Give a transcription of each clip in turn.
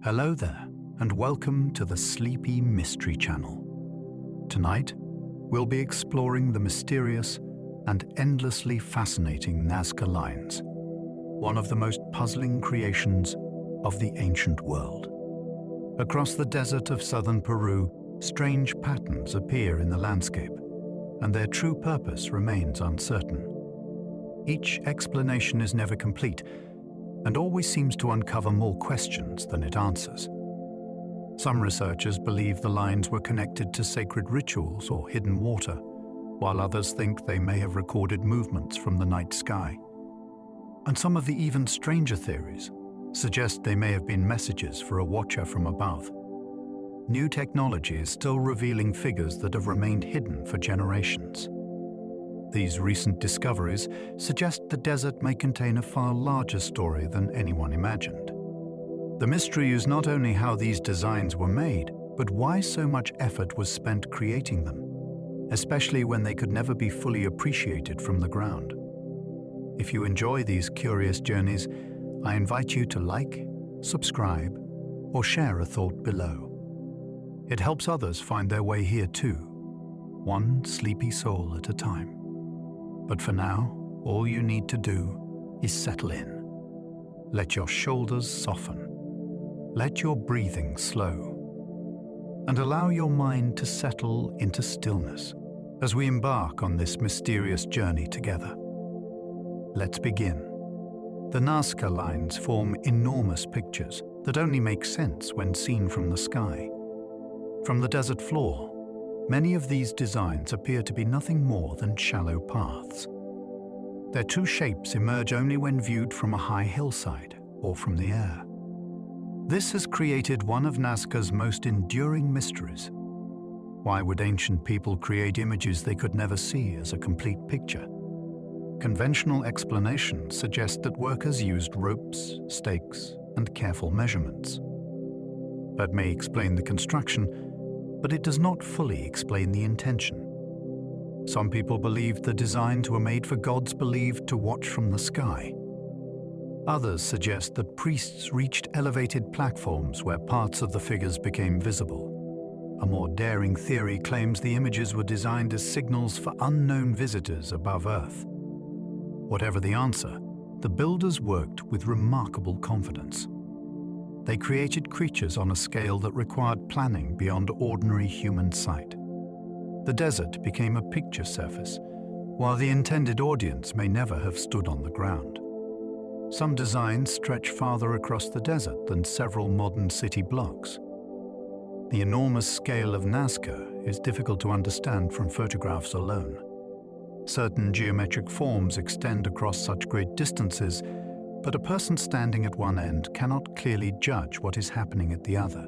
Hello there, and welcome to the Sleepy Mystery Channel. Tonight, we'll be exploring the mysterious and endlessly fascinating Nazca Lines, one of the most puzzling creations of the ancient world. Across the desert of southern Peru, strange patterns appear in the landscape, and their true purpose remains uncertain. Each explanation is never complete, and always seems to uncover more questions than it answers. Some researchers believe the lines were connected to sacred rituals or hidden water, while others think they may have recorded movements from the night sky. And some of the even stranger theories suggest they may have been messages for a watcher from above. New technology is still revealing figures that have remained hidden for generations. These recent discoveries suggest the desert may contain a far larger story than anyone imagined. The mystery is not only how these designs were made, but why so much effort was spent creating them, especially when they could never be fully appreciated from the ground. If you enjoy these curious journeys, I invite you to like, subscribe, or share a thought below. It helps others find their way here too, one sleepy soul at a time. But for now, all you need to do is settle in. Let your shoulders soften. Let your breathing slow. And allow your mind to settle into stillness as we embark on this mysterious journey together. Let's begin. The Nazca Lines form enormous pictures that only make sense when seen from the sky. From the desert floor, many of these designs appear to be nothing more than shallow paths. Their true shapes emerge only when viewed from a high hillside or from the air. This has created one of Nazca's most enduring mysteries. Why would ancient people create images they could never see as a complete picture? Conventional explanations suggest that workers used ropes, stakes, and careful measurements. That may explain the construction, but it does not fully explain the intention. Some people believe the designs were made for gods believed to watch from the sky. Others suggest that priests reached elevated platforms where parts of the figures became visible. A more daring theory claims the images were designed as signals for unknown visitors above Earth. Whatever the answer, the builders worked with remarkable confidence. They created creatures on a scale that required planning beyond ordinary human sight. The desert became a picture surface, while the intended audience may never have stood on the ground. Some designs stretch farther across the desert than several modern city blocks. The enormous scale of Nazca is difficult to understand from photographs alone. Certain geometric forms extend across such great distances, but a person standing at one end cannot clearly judge what is happening at the other.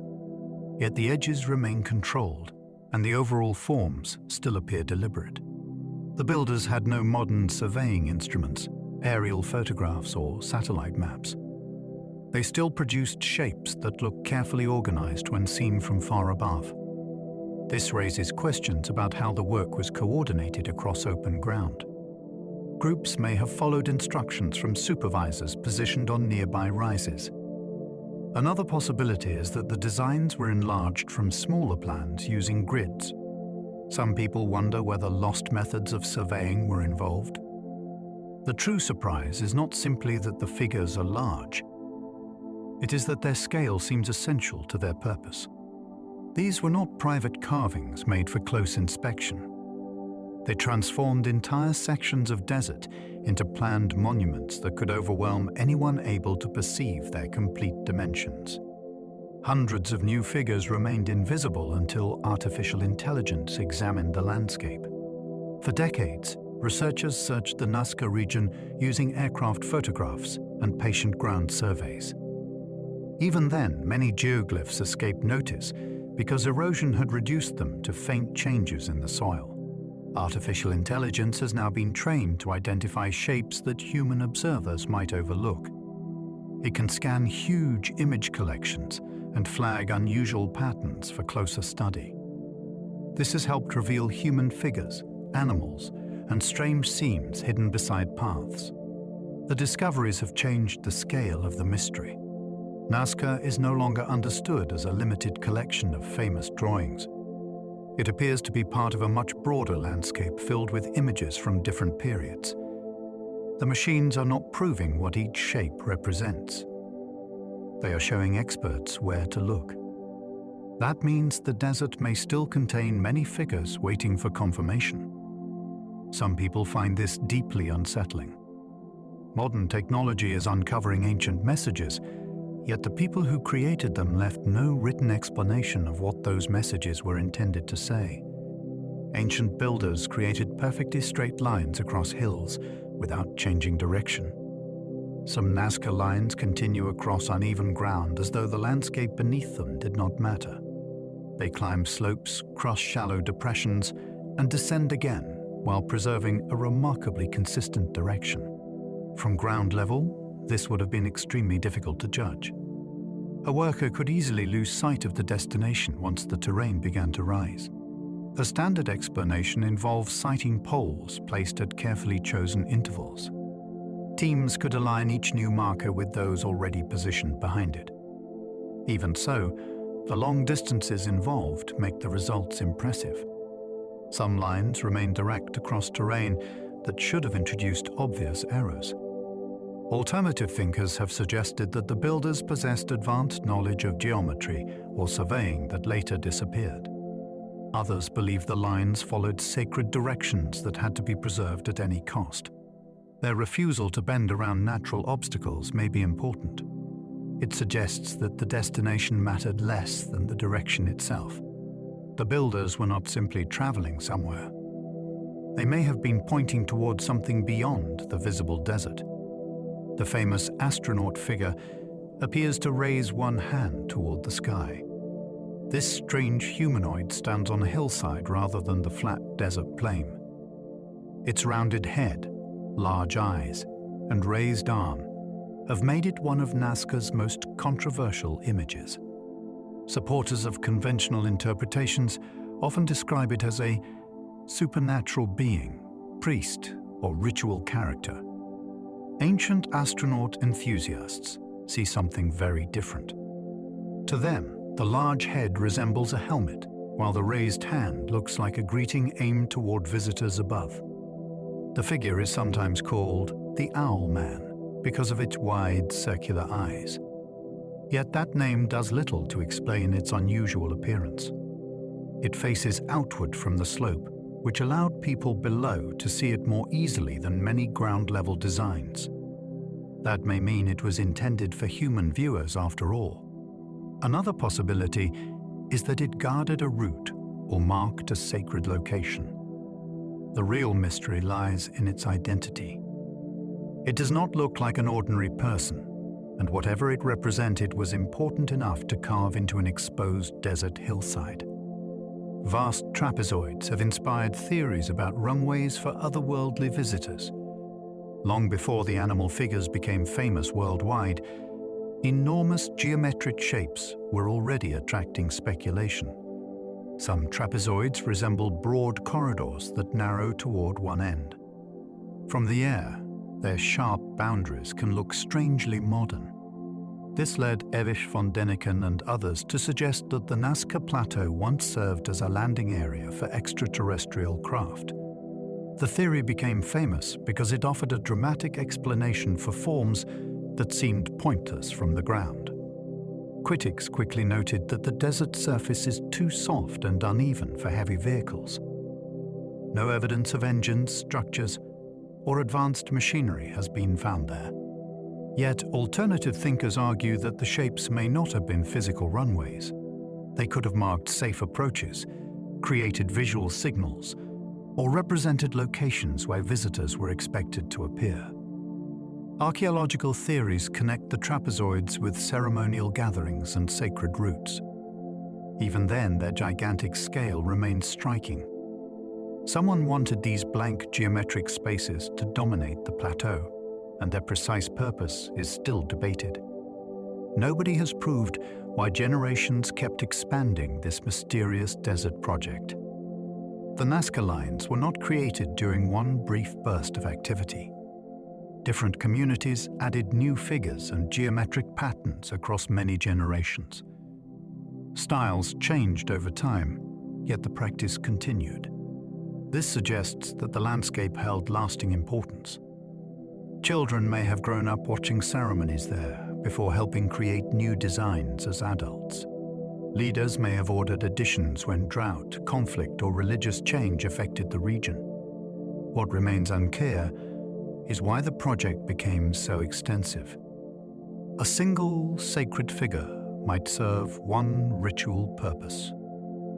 Yet the edges remain controlled, and the overall forms still appear deliberate. The builders had no modern surveying instruments, aerial photographs, or satellite maps. They still produced shapes that look carefully organized when seen from far above. This raises questions about how the work was coordinated across open ground. Groups may have followed instructions from supervisors positioned on nearby rises. Another possibility is that the designs were enlarged from smaller plans using grids. Some people wonder whether lost methods of surveying were involved. The true surprise is not simply that the figures are large. It is that their scale seems essential to their purpose. These were not private carvings made for close inspection. They transformed entire sections of desert into planned monuments that could overwhelm anyone able to perceive their complete dimensions. Hundreds of new figures remained invisible until artificial intelligence examined the landscape. For decades, researchers searched the Nazca region using aircraft photographs and patient ground surveys. Even then, many geoglyphs escaped notice because erosion had reduced them to faint changes in the soil. Artificial intelligence has now been trained to identify shapes that human observers might overlook. It can scan huge image collections and flag unusual patterns for closer study. This has helped reveal human figures, animals, and strange seams hidden beside paths. The discoveries have changed the scale of the mystery. Nazca is no longer understood as a limited collection of famous drawings. It appears to be part of a much broader landscape filled with images from different periods. The machines are not proving what each shape represents. They are showing experts where to look. That means the desert may still contain many figures waiting for confirmation. Some people find this deeply unsettling. Modern technology is uncovering ancient messages, yet the people who created them left no written explanation of what those messages were intended to say. Ancient builders created perfectly straight lines across hills without changing direction. Some Nazca lines continue across uneven ground as though the landscape beneath them did not matter. They climb slopes, cross shallow depressions, and descend again while preserving a remarkably consistent direction. From ground level, this would have been extremely difficult to judge. A worker could easily lose sight of the destination once the terrain began to rise. The standard explanation involves sighting poles placed at carefully chosen intervals. Teams could align each new marker with those already positioned behind it. Even so, the long distances involved make the results impressive. Some lines remain direct across terrain that should have introduced obvious errors. Alternative thinkers have suggested that the builders possessed advanced knowledge of geometry or surveying that later disappeared. Others believe the lines followed sacred directions that had to be preserved at any cost. Their refusal to bend around natural obstacles may be important. It suggests that the destination mattered less than the direction itself. The builders were not simply traveling somewhere. They may have been pointing toward something beyond the visible desert. The famous astronaut figure appears to raise one hand toward the sky. This strange humanoid stands on a hillside rather than the flat desert plain. Its rounded head, large eyes, and raised arm have made it one of Nazca's most controversial images. Supporters of conventional interpretations often describe it as a supernatural being, priest, or ritual character. Ancient astronaut enthusiasts see something very different. To them, the large head resembles a helmet, while the raised hand looks like a greeting aimed toward visitors above. The figure is sometimes called the Owl Man because of its wide, circular eyes. Yet that name does little to explain its unusual appearance. It faces outward from the slope, which allowed people below to see it more easily than many ground-level designs. That may mean it was intended for human viewers after all. Another possibility is that it guarded a route or marked a sacred location. The real mystery lies in its identity. It does not look like an ordinary person, and whatever it represented was important enough to carve into an exposed desert hillside. Vast trapezoids have inspired theories about runways for otherworldly visitors. Long before the animal figures became famous worldwide, enormous geometric shapes were already attracting speculation. Some trapezoids resemble broad corridors that narrow toward one end. From the air, their sharp boundaries can look strangely modern. This led Erich von Däniken and others to suggest that the Nazca Plateau once served as a landing area for extraterrestrial craft. The theory became famous because it offered a dramatic explanation for forms that seemed pointless from the ground. Critics quickly noted that the desert surface is too soft and uneven for heavy vehicles. No evidence of engines, structures, or advanced machinery has been found there. Yet, alternative thinkers argue that the shapes may not have been physical runways. They could have marked safe approaches, created visual signals, or represented locations where visitors were expected to appear. Archaeological theories connect the trapezoids with ceremonial gatherings and sacred routes. Even then, their gigantic scale remains striking. Someone wanted these blank geometric spaces to dominate the plateau, and their precise purpose is still debated. Nobody has proved why generations kept expanding this mysterious desert project. The Nazca Lines were not created during one brief burst of activity. Different communities added new figures and geometric patterns across many generations. Styles changed over time, yet the practice continued. This suggests that the landscape held lasting importance. Children may have grown up watching ceremonies there before helping create new designs as adults. Leaders may have ordered additions when drought, conflict, or religious change affected the region. What remains unclear is why the project became so extensive. A single sacred figure might serve one ritual purpose.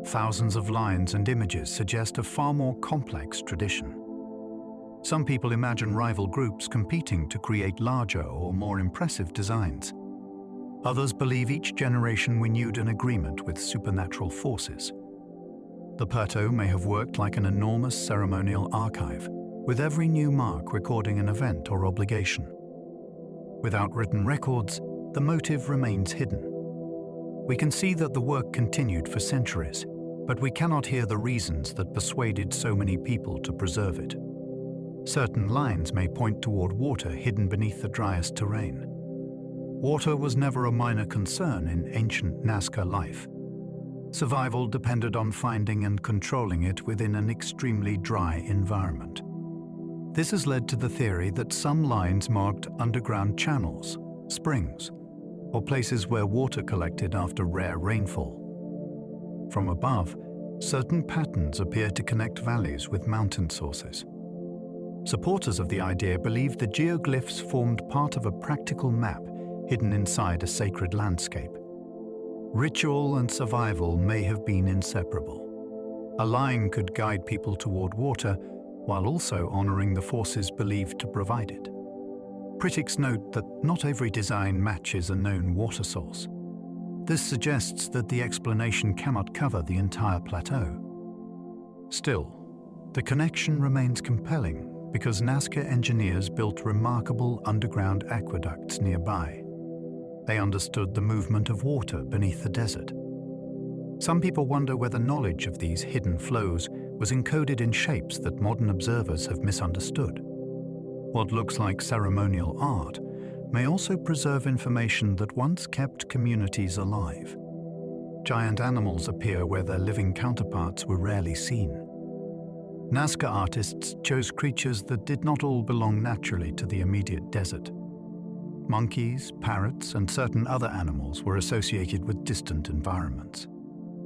Thousands of lines and images suggest a far more complex tradition. Some people imagine rival groups competing to create larger or more impressive designs. Others believe each generation renewed an agreement with supernatural forces. The Plateau may have worked like an enormous ceremonial archive, with every new mark recording an event or obligation. Without written records, the motive remains hidden. We can see that the work continued for centuries, but we cannot hear the reasons that persuaded so many people to preserve it. Certain lines may point toward water hidden beneath the driest terrain. Water was never a minor concern in ancient Nazca life. Survival depended on finding and controlling it within an extremely dry environment. This has led to the theory that some lines marked underground channels, springs, or places where water collected after rare rainfall. From above, certain patterns appear to connect valleys with mountain sources. Supporters of the idea believe the geoglyphs formed part of a practical map hidden inside a sacred landscape. Ritual and survival may have been inseparable. A line could guide people toward water while also honoring the forces believed to provide it. Critics note that not every design matches a known water source. This suggests that the explanation cannot cover the entire plateau. Still, the connection remains compelling because Nazca engineers built remarkable underground aqueducts nearby. They understood the movement of water beneath the desert. Some people wonder whether knowledge of these hidden flows was encoded in shapes that modern observers have misunderstood. What looks like ceremonial art may also preserve information that once kept communities alive. Giant animals appear where their living counterparts were rarely seen. Nazca artists chose creatures that did not all belong naturally to the immediate desert. Monkeys, parrots, and certain other animals were associated with distant environments.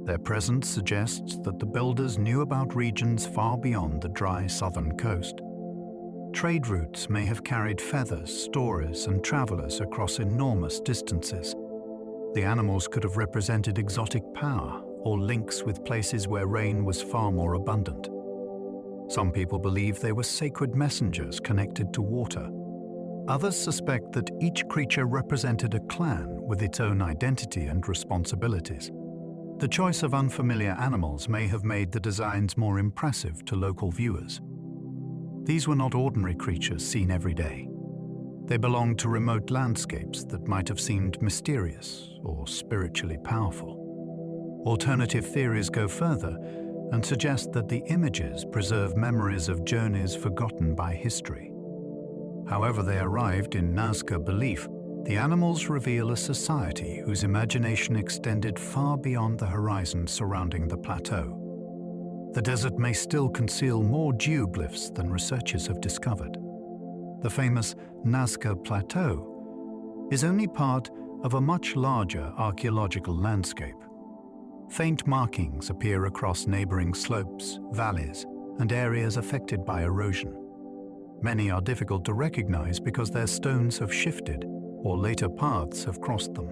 Their presence suggests that the builders knew about regions far beyond the dry southern coast. Trade routes may have carried feathers, stories, and travelers across enormous distances. The animals could have represented exotic power or links with places where rain was far more abundant. Some people believe they were sacred messengers connected to water. Others suspect that each creature represented a clan with its own identity and responsibilities. The choice of unfamiliar animals may have made the designs more impressive to local viewers. These were not ordinary creatures seen every day. They belonged to remote landscapes that might have seemed mysterious or spiritually powerful. Alternative theories go further and suggest that the images preserve memories of journeys forgotten by history. However they arrived in Nazca belief, the animals reveal a society whose imagination extended far beyond the horizon surrounding the plateau. The desert may still conceal more geoglyphs than researchers have discovered. The famous Nazca Plateau is only part of a much larger archaeological landscape. Faint markings appear across neighboring slopes, valleys, and areas affected by erosion. Many are difficult to recognize because their stones have shifted or later paths have crossed them.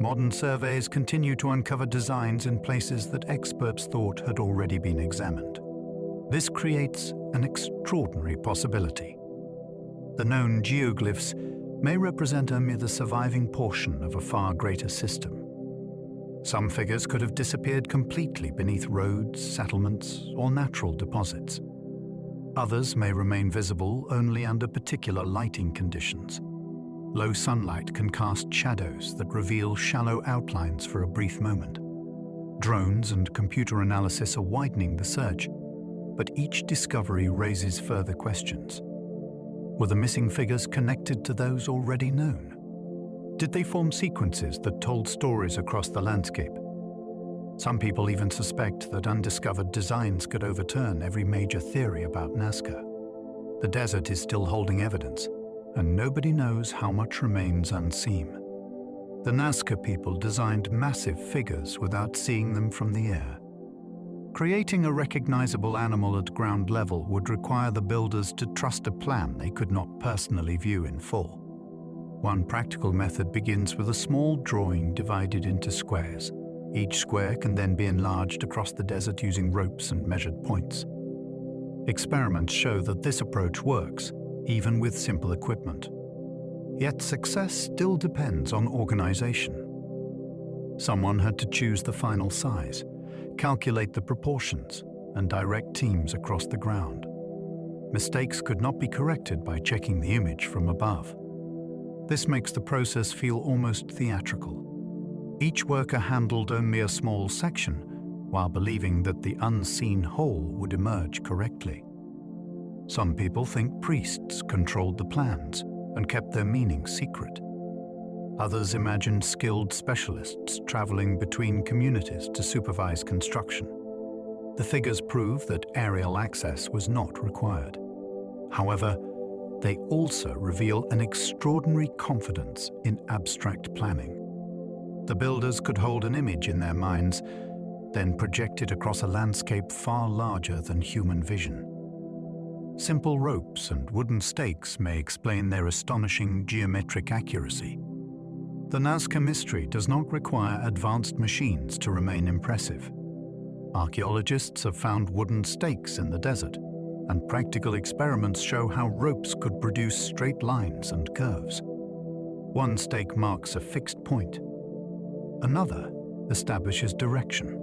Modern surveys continue to uncover designs in places that experts thought had already been examined. This creates an extraordinary possibility. The known geoglyphs may represent only the surviving portion of a far greater system. Some figures could have disappeared completely beneath roads, settlements, or natural deposits. Others may remain visible only under particular lighting conditions. Low sunlight can cast shadows that reveal shallow outlines for a brief moment. Drones and computer analysis are widening the search, but each discovery raises further questions. Were the missing figures connected to those already known? Did they form sequences that told stories across the landscape? Some people even suspect that undiscovered designs could overturn every major theory about Nazca. The desert is still holding evidence, and nobody knows how much remains unseen. The Nazca people designed massive figures without seeing them from the air. Creating a recognizable animal at ground level would require the builders to trust a plan they could not personally view in full. One practical method begins with a small drawing divided into squares. Each square can then be enlarged across the desert using ropes and measured points. Experiments show that this approach works, even with simple equipment. Yet success still depends on organization. Someone had to choose the final size, calculate the proportions, and direct teams across the ground. Mistakes could not be corrected by checking the image from above. This makes the process feel almost theatrical. Each worker handled only a small section, while believing that the unseen whole would emerge correctly. Some people think priests controlled the plans and kept their meaning secret. Others imagined skilled specialists traveling between communities to supervise construction. The figures prove that aerial access was not required. However, they also reveal an extraordinary confidence in abstract planning. The builders could hold an image in their minds, then project it across a landscape far larger than human vision. Simple ropes and wooden stakes may explain their astonishing geometric accuracy. The Nazca mystery does not require advanced machines to remain impressive. Archaeologists have found wooden stakes in the desert, and practical experiments show how ropes could produce straight lines and curves. One stake marks a fixed point. Another establishes direction.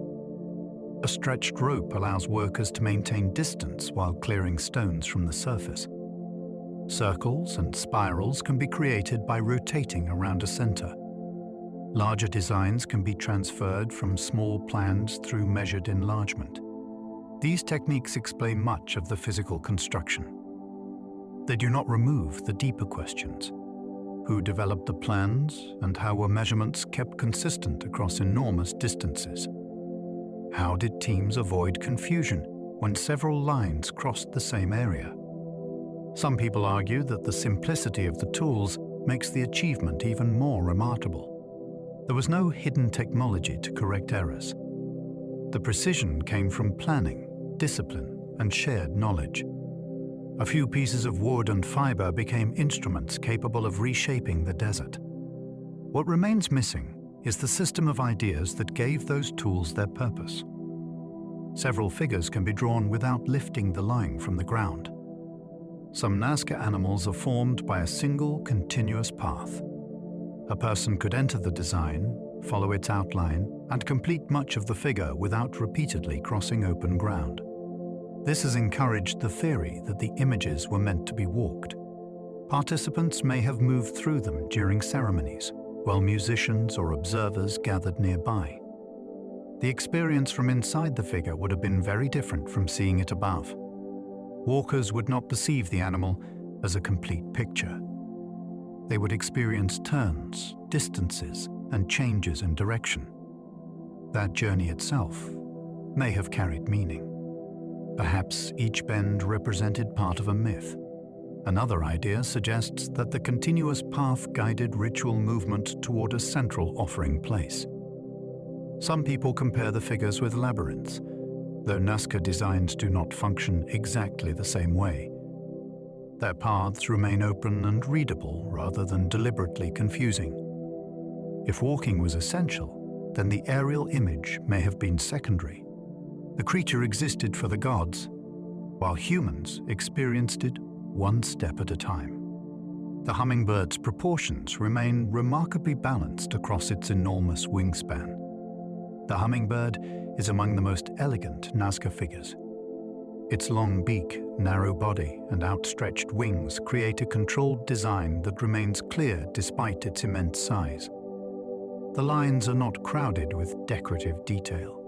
A stretched rope allows workers to maintain distance while clearing stones from the surface. Circles and spirals can be created by rotating around a center. Larger designs can be transferred from small plans through measured enlargement. These techniques explain much of the physical construction. They do not remove the deeper questions. Who developed the plans, and how were measurements kept consistent across enormous distances? How did teams avoid confusion when several lines crossed the same area? Some people argue that the simplicity of the tools makes the achievement even more remarkable. There was no hidden technology to correct errors. The precision came from planning, discipline, and shared knowledge. A few pieces of wood and fiber became instruments capable of reshaping the desert. What remains missing is the system of ideas that gave those tools their purpose. Several figures can be drawn without lifting the line from the ground. Some Nazca animals are formed by a single continuous path. A person could enter the design, follow its outline, and complete much of the figure without repeatedly crossing open ground. This has encouraged the theory that the images were meant to be walked. Participants may have moved through them during ceremonies, while musicians or observers gathered nearby. The experience from inside the figure would have been very different from seeing it above. Walkers would not perceive the animal as a complete picture. They would experience turns, distances, and changes in direction. That journey itself may have carried meaning. Perhaps each bend represented part of a myth. Another idea suggests that the continuous path guided ritual movement toward a central offering place. Some people compare the figures with labyrinths, though Nazca designs do not function exactly the same way. Their paths remain open and readable rather than deliberately confusing. If walking was essential, then the aerial image may have been secondary. The creature existed for the gods, while humans experienced it one step at a time. The hummingbird's proportions remain remarkably balanced across its enormous wingspan. The hummingbird is among the most elegant Nazca figures. Its long beak, narrow body, and outstretched wings create a controlled design that remains clear despite its immense size. The lines are not crowded with decorative detail.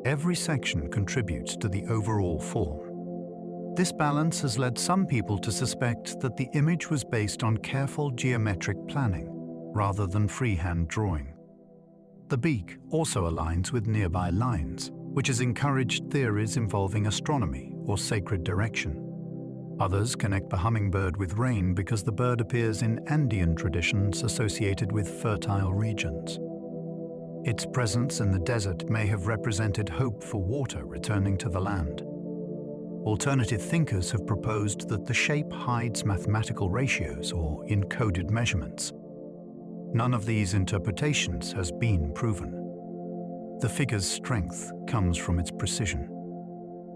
Every section contributes to the overall form. This balance has led some people to suspect that the image was based on careful geometric planning rather than freehand drawing. The beak also aligns with nearby lines, which has encouraged theories involving astronomy or sacred direction. Others connect the hummingbird with rain because the bird appears in Andean traditions associated with fertile regions. Its presence in the desert may have represented hope for water returning to the land. Alternative thinkers have proposed that the shape hides mathematical ratios or encoded measurements. None of these interpretations has been proven. The figure's strength comes from its precision.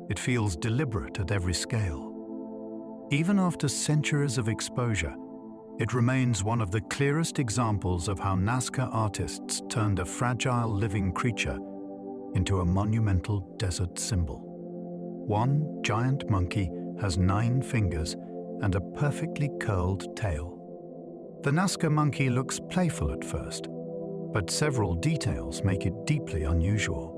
It feels deliberate at every scale. Even after centuries of exposure, it remains one of the clearest examples of how Nazca artists turned a fragile living creature into a monumental desert symbol. One giant monkey has 9 fingers and a perfectly curled tail. The Nazca monkey looks playful at first, but several details make it deeply unusual.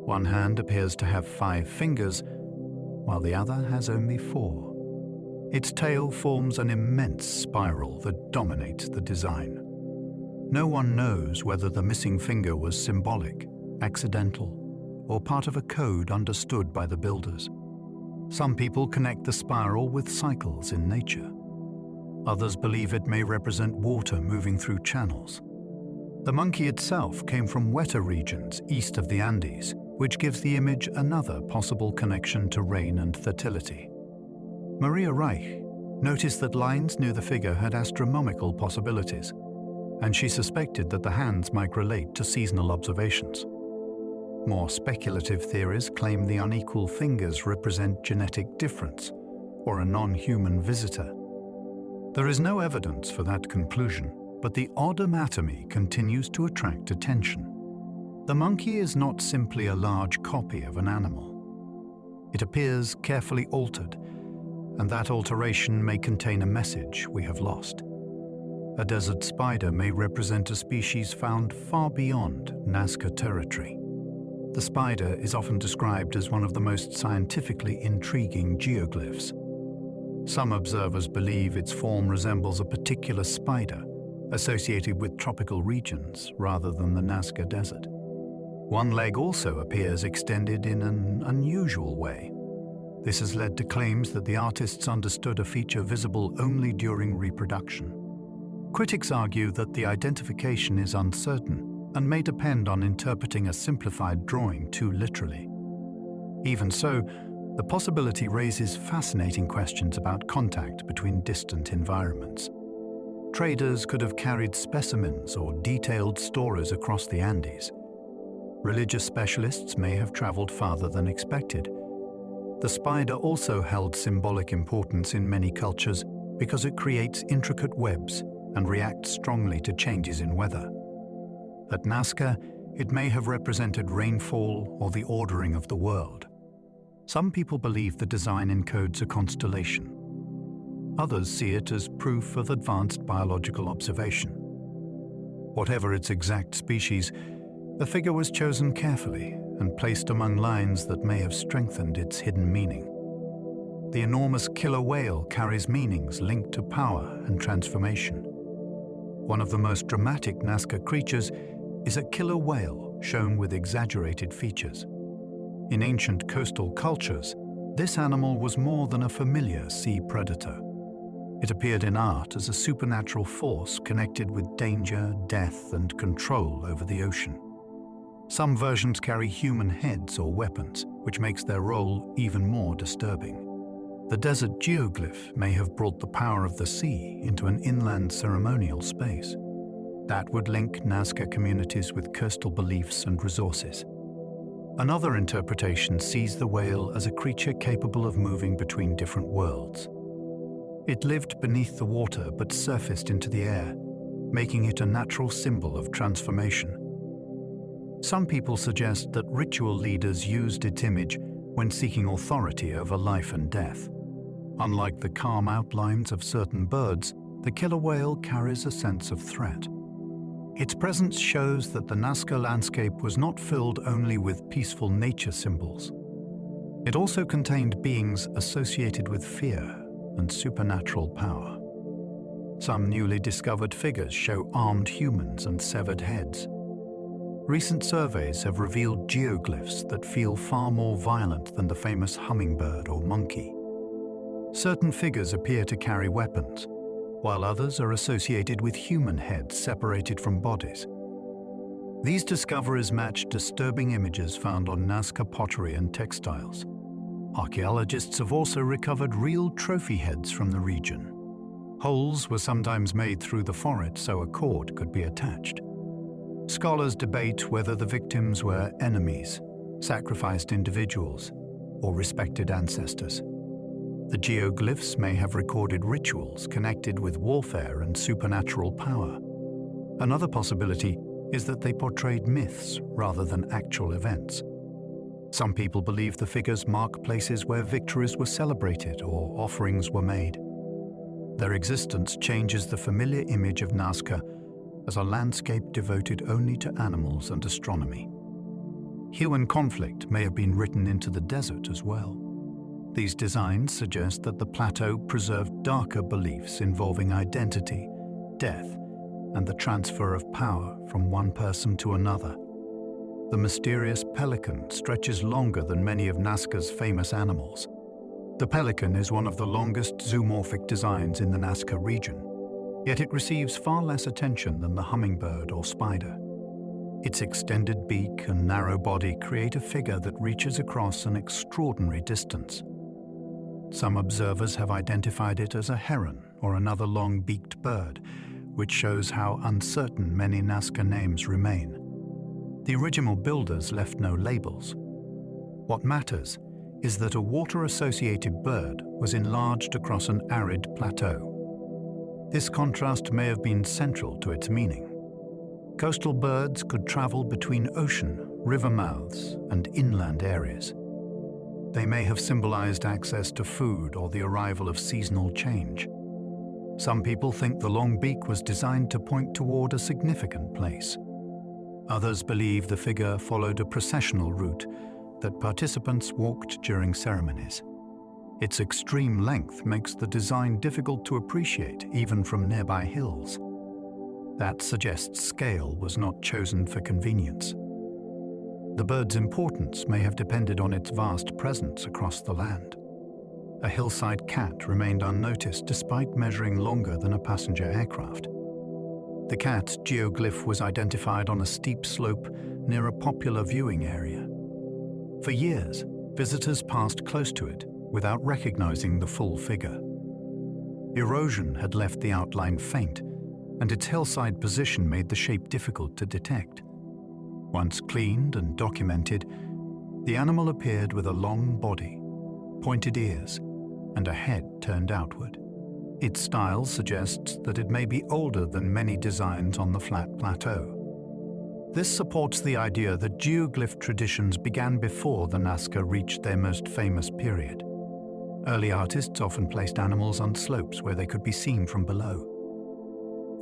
One hand appears to have 5 fingers, while the other has only 4. Its tail forms an immense spiral that dominates the design. No one knows whether the missing finger was symbolic, accidental, or part of a code understood by the builders. Some people connect the spiral with cycles in nature. Others believe it may represent water moving through channels. The monkey itself came from wetter regions east of the Andes, which gives the image another possible connection to rain and fertility. Maria Reich noticed that lines near the figure had astronomical possibilities, and she suspected that the hands might relate to seasonal observations. More speculative theories claim the unequal fingers represent genetic difference or a non-human visitor. There is no evidence for that conclusion, but the odd anatomy continues to attract attention. The monkey is not simply a large copy of an animal. It appears carefully altered, and that alteration may contain a message we have lost. A desert spider may represent a species found far beyond Nazca territory. The spider is often described as one of the most scientifically intriguing geoglyphs. Some observers believe its form resembles a particular spider associated with tropical regions rather than the Nazca desert. One leg also appears extended in an unusual way. This has led to claims that the artists understood a feature visible only during reproduction. Critics argue that the identification is uncertain and may depend on interpreting a simplified drawing too literally. Even so, the possibility raises fascinating questions about contact between distant environments. Traders could have carried specimens or detailed stories across the Andes. Religious specialists may have traveled farther than expected. The spider also held symbolic importance in many cultures because it creates intricate webs and reacts strongly to changes in weather. At Nazca, it may have represented rainfall or the ordering of the world. Some people believe the design encodes a constellation. Others see it as proof of advanced biological observation. Whatever its exact species, the figure was chosen carefully and placed among lines that may have strengthened its hidden meaning. The enormous killer whale carries meanings linked to power and transformation. One of the most dramatic Nazca creatures is a killer whale shown with exaggerated features. In ancient coastal cultures, this animal was more than a familiar sea predator. It appeared in art as a supernatural force connected with danger, death, and control over the ocean. Some versions carry human heads or weapons, which makes their role even more disturbing. The desert geoglyph may have brought the power of the sea into an inland ceremonial space. That would link Nazca communities with coastal beliefs and resources. Another interpretation sees the whale as a creature capable of moving between different worlds. It lived beneath the water but surfaced into the air, making it a natural symbol of transformation. Some people suggest that ritual leaders used its image when seeking authority over life and death. Unlike the calm outlines of certain birds, the killer whale carries a sense of threat. Its presence shows that the Nazca landscape was not filled only with peaceful nature symbols. It also contained beings associated with fear and supernatural power. Some newly discovered figures show armed humans and severed heads. Recent surveys have revealed geoglyphs that feel far more violent than the famous hummingbird or monkey. Certain figures appear to carry weapons, while others are associated with human heads separated from bodies. These discoveries match disturbing images found on Nazca pottery and textiles. Archaeologists have also recovered real trophy heads from the region. Holes were sometimes made through the forehead so a cord could be attached. Scholars debate whether the victims were enemies, sacrificed individuals, or respected ancestors. The geoglyphs may have recorded rituals connected with warfare and supernatural power. Another possibility is that they portrayed myths rather than actual events. Some people believe the figures mark places where victories were celebrated or offerings were made. Their existence changes the familiar image of Nazca as a landscape devoted only to animals and astronomy. Hue and conflict may have been written into the desert as well. These designs suggest that the plateau preserved darker beliefs involving identity, death, and the transfer of power from one person to another. The mysterious pelican stretches longer than many of Nazca's famous animals. The pelican is one of the longest zoomorphic designs in the Nazca region, yet it receives far less attention than the hummingbird or spider. Its extended beak and narrow body create a figure that reaches across an extraordinary distance. Some observers have identified it as a heron or another long-beaked bird, which shows how uncertain many Nazca names remain. The original builders left no labels. What matters is that a water-associated bird was enlarged across an arid plateau. This contrast may have been central to its meaning. Coastal birds could travel between ocean, river mouths, and inland areas. They may have symbolized access to food or the arrival of seasonal change. Some people think the long beak was designed to point toward a significant place. Others believe the figure followed a processional route that participants walked during ceremonies. Its extreme length makes the design difficult to appreciate even from nearby hills. That suggests scale was not chosen for convenience. The bird's importance may have depended on its vast presence across the land. A hillside cat remained unnoticed despite measuring longer than a passenger aircraft. The cat's geoglyph was identified on a steep slope near a popular viewing area. For years, visitors passed close to it without recognizing the full figure. Erosion had left the outline faint, and its hillside position made the shape difficult to detect. Once cleaned and documented, the animal appeared with a long body, pointed ears, and a head turned outward. Its style suggests that it may be older than many designs on the flat plateau. This supports the idea that geoglyph traditions began before the Nazca reached their most famous period. Early artists often placed animals on slopes where they could be seen from below.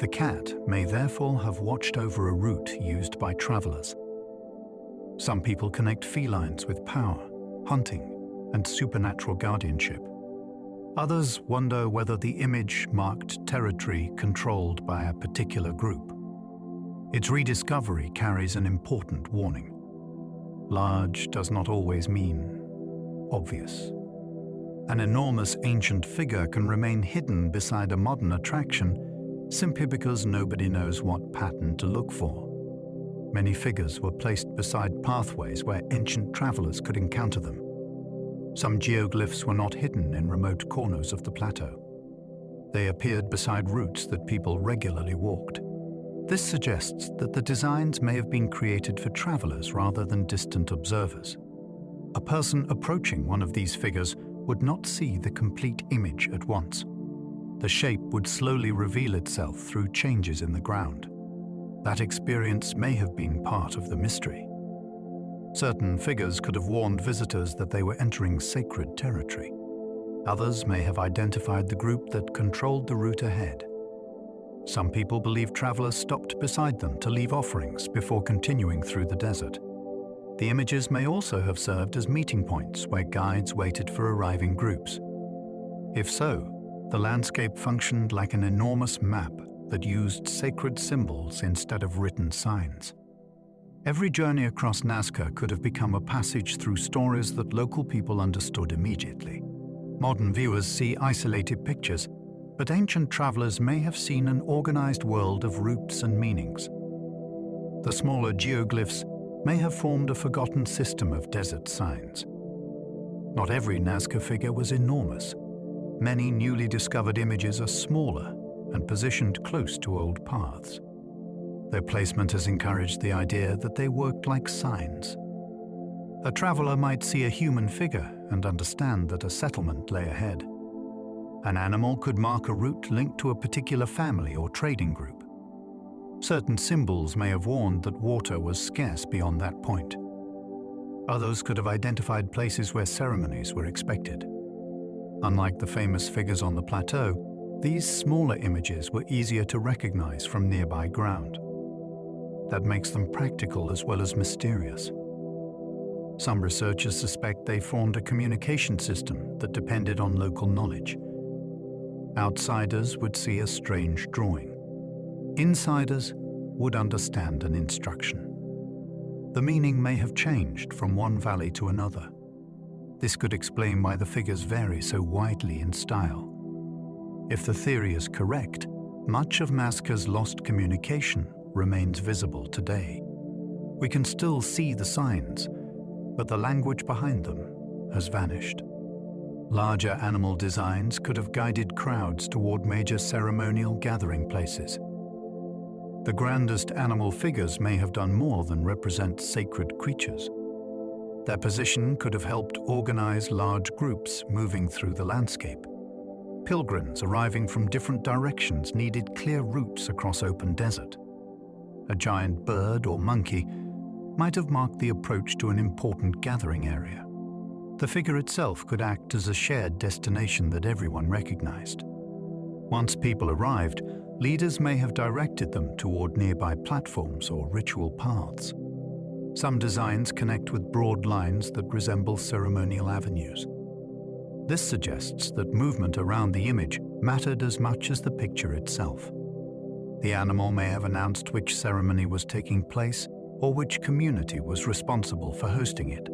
The cat may therefore have watched over a route used by travelers. Some people connect felines with power, hunting, and supernatural guardianship. Others wonder whether the image marked territory controlled by a particular group. Its rediscovery carries an important warning. Large does not always mean obvious. An enormous ancient figure can remain hidden beside a modern attraction simply because nobody knows what pattern to look for. Many figures were placed beside pathways where ancient travelers could encounter them. Some geoglyphs were not hidden in remote corners of the plateau. They appeared beside routes that people regularly walked. This suggests that the designs may have been created for travelers rather than distant observers. A person approaching one of these figures would not see the complete image at once. The shape would slowly reveal itself through changes in the ground. That experience may have been part of the mystery. Certain figures could have warned visitors that they were entering sacred territory. Others may have identified the group that controlled the route ahead. Some people believe travelers stopped beside them to leave offerings before continuing through the desert. The images may also have served as meeting points where guides waited for arriving groups. If so, the landscape functioned like an enormous map that used sacred symbols instead of written signs. Every journey across Nazca could have become a passage through stories that local people understood immediately. Modern viewers see isolated pictures, but ancient travelers may have seen an organized world of routes and meanings. The smaller geoglyphs may have formed a forgotten system of desert signs. Not every Nazca figure was enormous. Many newly discovered images are smaller and positioned close to old paths. Their placement has encouraged the idea that they worked like signs. A traveler might see a human figure and understand that a settlement lay ahead. An animal could mark a route linked to a particular family or trading group. Certain symbols may have warned that water was scarce beyond that point. Others could have identified places where ceremonies were expected. Unlike the famous figures on the Plateau, these smaller images were easier to recognize from nearby ground. That makes them practical as well as mysterious. Some researchers suspect they formed a communication system that depended on local knowledge. Outsiders would see a strange drawing. Insiders would understand an instruction. The meaning may have changed from one valley to another. This could explain why the figures vary so widely in style. If the theory is correct, much of Nazca's lost communication remains visible today. We can still see the signs, but the language behind them has vanished. Larger animal designs could have guided crowds toward major ceremonial gathering places. The grandest animal figures may have done more than represent sacred creatures. Their position could have helped organize large groups moving through the landscape. Pilgrims arriving from different directions needed clear routes across open desert. A giant bird or monkey might have marked the approach to an important gathering area. The figure itself could act as a shared destination that everyone recognized. Once people arrived, leaders may have directed them toward nearby platforms or ritual paths. Some designs connect with broad lines that resemble ceremonial avenues. This suggests that movement around the image mattered as much as the picture itself. The animal may have announced which ceremony was taking place or which community was responsible for hosting it.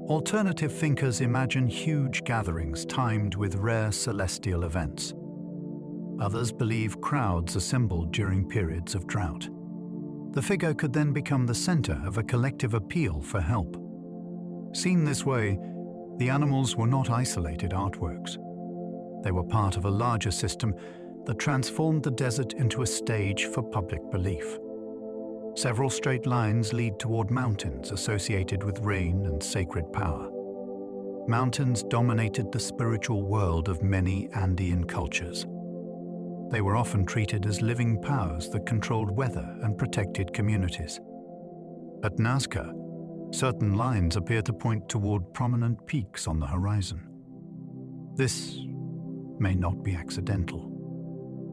Alternative thinkers imagine huge gatherings timed with rare celestial events. Others believe crowds assembled during periods of drought. The figure could then become the center of a collective appeal for help. Seen this way, the animals were not isolated artworks. They were part of a larger system that transformed the desert into a stage for public belief. Several straight lines lead toward mountains associated with rain and sacred power. Mountains dominated the spiritual world of many Andean cultures. They were often treated as living powers that controlled weather and protected communities. At Nazca, certain lines appear to point toward prominent peaks on the horizon. This may not be accidental.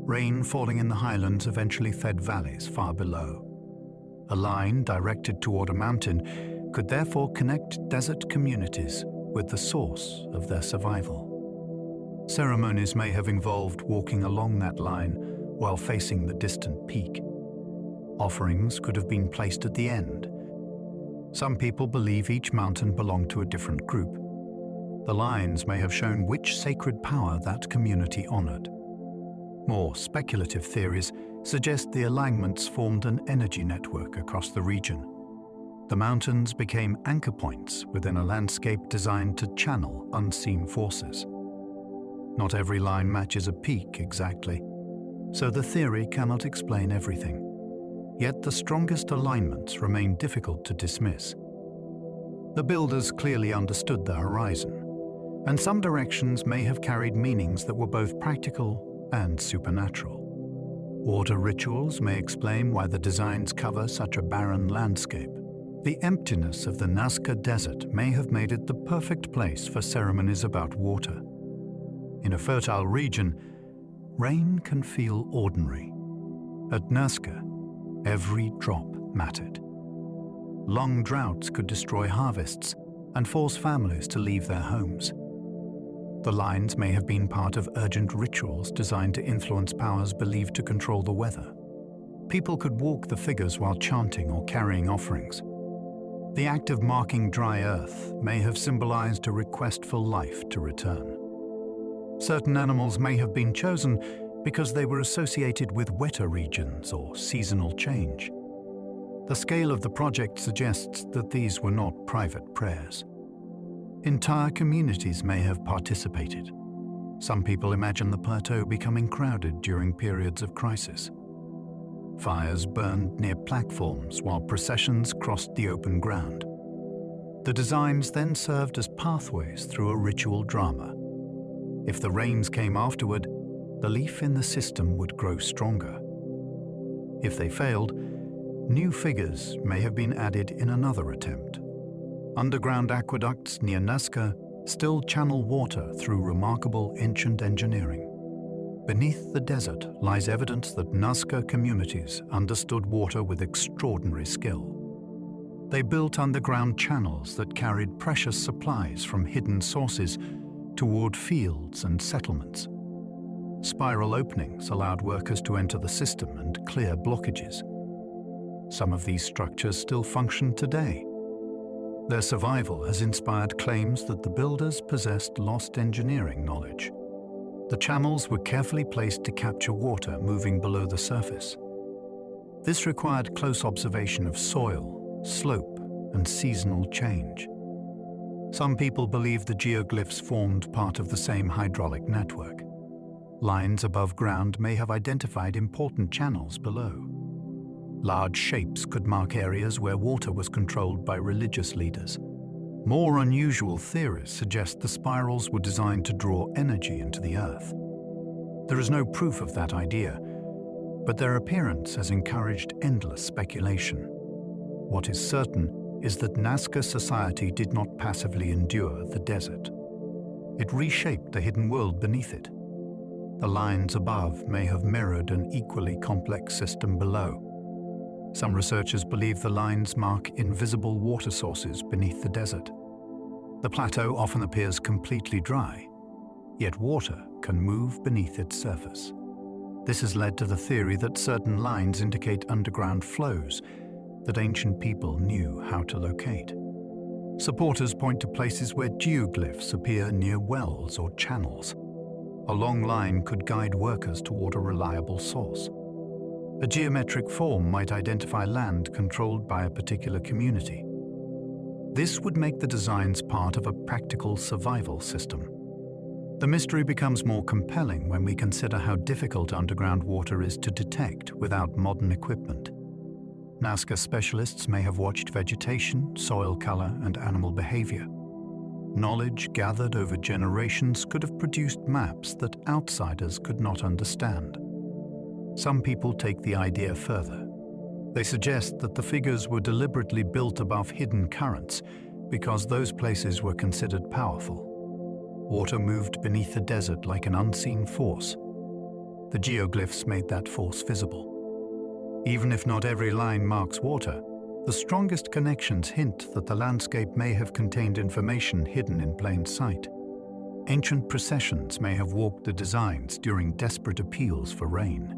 Rain falling in the highlands eventually fed valleys far below. A line directed toward a mountain could therefore connect desert communities with the source of their survival. Ceremonies may have involved walking along that line while facing the distant peak. Offerings could have been placed at the end. Some people believe each mountain belonged to a different group. The lines may have shown which sacred power that community honored. More speculative theories suggest the alignments formed an energy network across the region. The mountains became anchor points within a landscape designed to channel unseen forces. Not every line matches a peak exactly, so the theory cannot explain everything. Yet the strongest alignments remain difficult to dismiss. The builders clearly understood the horizon, and some directions may have carried meanings that were both practical and supernatural. Water rituals may explain why the designs cover such a barren landscape. The emptiness of the Nazca Desert may have made it the perfect place for ceremonies about water. In a fertile region, rain can feel ordinary. At Nazca, every drop mattered. long droughts could destroy harvests and force families to leave their homes. The lines may have been part of urgent rituals designed to influence powers believed to control the weather. People could walk the figures while chanting or carrying offerings. The act of marking dry earth may have symbolized a request for life to return. Certain animals may have been chosen because they were associated with wetter regions or seasonal change. The scale of the project suggests that these were not private prayers. Entire communities may have participated. Some people imagine the plateau becoming crowded during periods of crisis. Fires burned near platforms while processions crossed the open ground. The designs then served as pathways through a ritual drama. If the rains came afterward, the leaf in the system would grow stronger. If they failed, new figures may have been added in another attempt. Underground aqueducts near Nazca still channel water through remarkable ancient engineering. Beneath the desert lies evidence that Nazca communities understood water with extraordinary skill. They built underground channels that carried precious supplies from hidden sources toward fields and settlements. Spiral openings allowed workers to enter the system and clear blockages. Some of these structures still function today. Their survival has inspired claims that the builders possessed lost engineering knowledge. The channels were carefully placed to capture water moving below the surface. This required close observation of soil, slope, and seasonal change. Some people believe the geoglyphs formed part of the same hydraulic network. Lines above ground may have identified important channels below. Large shapes could mark areas where water was controlled by religious leaders. More unusual theories suggest the spirals were designed to draw energy into the earth. There is no proof of that idea, but their appearance has encouraged endless speculation. What is certain is that Nazca society did not passively endure the desert. It reshaped the hidden world beneath it. The lines above may have mirrored an equally complex system below. Some researchers believe the lines mark invisible water sources beneath the desert. The plateau often appears completely dry, yet water can move beneath its surface. This has led to the theory that certain lines indicate underground flows that ancient people knew how to locate. Supporters point to places where geoglyphs appear near wells or channels. A long line could guide workers toward a reliable source. A geometric form might identify land controlled by a particular community. This would make the designs part of a practical survival system. The mystery becomes more compelling when we consider how difficult underground water is to detect without modern equipment. Nazca specialists may have watched vegetation, soil color, and animal behavior. Knowledge gathered over generations could have produced maps that outsiders could not understand. Some people take the idea further. They suggest that the figures were deliberately built above hidden currents because those places were considered powerful. Water moved beneath the desert like an unseen force. The geoglyphs made that force visible. Even if not every line marks water, the strongest connections hint that the landscape may have contained information hidden in plain sight. Ancient processions may have walked the designs during desperate appeals for rain.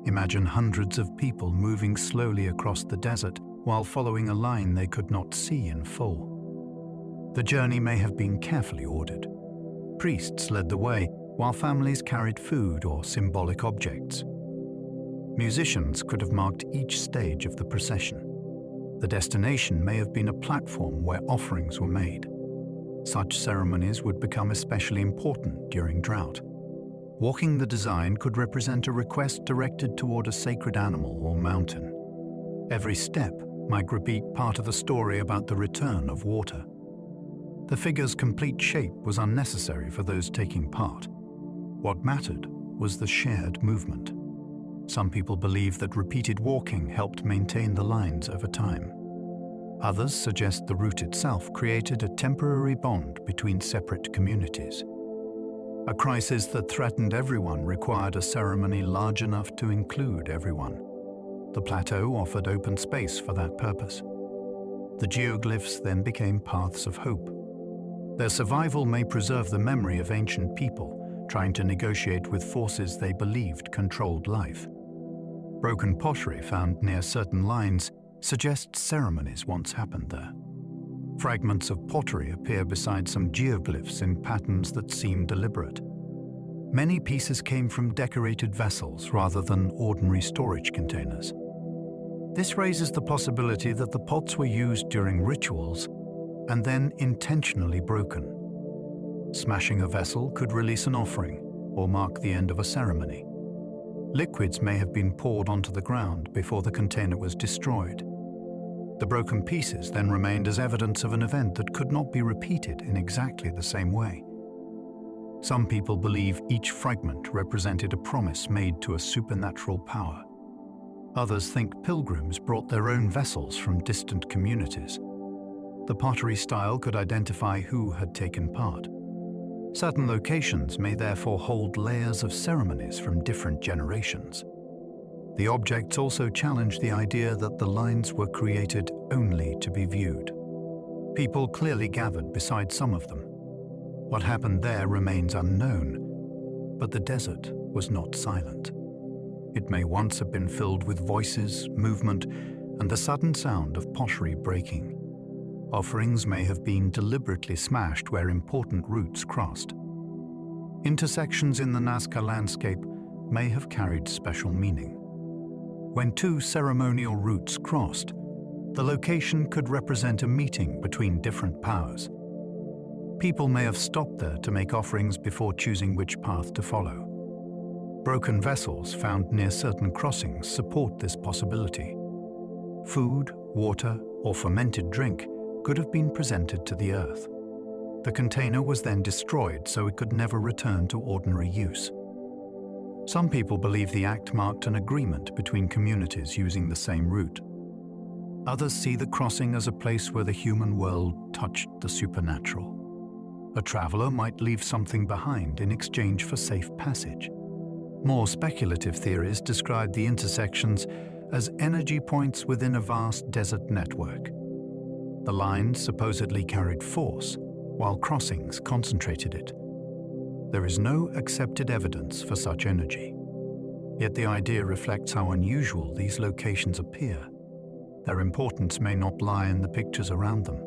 Imagine hundreds of people moving slowly across the desert while following a line they could not see in full. The journey may have been carefully ordered. Priests led the way, while families carried food or symbolic objects. Musicians could have marked each stage of the procession. The destination may have been a platform where offerings were made. Such ceremonies would become especially important during drought. Walking the design could represent a request directed toward a sacred animal or mountain. Every step might repeat part of the story about the return of water. The figure's complete shape was unnecessary for those taking part. What mattered was the shared movement. Some people believe that repeated walking helped maintain the lines over time. Others suggest the route itself created a temporary bond between separate communities. A crisis that threatened everyone required a ceremony large enough to include everyone. The plateau offered open space for that purpose. The geoglyphs then became paths of hope. Their survival may preserve the memory of ancient people trying to negotiate with forces they believed controlled life. Broken pottery found near certain lines suggests ceremonies once happened there. Fragments of pottery appear beside some geoglyphs in patterns that seem deliberate. Many pieces came from decorated vessels rather than ordinary storage containers. This raises the possibility that the pots were used during rituals and then intentionally broken. Smashing a vessel could release an offering or mark the end of a ceremony. Liquids may have been poured onto the ground before the container was destroyed. The broken pieces then remained as evidence of an event that could not be repeated in exactly the same way. Some people believe each fragment represented a promise made to a supernatural power. Others think pilgrims brought their own vessels from distant communities. The pottery style could identify who had taken part. Certain locations may therefore hold layers of ceremonies from different generations. The objects also challenge the idea that the lines were created only to be viewed. People clearly gathered beside some of them. What happened there remains unknown, but the desert was not silent. It may once have been filled with voices, movement, and the sudden sound of pottery breaking. Offerings may have been deliberately smashed where important routes crossed. Intersections in the Nazca landscape may have carried special meaning. When two ceremonial routes crossed, the location could represent a meeting between different powers. People may have stopped there to make offerings before choosing which path to follow. Broken vessels found near certain crossings support this possibility. Food, water, or fermented drink could have been presented to the earth. The container was then destroyed so it could never return to ordinary use. Some people believe the act marked an agreement between communities using the same route. Others see the crossing as a place where the human world touched the supernatural. A traveler might leave something behind in exchange for safe passage. More speculative theories describe the intersections as energy points within a vast desert network. The lines supposedly carried force, while crossings concentrated it. There is no accepted evidence for such energy. Yet the idea reflects how unusual these locations appear. Their importance may not lie in the pictures around them.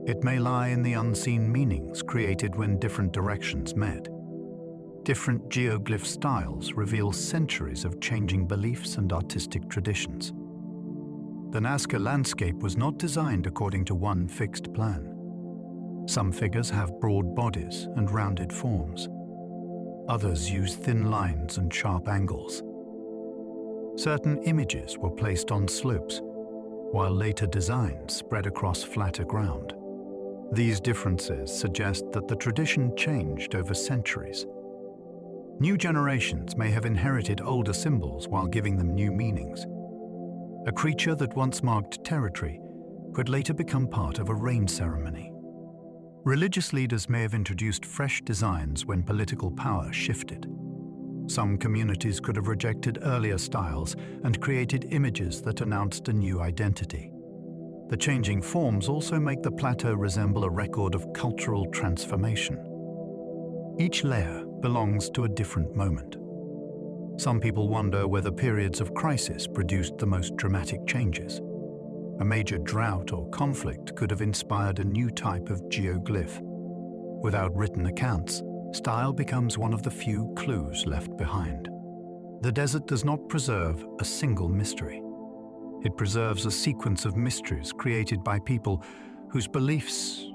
It may lie in the unseen meanings created when different directions met. Different geoglyph styles reveal centuries of changing beliefs and artistic traditions. The Nazca landscape was not designed according to one fixed plan. Some figures have broad bodies and rounded forms. Others use thin lines and sharp angles. Certain images were placed on slopes, while later designs spread across flatter ground. These differences suggest that the tradition changed over centuries. New generations may have inherited older symbols while giving them new meanings. A creature that once marked territory could later become part of a rain ceremony. Religious leaders may have introduced fresh designs when political power shifted. Some communities could have rejected earlier styles and created images that announced a new identity. The changing forms also make the plateau resemble a record of cultural transformation. Each layer belongs to a different moment. Some people wonder whether periods of crisis produced the most dramatic changes. A major drought or conflict could have inspired a new type of geoglyph. Without written accounts, style becomes one of the few clues left behind. The desert does not preserve a single mystery. It preserves a sequence of mysteries created by people whose beliefs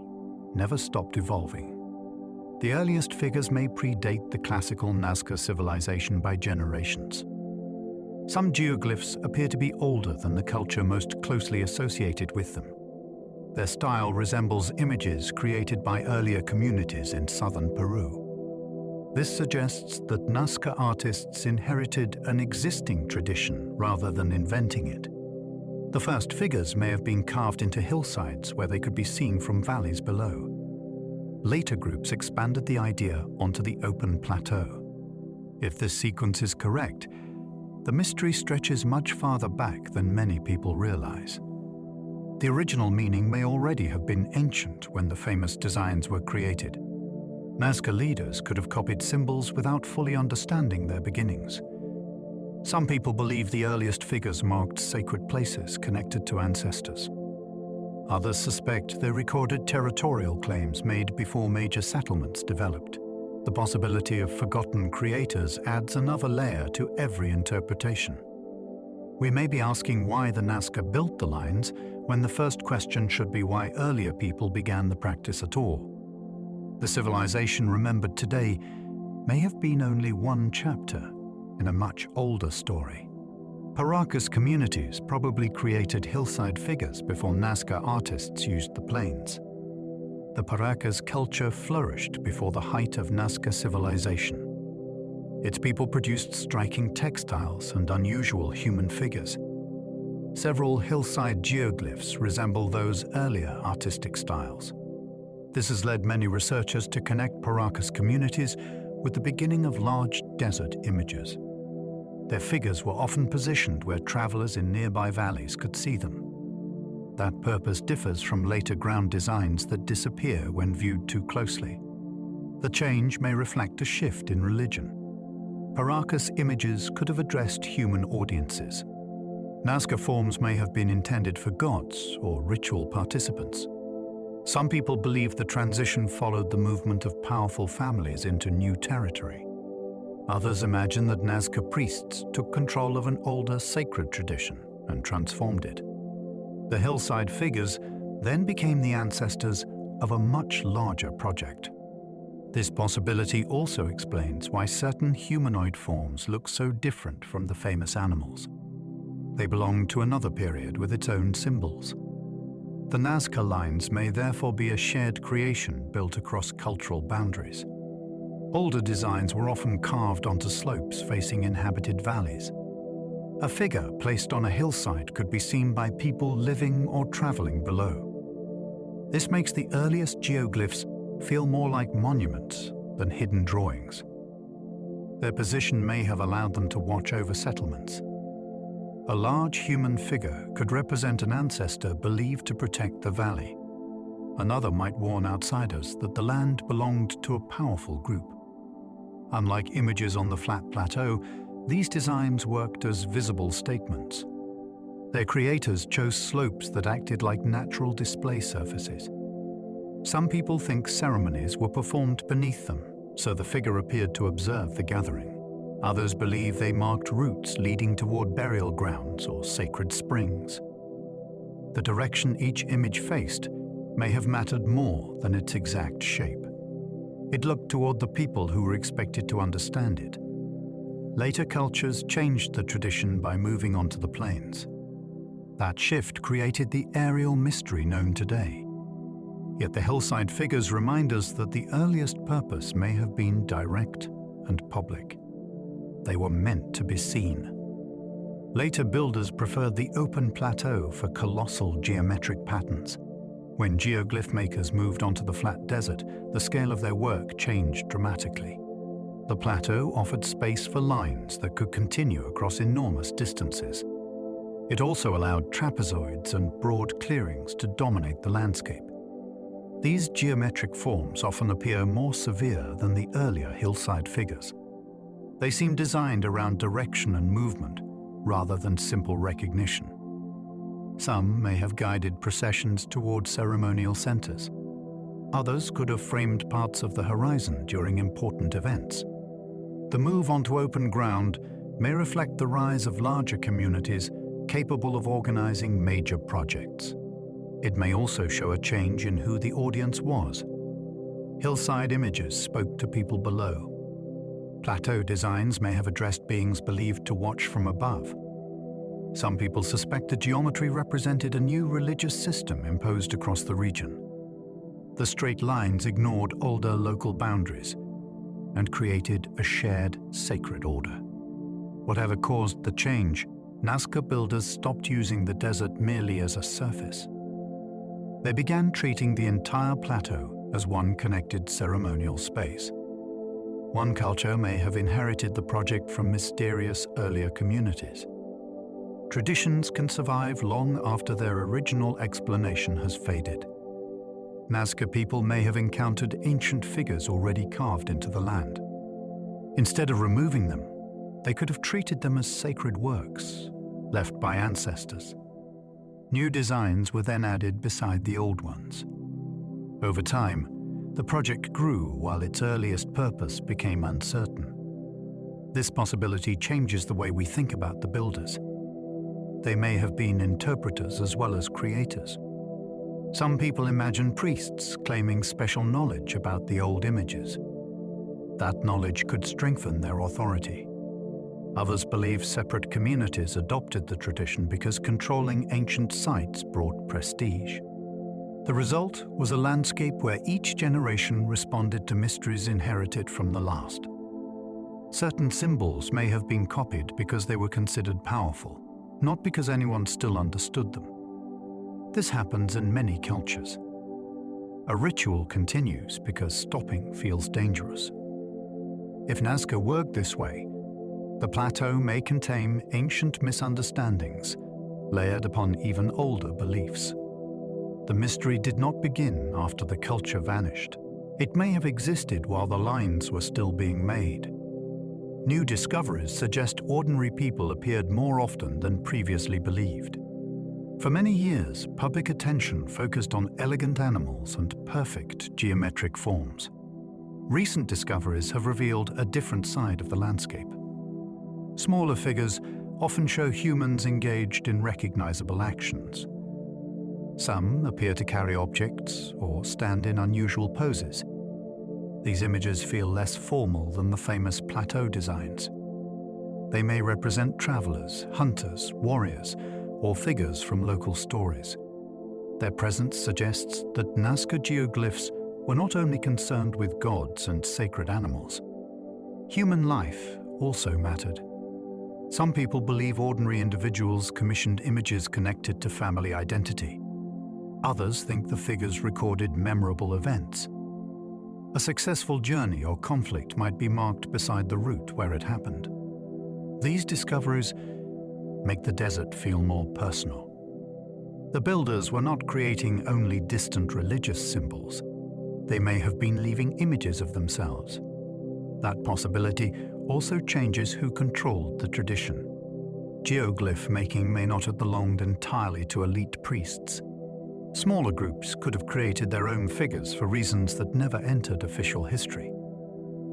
never stopped evolving. The earliest figures may predate the classical Nazca civilization by generations. Some geoglyphs appear to be older than the culture most closely associated with them. Their style resembles images created by earlier communities in southern Peru. This suggests that Nazca artists inherited an existing tradition rather than inventing it. The first figures may have been carved into hillsides where they could be seen from valleys below. Later groups expanded the idea onto the open plateau. If this sequence is correct, the mystery stretches much farther back than many people realize. The original meaning may already have been ancient when the famous designs were created. Nazca leaders could have copied symbols without fully understanding their beginnings. Some people believe the earliest figures marked sacred places connected to ancestors. Others suspect they recorded territorial claims made before major settlements developed. The possibility of forgotten creators adds another layer to every interpretation. We may be asking why the Nazca built the lines, when the first question should be why earlier people began the practice at all. The civilization remembered today may have been only one chapter in a much older story. Paracas communities probably created hillside figures before Nazca artists used the plains. The Paracas culture flourished before the height of Nazca civilization. Its people produced striking textiles and unusual human figures. Several hillside geoglyphs resemble those earlier artistic styles. This has led many researchers to connect Paracas communities with the beginning of large desert images. Their figures were often positioned where travelers in nearby valleys could see them. That purpose differs from later ground designs that disappear when viewed too closely. The change may reflect a shift in religion. Paracas images could have addressed human audiences. Nazca forms may have been intended for gods or ritual participants. Some people believe the transition followed the movement of powerful families into new territory. Others imagine that Nazca priests took control of an older sacred tradition and transformed it. The hillside figures then became the ancestors of a much larger project. This possibility also explains why certain humanoid forms look so different from the famous animals. They belong to another period with its own symbols. The Nazca Lines may therefore be a shared creation built across cultural boundaries. Older designs were often carved onto slopes facing inhabited valleys. A figure placed on a hillside could be seen by people living or traveling below. This makes the earliest geoglyphs feel more like monuments than hidden drawings. Their position may have allowed them to watch over settlements. A large human figure could represent an ancestor believed to protect the valley. Another might warn outsiders that the land belonged to a powerful group. Unlike images on the flat plateau, these designs worked as visible statements. Their creators chose slopes that acted like natural display surfaces. Some people think ceremonies were performed beneath them, so the figure appeared to observe the gathering. Others believe they marked routes leading toward burial grounds or sacred springs. The direction each image faced may have mattered more than its exact shape. It looked toward the people who were expected to understand it. Later cultures changed the tradition by moving onto the plains. That shift created the aerial mystery known today. Yet the hillside figures remind us that the earliest purpose may have been direct and public. They were meant to be seen. Later builders preferred the open plateau for colossal geometric patterns. When geoglyph makers moved onto the flat desert, the scale of their work changed dramatically. The plateau offered space for lines that could continue across enormous distances. It also allowed trapezoids and broad clearings to dominate the landscape. These geometric forms often appear more severe than the earlier hillside figures. They seem designed around direction and movement, rather than simple recognition. Some may have guided processions toward ceremonial centers. Others could have framed parts of the horizon during important events. The move onto open ground may reflect the rise of larger communities capable of organizing major projects. It may also show a change in who the audience was. Hillside images spoke to people below. Plateau designs may have addressed beings believed to watch from above. Some people suspect the geometry represented a new religious system imposed across the region. The straight lines ignored older local boundaries and created a shared sacred order. Whatever caused the change, Nazca builders stopped using the desert merely as a surface. They began treating the entire plateau as one connected ceremonial space. One culture may have inherited the project from mysterious earlier communities. traditions can survive long after their original explanation has faded. Nazca people may have encountered ancient figures already carved into the land. Instead of removing them, they could have treated them as sacred works, left by ancestors. New designs were then added beside the old ones. Over time, the project grew while its earliest purpose became uncertain. This possibility changes the way we think about the builders. They may have been interpreters as well as creators. Some people imagine priests claiming special knowledge about the old images. That knowledge could strengthen their authority. Others believe separate communities adopted the tradition because controlling ancient sites brought prestige. The result was a landscape where each generation responded to mysteries inherited from the last. Certain symbols may have been copied because they were considered powerful, not because anyone still understood them. This happens in many cultures. A ritual continues because stopping feels dangerous. If Nazca worked this way, the plateau may contain ancient misunderstandings layered upon even older beliefs. The mystery did not begin after the culture vanished. It may have existed while the lines were still being made. New discoveries suggest ordinary people appeared more often than previously believed. For many years, public attention focused on elegant animals and perfect geometric forms. Recent discoveries have revealed a different side of the landscape. Smaller figures often show humans engaged in recognizable actions. Some appear to carry objects or stand in unusual poses. These images feel less formal than the famous Plateau designs. They may represent travelers, hunters, warriors, or figures from local stories. Their presence suggests that Nazca geoglyphs were not only concerned with gods and sacred animals. Human life also mattered. Some people believe ordinary individuals commissioned images connected to family identity. Others think the figures recorded memorable events. A successful journey or conflict might be marked beside the route where it happened. These discoveries make the desert feel more personal. The builders were not creating only distant religious symbols. They may have been leaving images of themselves. That possibility also changes who controlled the tradition. Geoglyph making may not have belonged entirely to elite priests. Smaller groups could have created their own figures for reasons that never entered official history.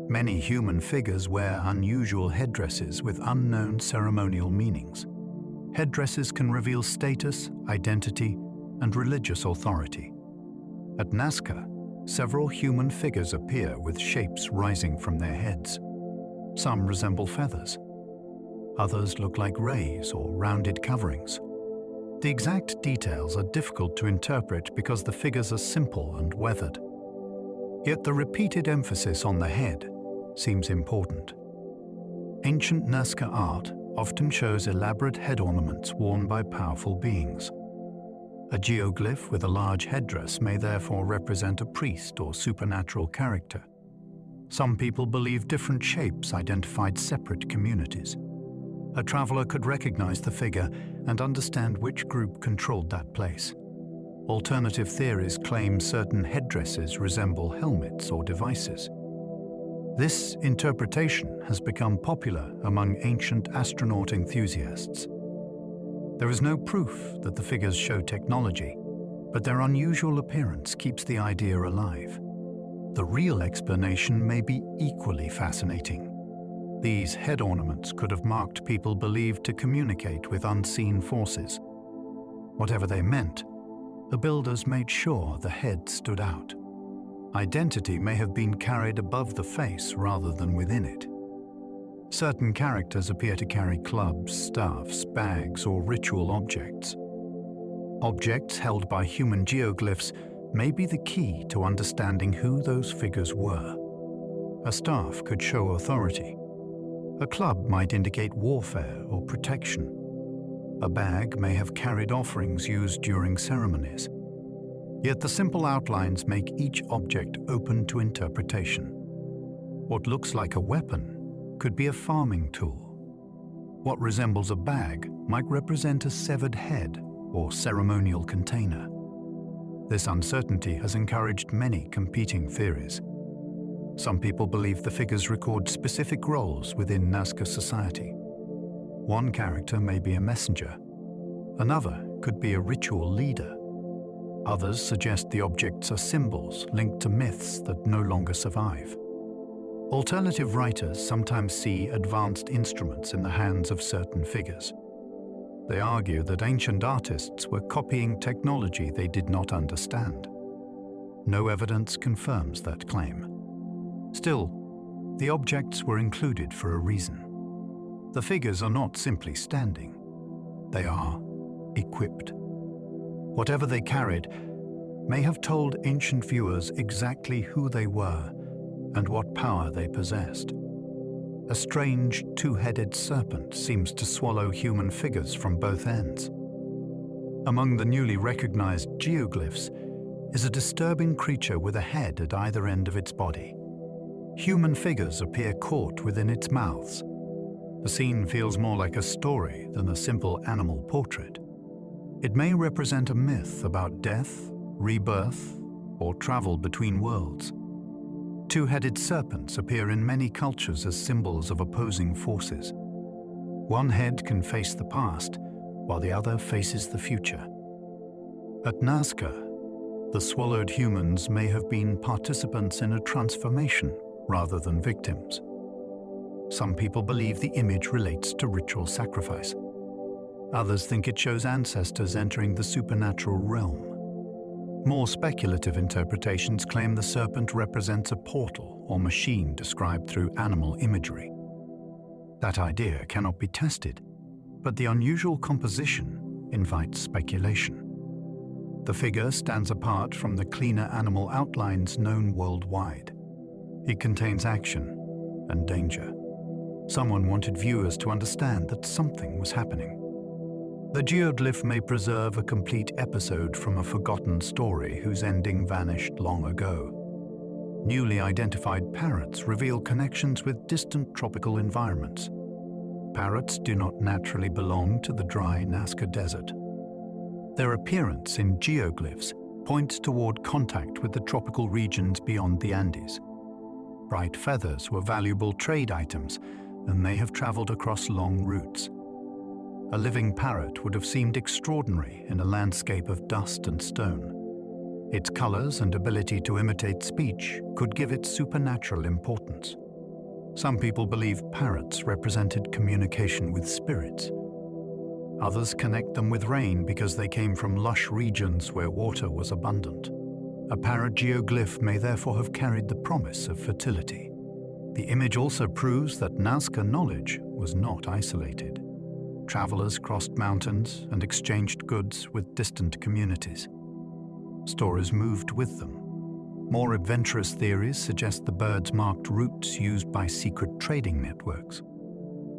Many human figures wear unusual headdresses with unknown ceremonial meanings. Headdresses can reveal status, identity, and religious authority. At Nazca, several human figures appear with shapes rising from their heads. Some resemble feathers. Others look like rays or rounded coverings. The exact details are difficult to interpret because the figures are simple and weathered. Yet the repeated emphasis on the head seems important. Ancient Nazca art often shows elaborate head ornaments worn by powerful beings. A geoglyph with a large headdress may therefore represent a priest or supernatural character. Some people believe different shapes identified separate communities. A traveler could recognize the figure and understand which group controlled that place. Alternative theories claim certain headdresses resemble helmets or devices. This interpretation has become popular among ancient astronaut enthusiasts. There is no proof that the figures show technology, but their unusual appearance keeps the idea alive. The real explanation may be equally fascinating. These head ornaments could have marked people believed to communicate with unseen forces. Whatever they meant, the builders made sure the head stood out. Identity may have been carried above the face rather than within it. Certain characters appear to carry clubs, staffs, bags, or ritual objects. Objects held by human geoglyphs may be the key to understanding who those figures were. A staff could show authority. A club might indicate warfare or protection. A bag may have carried offerings used during ceremonies. Yet the simple outlines make each object open to interpretation. What looks like a weapon could be a farming tool. What resembles a bag might represent a severed head or ceremonial container. This uncertainty has encouraged many competing theories. Some people believe the figures record specific roles within Nazca society. One character may be a messenger. Another could be a ritual leader. Others suggest the objects are symbols linked to myths that no longer survive. Alternative writers sometimes see advanced instruments in the hands of certain figures. They argue that ancient artists were copying technology they did not understand. No evidence confirms that claim. Still, the objects were included for a reason. The figures are not simply standing. They are equipped. Whatever they carried may have told ancient viewers exactly who they were and what power they possessed. A strange two-headed serpent seems to swallow human figures from both ends. Among the newly recognized geoglyphs is a disturbing creature with a head at either end of its body. Human figures appear caught within its mouths. The scene feels more like a story than a simple animal portrait. It may represent a myth about death, rebirth, or travel between worlds. Two-headed serpents appear in many cultures as symbols of opposing forces. One head can face the past, while the other faces the future. At Nazca, the swallowed humans may have been participants in a transformation rather than victims. Some people believe the image relates to ritual sacrifice. Others think it shows ancestors entering the supernatural realm. More speculative interpretations claim the serpent represents a portal or machine described through animal imagery. That idea cannot be tested, but the unusual composition invites speculation. The figure stands apart from the cleaner animal outlines known worldwide. It contains action and danger. Someone wanted viewers to understand that something was happening. The geoglyph may preserve a complete episode from a forgotten story whose ending vanished long ago. Newly identified parrots reveal connections with distant tropical environments. Parrots do not naturally belong to the dry Nazca Desert. Their appearance in geoglyphs points toward contact with the tropical regions beyond the Andes. Bright feathers were valuable trade items, and may have traveled across long routes. A living parrot would have seemed extraordinary in a landscape of dust and stone. Its colors and ability to imitate speech could give it supernatural importance. Some people believe parrots represented communication with spirits. Others connect them with rain because they came from lush regions where water was abundant. A parrot geoglyph may therefore have carried the promise of fertility. The image also proves that Nazca knowledge was not isolated. Travelers crossed mountains and exchanged goods with distant communities. Stories moved with them. More adventurous theories suggest the birds marked routes used by secret trading networks.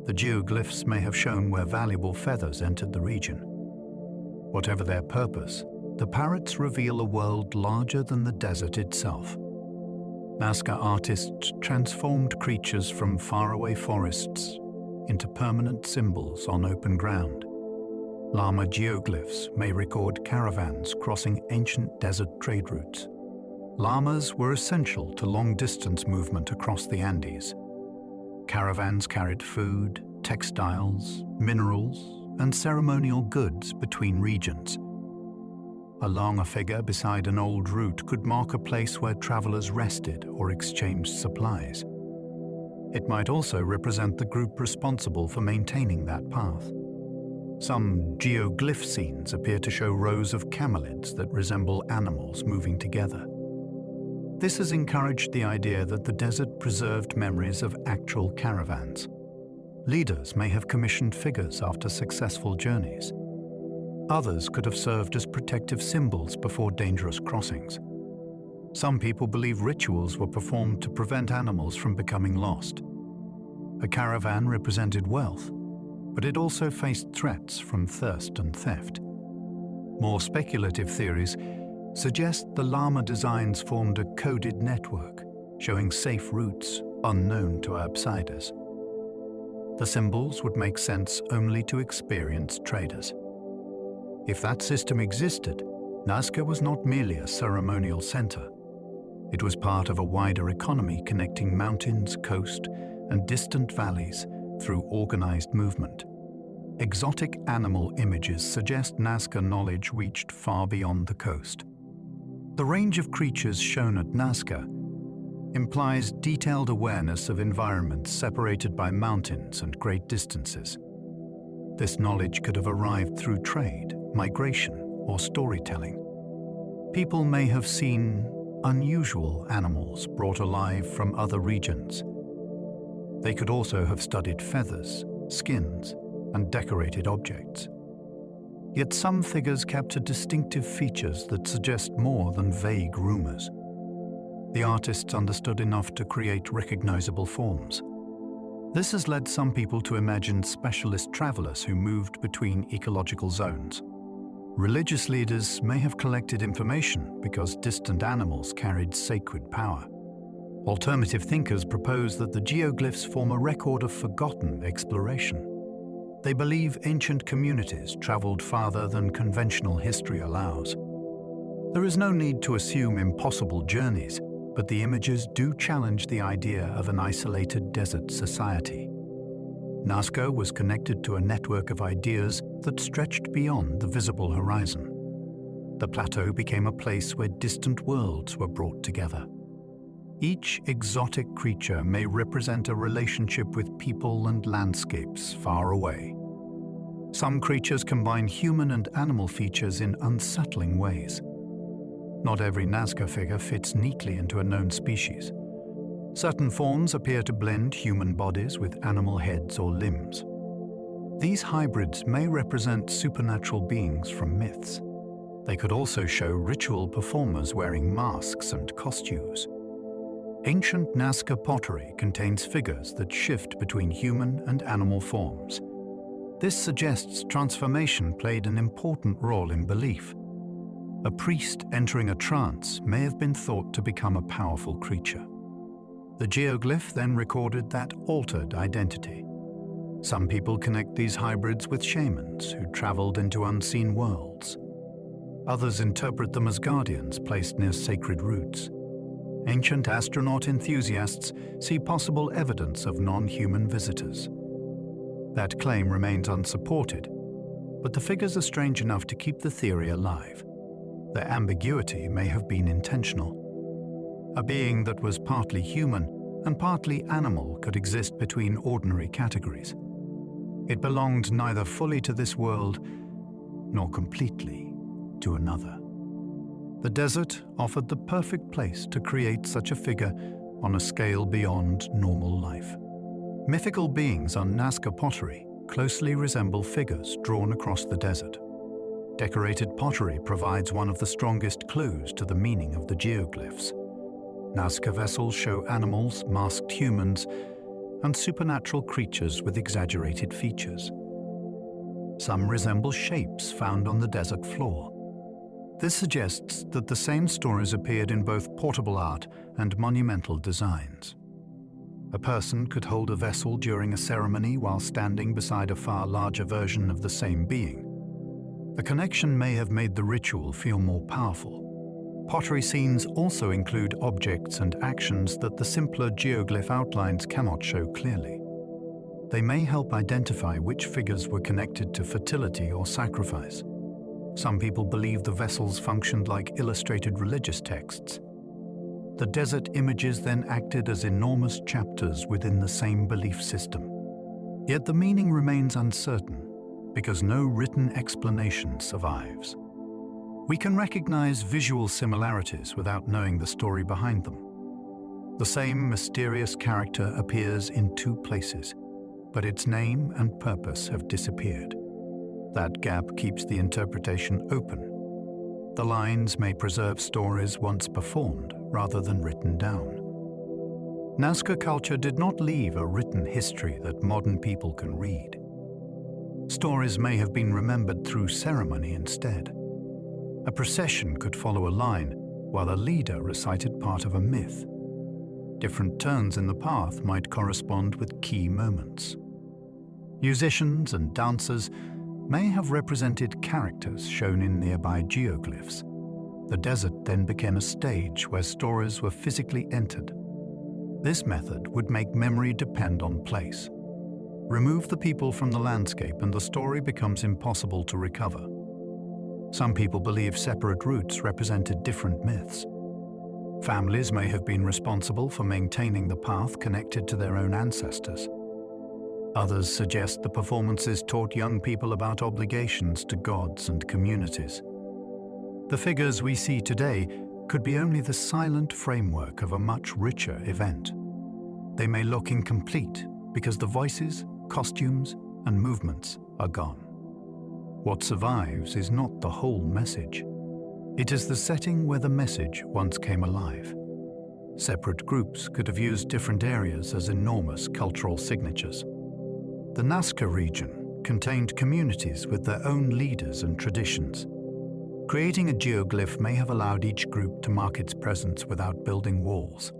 The geoglyphs may have shown where valuable feathers entered the region. Whatever their purpose, the parrots reveal a world larger than the desert itself. Nazca artists transformed creatures from faraway forests into permanent symbols on open ground. Llama geoglyphs may record caravans crossing ancient desert trade routes. Llamas were essential to long-distance movement across the Andes. Caravans carried food, textiles, minerals, and ceremonial goods between regions. A llama figure beside an old route could mark a place where travelers rested or exchanged supplies. It might also represent the group responsible for maintaining that path. Some geoglyph scenes appear to show rows of camelids that resemble animals moving together. This has encouraged the idea that the desert preserved memories of actual caravans. Leaders may have commissioned figures after successful journeys. Others could have served as protective symbols before dangerous crossings. Some people believe rituals were performed to prevent animals from becoming lost. A caravan represented wealth, but it also faced threats from thirst and theft. More speculative theories suggest the llama designs formed a coded network, showing safe routes unknown to outsiders. The symbols would make sense only to experienced traders. If that system existed, Nazca was not merely a ceremonial center. It was part of a wider economy connecting mountains, coast, and distant valleys through organized movement. Exotic animal images suggest Nazca knowledge reached far beyond the coast. The range of creatures shown at Nazca implies detailed awareness of environments separated by mountains and great distances. This knowledge could have arrived through trade, migration, or storytelling. People may have seen unusual animals brought alive from other regions. They could also have studied feathers, skins, and decorated objects. Yet some figures capture distinctive features that suggest more than vague rumors. The artists understood enough to create recognizable forms. This has led some people to imagine specialist travelers who moved between ecological zones. Religious leaders may have collected information because distant animals carried sacred power. Alternative thinkers propose that the geoglyphs form a record of forgotten exploration. They believe ancient communities traveled farther than conventional history allows. There is no need to assume impossible journeys, but the images do challenge the idea of an isolated desert society. Nazca was connected to a network of ideas that stretched beyond the visible horizon. The plateau became a place where distant worlds were brought together. Each exotic creature may represent a relationship with people and landscapes far away. Some creatures combine human and animal features in unsettling ways. Not every Nazca figure fits neatly into a known species. Certain forms appear to blend human bodies with animal heads or limbs. These hybrids may represent supernatural beings from myths. They could also show ritual performers wearing masks and costumes. Ancient Nazca pottery contains figures that shift between human and animal forms. This suggests transformation played an important role in belief. A priest entering a trance may have been thought to become a powerful creature. The geoglyph then recorded that altered identity. Some people connect these hybrids with shamans who traveled into unseen worlds. Others interpret them as guardians placed near sacred roots. Ancient astronaut enthusiasts see possible evidence of non-human visitors. That claim remains unsupported, but the figures are strange enough to keep the theory alive. Their ambiguity may have been intentional. A being that was partly human and partly animal could exist between ordinary categories. It belonged neither fully to this world nor completely to another. The desert offered the perfect place to create such a figure on a scale beyond normal life. Mythical beings on Nazca pottery closely resemble figures drawn across the desert. Decorated pottery provides one of the strongest clues to the meaning of the geoglyphs. Nazca vessels show animals, masked humans, and supernatural creatures with exaggerated features. Some resemble shapes found on the desert floor. This suggests that the same stories appeared in both portable art and monumental designs. A person could hold a vessel during a ceremony while standing beside a far larger version of the same being. The connection may have made the ritual feel more powerful. Pottery scenes also include objects and actions that the simpler geoglyph outlines cannot show clearly. They may help identify which figures were connected to fertility or sacrifice. Some people believe the vessels functioned like illustrated religious texts. The desert images then acted as enormous chapters within the same belief system. Yet the meaning remains uncertain because no written explanation survives. We can recognize visual similarities without knowing the story behind them. The same mysterious character appears in two places, but its name and purpose have disappeared. That gap keeps the interpretation open. The lines may preserve stories once performed rather than written down. Nazca culture did not leave a written history that modern people can read. Stories may have been remembered through ceremony instead. A procession could follow a line, while a leader recited part of a myth. Different turns in the path might correspond with key moments. Musicians and dancers may have represented characters shown in nearby geoglyphs. The desert then became a stage where stories were physically entered. This method would make memory depend on place. Remove the people from the landscape and the story becomes impossible to recover. Some people believe separate routes represented different myths. Families may have been responsible for maintaining the path connected to their own ancestors. Others suggest the performances taught young people about obligations to gods and communities. The figures we see today could be only the silent framework of a much richer event. They may look incomplete because the voices, costumes, and movements are gone. What survives is not the whole message. It is the setting where the message once came alive. Separate groups could have used different areas as enormous cultural signatures. The Nazca region contained communities with their own leaders and traditions. Creating a geoglyph may have allowed each group to mark its presence without building walls.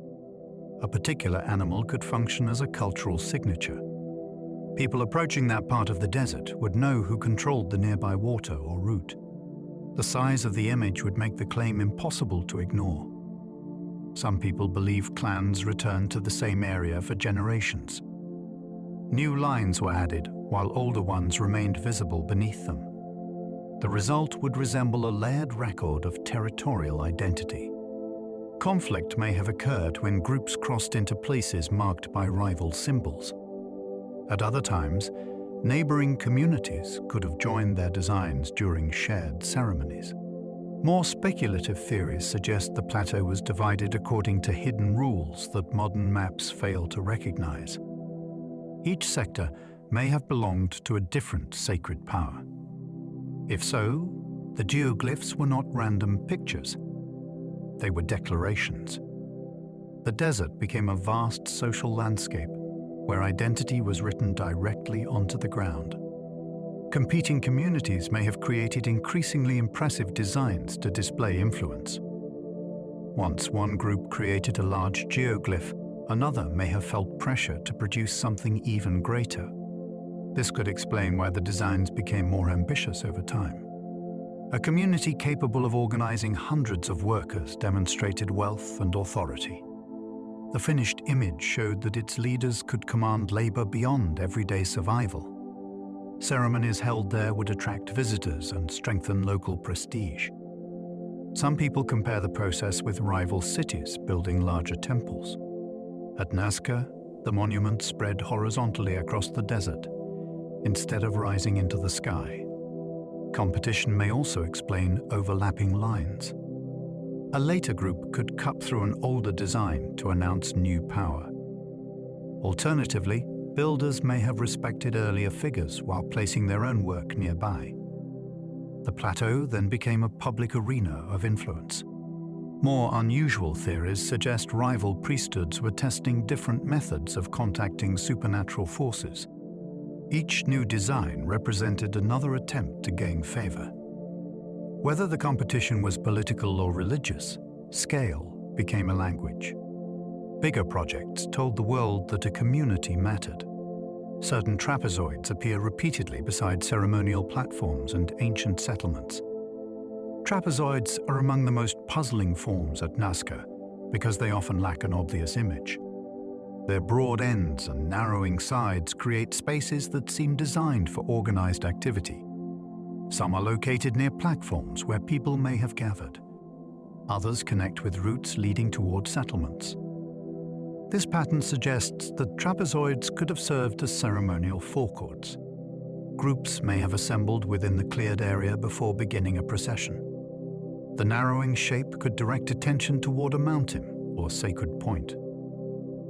A particular animal could function as a cultural signature. People approaching that part of the desert would know who controlled the nearby water or route. The size of the image would make the claim impossible to ignore. Some people believe clans returned to the same area for generations. New lines were added, while older ones remained visible beneath them. The result would resemble a layered record of territorial identity. Conflict may have occurred when groups crossed into places marked by rival symbols. At other times, neighboring communities could have joined their designs during shared ceremonies. More speculative theories suggest the plateau was divided according to hidden rules that modern maps fail to recognize. Each sector may have belonged to a different sacred power. If so, the geoglyphs were not random pictures. They were declarations. The desert became a vast social landscape where identity was written directly onto the ground. Competing communities may have created increasingly impressive designs to display influence. Once one group created a large geoglyph, another may have felt pressure to produce something even greater. This could explain why the designs became more ambitious over time. A community capable of organizing hundreds of workers demonstrated wealth and authority. The finished image showed that its leaders could command labor beyond everyday survival. Ceremonies held there would attract visitors and strengthen local prestige. Some people compare the process with rival cities building larger temples. At Nazca, the monument spread horizontally across the desert, instead of rising into the sky. Competition may also explain overlapping lines. A later group could cut through an older design to announce new power. Alternatively, builders may have respected earlier figures while placing their own work nearby. The plateau then became a public arena of influence. More unusual theories suggest rival priesthoods were testing different methods of contacting supernatural forces. Each new design represented another attempt to gain favor. Whether the competition was political or religious, scale became a language. Bigger projects told the world that a community mattered. Certain trapezoids appear repeatedly beside ceremonial platforms and ancient settlements. Trapezoids are among the most puzzling forms at Nazca because they often lack an obvious image. Their broad ends and narrowing sides create spaces that seem designed for organized activity. Some are located near platforms where people may have gathered. Others connect with routes leading toward settlements. This pattern suggests that trapezoids could have served as ceremonial forecourts. Groups may have assembled within the cleared area before beginning a procession. The narrowing shape could direct attention toward a mountain or sacred point.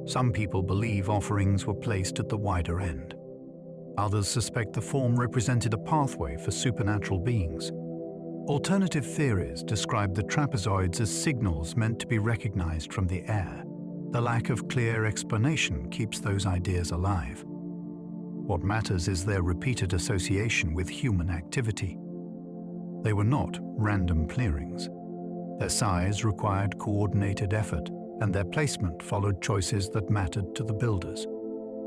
Some people believe offerings were placed at the wider end. Others suspect the form represented a pathway for supernatural beings. Alternative theories describe the trapezoids as signals meant to be recognized from the air. The lack of clear explanation keeps those ideas alive. What matters is their repeated association with human activity. They were not random clearings. Their size required coordinated effort, and their placement followed choices that mattered to the builders.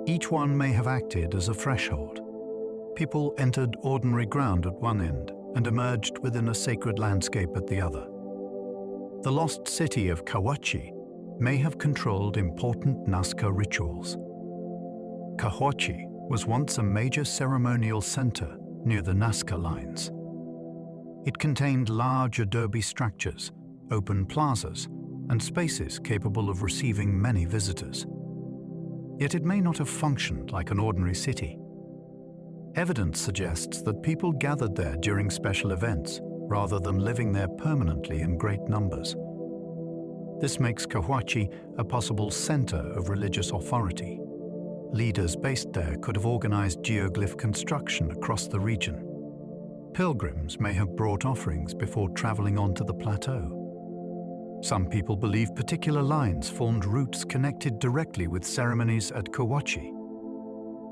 Each one may have acted as a threshold, People entered ordinary ground at one end and emerged within a sacred landscape at the other. The lost city of Cahuachi may have controlled important Nazca rituals. Cahuachi was once a major ceremonial center near the Nazca Lines. It contained large adobe structures, open plazas, and spaces capable of receiving many visitors. Yet it may not have functioned like an ordinary city. Evidence suggests that people gathered there during special events, rather than living there permanently in great numbers. This makes Cahuachi a possible center of religious authority. Leaders based there could have organized geoglyph construction across the region. Pilgrims may have brought offerings before traveling onto the plateau. Some people believe particular lines formed routes connected directly with ceremonies at Cahuachi.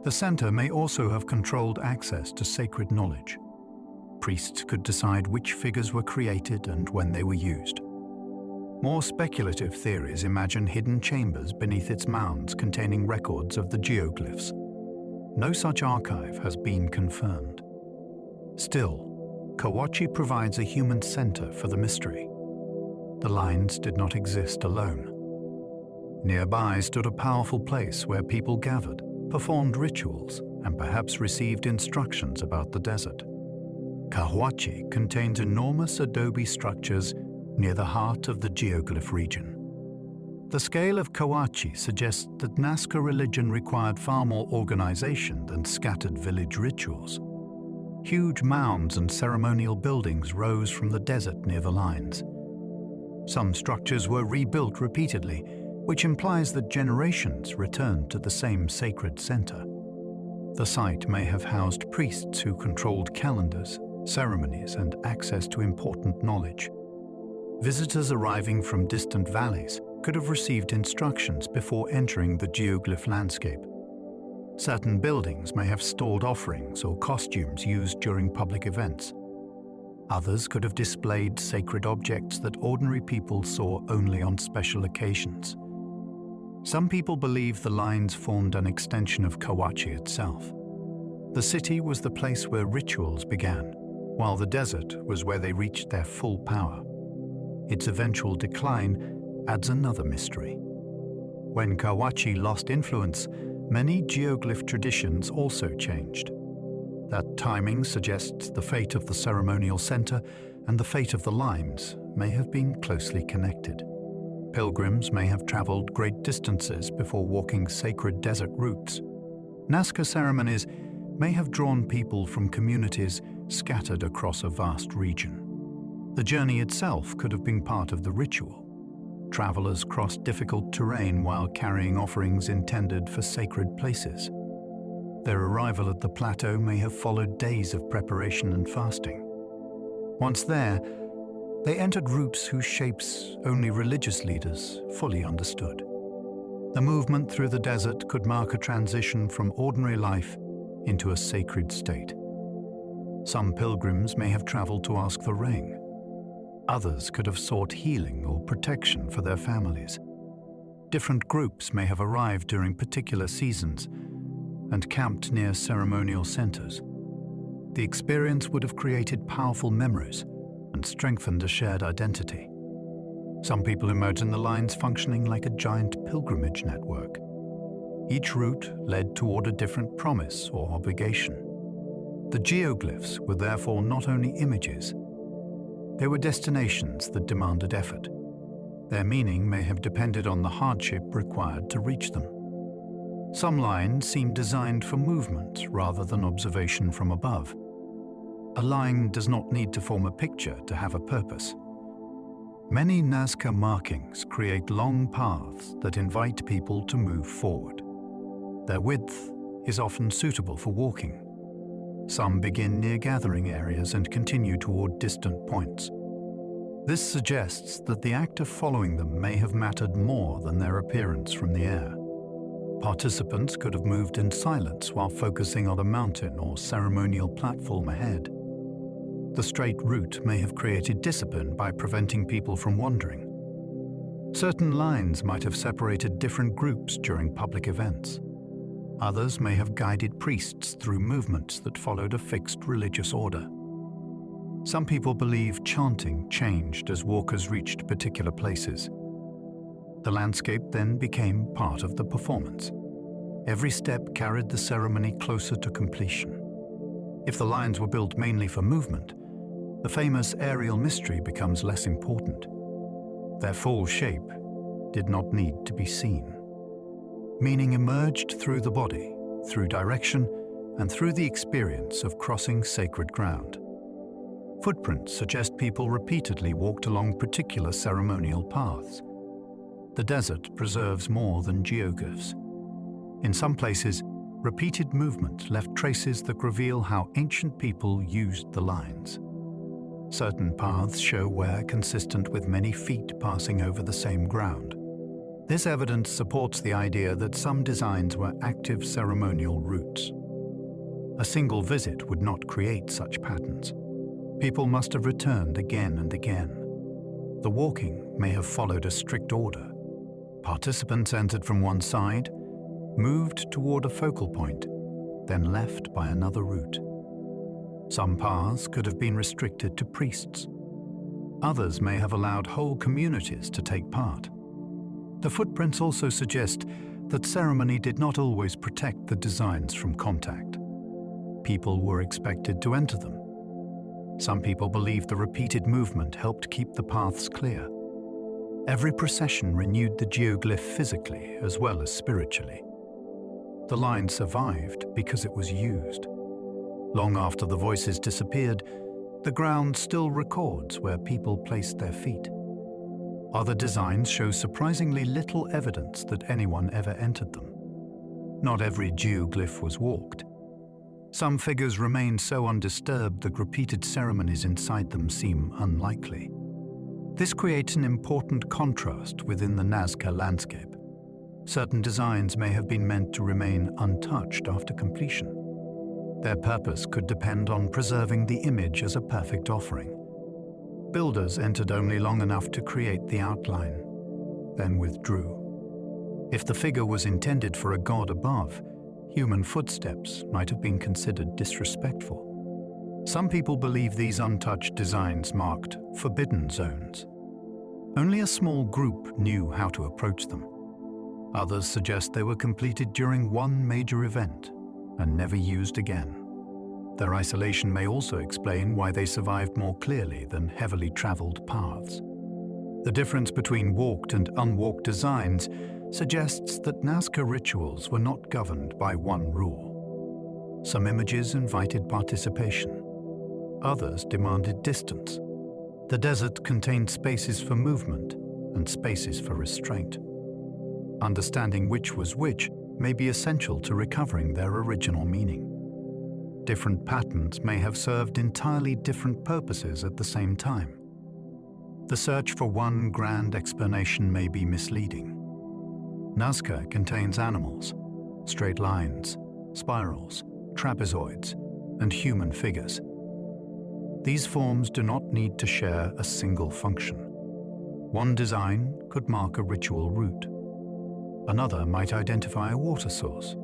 The center may also have controlled access to sacred knowledge. Priests could decide which figures were created and when they were used. More speculative theories imagine hidden chambers beneath its mounds containing records of the geoglyphs. No such archive has been confirmed. Still, Cahuachi provides a human center for the mystery. The lines did not exist alone. Nearby stood a powerful place where people gathered, performed rituals, and perhaps received instructions about the desert. Cahuachi contains enormous adobe structures near the heart of the geoglyph region. The scale of Cahuachi suggests that Nazca religion required far more organization than scattered village rituals. Huge mounds and ceremonial buildings rose from the desert near the lines. Some structures were rebuilt repeatedly, which implies that generations returned to the same sacred center. The site may have housed priests who controlled calendars, ceremonies, and access to important knowledge. Visitors arriving from distant valleys could have received instructions before entering the geoglyph landscape. Certain buildings may have stored offerings or costumes used during public events. Others could have displayed sacred objects that ordinary people saw only on special occasions. Some people believe the lines formed an extension of Cahuachi itself. The city was the place where rituals began, while the desert was where they reached their full power. Its eventual decline adds another mystery. When Cahuachi lost influence, many geoglyph traditions also changed. That timing suggests the fate of the ceremonial center and the fate of the lines may have been closely connected. Pilgrims may have traveled great distances before walking sacred desert routes. Nazca ceremonies may have drawn people from communities scattered across a vast region. The journey itself could have been part of the ritual. Travelers crossed difficult terrain while carrying offerings intended for sacred places. Their arrival at the plateau may have followed days of preparation and fasting. Once there, they entered routes whose shapes only religious leaders fully understood. The movement through the desert could mark a transition from ordinary life into a sacred state. Some pilgrims may have traveled to ask for rain. Others could have sought healing or protection for their families. Different groups may have arrived during particular seasons and camped near ceremonial centers. The experience would have created powerful memories and strengthened a shared identity. Some people imagine the lines functioning like a giant pilgrimage network. Each route led toward a different promise or obligation. The geoglyphs were therefore not only images, they were destinations that demanded effort. Their meaning may have depended on the hardship required to reach them. Some lines seem designed for movement rather than observation from above. A line does not need to form a picture to have a purpose. Many Nazca markings create long paths that invite people to move forward. Their width is often suitable for walking. Some begin near gathering areas and continue toward distant points. This suggests that the act of following them may have mattered more than their appearance from the air. Participants could have moved in silence while focusing on a mountain or ceremonial platform ahead. The straight route may have created discipline by preventing people from wandering. Certain lines might have separated different groups during public events. Others may have guided priests through movements that followed a fixed religious order. Some people believe chanting changed as walkers reached particular places. The landscape then became part of the performance. Every step carried the ceremony closer to completion. If the lines were built mainly for movement, the famous aerial mystery becomes less important. Their full shape did not need to be seen. Meaning emerged through the body, through direction, and through the experience of crossing sacred ground. Footprints suggest people repeatedly walked along particular ceremonial paths. The desert preserves more than geoglyphs. In some places, repeated movement left traces that reveal how ancient people used the lines. Certain paths show wear consistent with many feet passing over the same ground. This evidence supports the idea that some designs were active ceremonial routes. A single visit would not create such patterns. People must have returned again and again. The walking may have followed a strict order. Participants entered from one side, moved toward a focal point, then left by another route. Some paths could have been restricted to priests. Others may have allowed whole communities to take part. The footprints also suggest that ceremony did not always protect the designs from contact. People were expected to enter them. Some people believe the repeated movement helped keep the paths clear. Every procession renewed the geoglyph physically as well as spiritually. The line survived because it was used. Long after the voices disappeared, the ground still records where people placed their feet. Other designs show surprisingly little evidence that anyone ever entered them. Not every geoglyph was walked. Some figures remain so undisturbed that repeated ceremonies inside them seem unlikely. This creates an important contrast within the Nazca landscape. Certain designs may have been meant to remain untouched after completion. Their purpose could depend on preserving the image as a perfect offering. Builders entered only long enough to create the outline, then withdrew. If the figure was intended for a god above, human footsteps might have been considered disrespectful. Some people believe these untouched designs marked forbidden zones. Only a small group knew how to approach them. Others suggest they were completed during one major event and never used again. Their isolation may also explain why they survived more clearly than heavily traveled paths. The difference between walked and unwalked designs suggests that Nazca rituals were not governed by one rule. Some images invited participation. Others demanded distance. The desert contained spaces for movement and spaces for restraint. Understanding which was which may be essential to recovering their original meaning. Different patterns may have served entirely different purposes at the same time. The search for one grand explanation may be misleading. Nazca contains animals, straight lines, spirals, trapezoids, and human figures. These forms do not need to share a single function. One design could mark a ritual route. Another might identify a water source.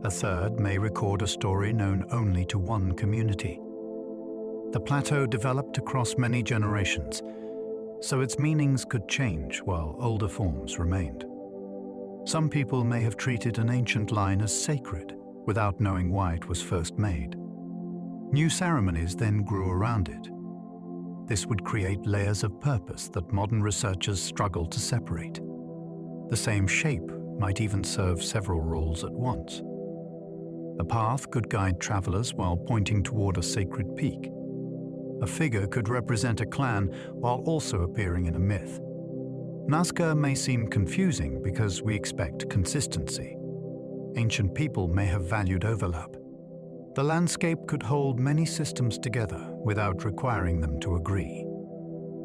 A third may record a story known only to one community. The plateau developed across many generations, so its meanings could change while older forms remained. Some people may have treated an ancient line as sacred without knowing why it was first made. New ceremonies then grew around it. This would create layers of purpose that modern researchers struggle to separate. The same shape might even serve several roles at once. A path could guide travelers while pointing toward a sacred peak. A figure could represent a clan while also appearing in a myth. Nazca may seem confusing because we expect consistency. Ancient people may have valued overlap. The landscape could hold many systems together without requiring them to agree.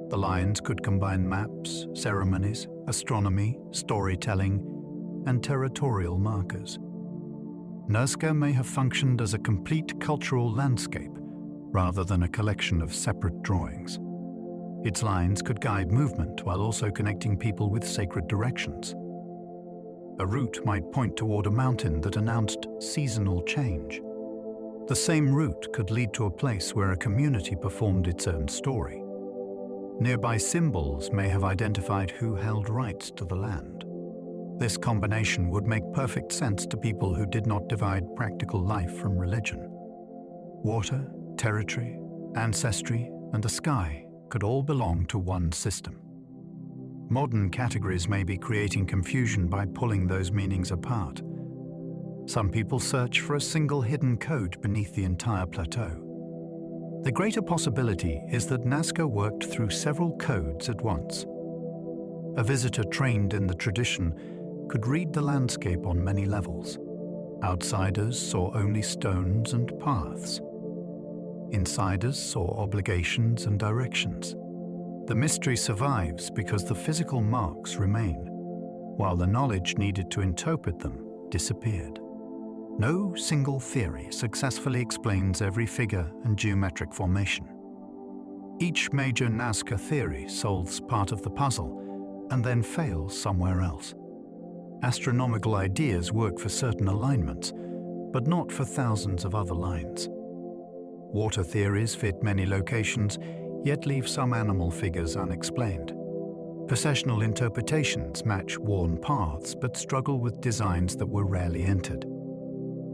The lines could combine maps, ceremonies, astronomy, storytelling, and territorial markers. Nazca may have functioned as a complete cultural landscape rather than a collection of separate drawings. Its lines could guide movement while also connecting people with sacred directions. A route might point toward a mountain that announced seasonal change. The same route could lead to a place where a community performed its own story. Nearby symbols may have identified who held rights to the land. This combination would make perfect sense to people who did not divide practical life from religion. Water, territory, ancestry, and the sky could all belong to one system. Modern categories may be creating confusion by pulling those meanings apart. Some people search for a single hidden code beneath the entire plateau. The greater possibility is that Nazca worked through several codes at once. A visitor trained in the tradition could read the landscape on many levels. Outsiders saw only stones and paths. Insiders saw obligations and directions. The mystery survives because the physical marks remain, while the knowledge needed to interpret them disappeared. No single theory successfully explains every figure and geometric formation. Each major Nazca theory solves part of the puzzle and then fails somewhere else. Astronomical ideas work for certain alignments, but not for thousands of other lines. Water theories fit many locations, yet leave some animal figures unexplained. Processional interpretations match worn paths, but struggle with designs that were rarely entered.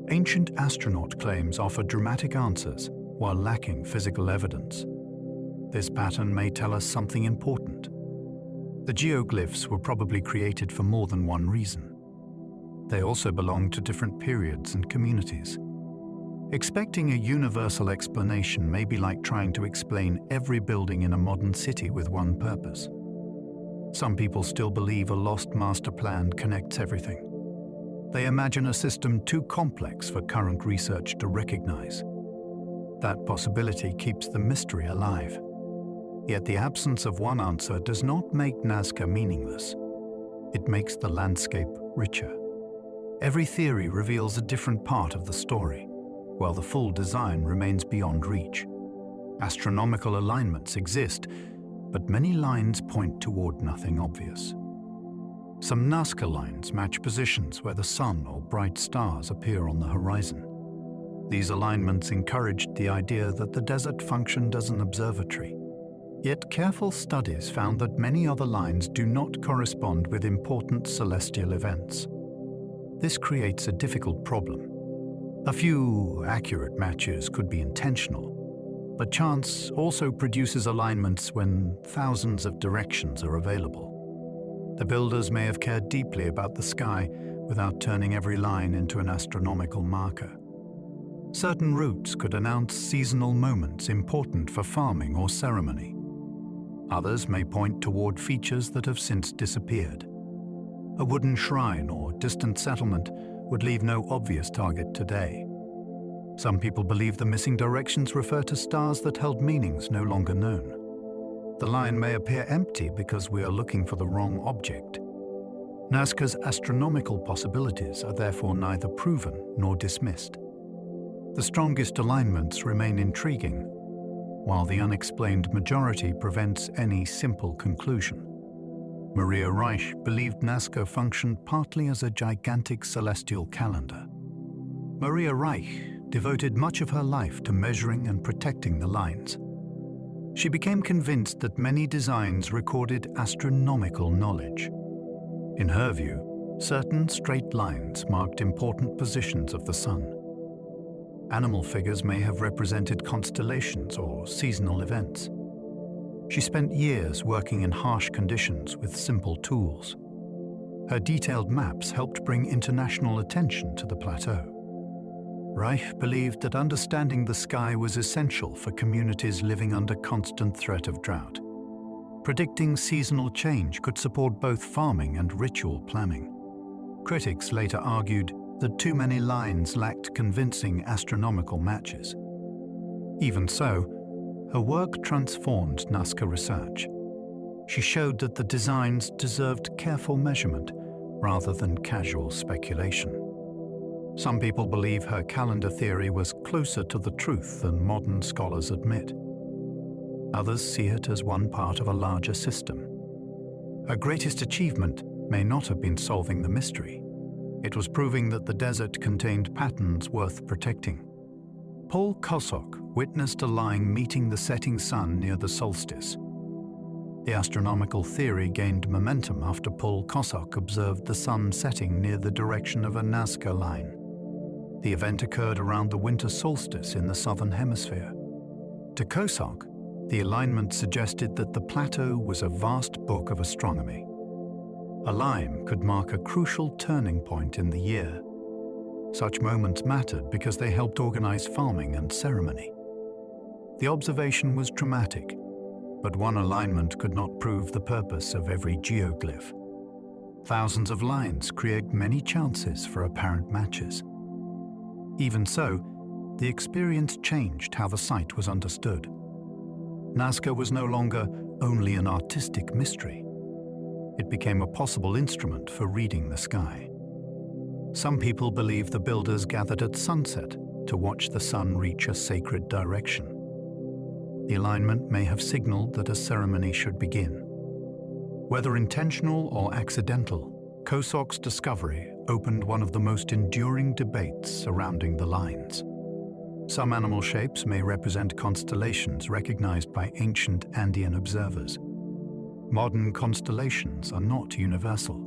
Ancient astronaut claims offer dramatic answers while lacking physical evidence. This pattern may tell us something important. The geoglyphs were probably created for more than one reason. They also belong to different periods and communities. Expecting a universal explanation may be like trying to explain every building in a modern city with one purpose. Some people still believe a lost master plan connects everything. They imagine a system too complex for current research to recognize. That possibility keeps the mystery alive. Yet the absence of one answer does not make Nazca meaningless. It makes the landscape richer. Every theory reveals a different part of the story, while the full design remains beyond reach. Astronomical alignments exist, but many lines point toward nothing obvious. Some Nazca lines match positions where the sun or bright stars appear on the horizon. These alignments encouraged the idea that the desert functioned as an observatory. Yet careful studies found that many other lines do not correspond with important celestial events. This creates a difficult problem. A few accurate matches could be intentional, but chance also produces alignments when thousands of directions are available. The builders may have cared deeply about the sky without turning every line into an astronomical marker. Certain routes could announce seasonal moments important for farming or ceremony. Others may point toward features that have since disappeared. A wooden shrine or distant settlement would leave no obvious target today. Some people believe the missing directions refer to stars that held meanings no longer known. The line may appear empty because we are looking for the wrong object. Nazca's astronomical possibilities are therefore neither proven nor dismissed. The strongest alignments remain intriguing, while the unexplained majority prevents any simple conclusion. Maria Reich believed Nazca functioned partly as a gigantic celestial calendar. Maria Reich devoted much of her life to measuring and protecting the lines. She became convinced that many designs recorded astronomical knowledge. In her view, certain straight lines marked important positions of the sun. Animal figures may have represented constellations or seasonal events. She spent years working in harsh conditions with simple tools. Her detailed maps helped bring international attention to the plateau. Reich believed that understanding the sky was essential for communities living under constant threat of drought. Predicting seasonal change could support both farming and ritual planning. Critics later argued that too many lines lacked convincing astronomical matches. Even so, her work transformed Nazca research. She showed that the designs deserved careful measurement rather than casual speculation. Some people believe her calendar theory was closer to the truth than modern scholars admit. Others see it as one part of a larger system. Her greatest achievement may not have been solving the mystery, It was proving that the desert contained patterns worth protecting. Paul Kosok witnessed a line meeting the setting sun near the solstice. The astronomical theory gained momentum after Paul Kosok observed the sun setting near the direction of a Nazca line. The event occurred around the winter solstice in the southern hemisphere. To Kosok, the alignment suggested that the Plateau was a vast book of astronomy. A line could mark a crucial turning point in the year. Such moments mattered because they helped organize farming and ceremony. The observation was dramatic, but one alignment could not prove the purpose of every geoglyph. Thousands of lines create many chances for apparent matches. Even so, the experience changed how the site was understood. Nazca was no longer only an artistic mystery. It became a possible instrument for reading the sky. Some people believe the builders gathered at sunset to watch the sun reach a sacred direction. The alignment may have signaled that a ceremony should begin. Whether intentional or accidental, Kosok's discovery opened one of the most enduring debates surrounding the lines. Some animal shapes may represent constellations recognized by ancient Andean observers. Modern constellations are not universal.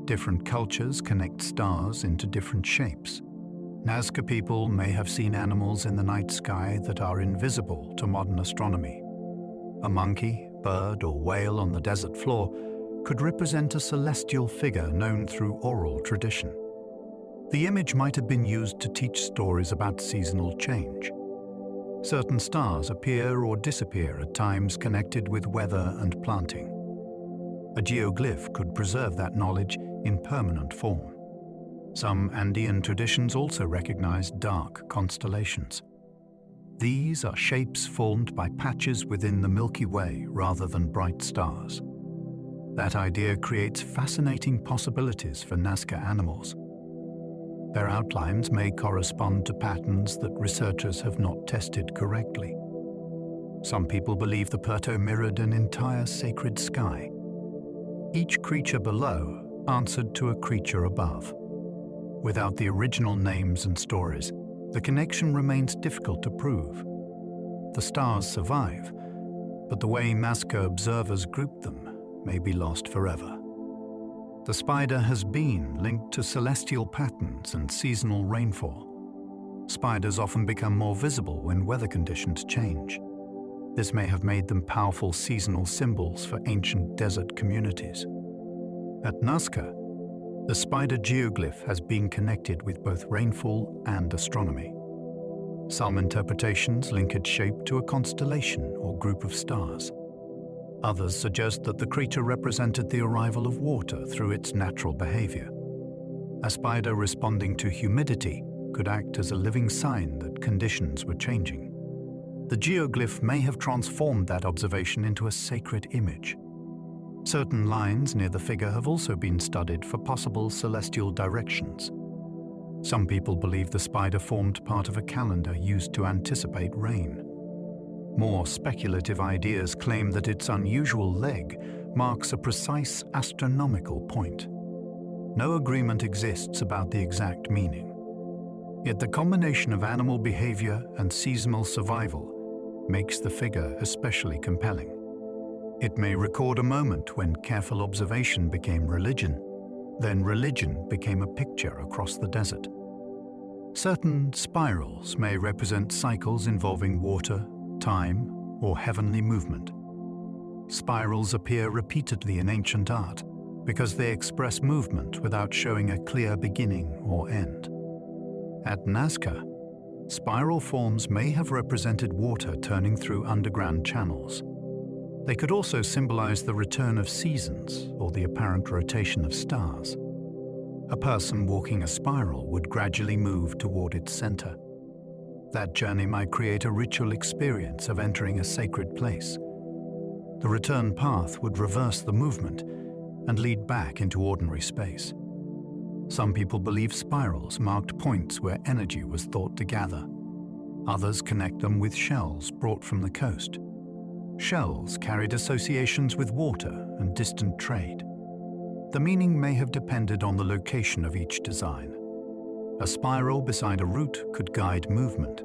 Different cultures connect stars into different shapes. Nazca people may have seen animals in the night sky that are invisible to modern astronomy. A monkey, bird, or whale on the desert floor could represent a celestial figure known through oral tradition. The image might have been used to teach stories about seasonal change. Certain stars appear or disappear at times connected with weather and planting. A geoglyph could preserve that knowledge in permanent form. Some Andean traditions also recognize dark constellations. These are shapes formed by patches within the Milky Way rather than bright stars. That idea creates fascinating possibilities for Nazca animals. Their outlines may correspond to patterns that researchers have not tested correctly. Some people believe the Plateau mirrored an entire sacred sky. Each creature below answered to a creature above. Without the original names and stories, the connection remains difficult to prove. The stars survive, but the way Nazca observers group them may be lost forever. The spider has been linked to celestial patterns and seasonal rainfall. Spiders often become more visible when weather conditions change. This may have made them powerful seasonal symbols for ancient desert communities. At Nazca, the spider geoglyph has been connected with both rainfall and astronomy. Some interpretations link its shape to a constellation or group of stars. Others suggest that the creature represented the arrival of water through its natural behavior. A spider responding to humidity could act as a living sign that conditions were changing. The geoglyph may have transformed that observation into a sacred image. Certain lines near the figure have also been studied for possible celestial directions. Some people believe the spider formed part of a calendar used to anticipate rain. More speculative ideas claim that its unusual leg marks a precise astronomical point. No agreement exists about the exact meaning. Yet the combination of animal behavior and seasonal survival makes the figure especially compelling. It may record a moment when careful observation became religion, then religion became a picture across the desert. Certain spirals may represent cycles involving water, time, or heavenly movement. Spirals appear repeatedly in ancient art because they express movement without showing a clear beginning or end. At Nazca, spiral forms may have represented water turning through underground channels. They could also symbolize the return of seasons or the apparent rotation of stars. A person walking a spiral would gradually move toward its center. That journey might create a ritual experience of entering a sacred place. The return path would reverse the movement and lead back into ordinary space. Some people believe spirals marked points where energy was thought to gather. Others connect them with shells brought from the coast. Shells carried associations with water and distant trade. The meaning may have depended on the location of each design. A spiral beside a root could guide movement.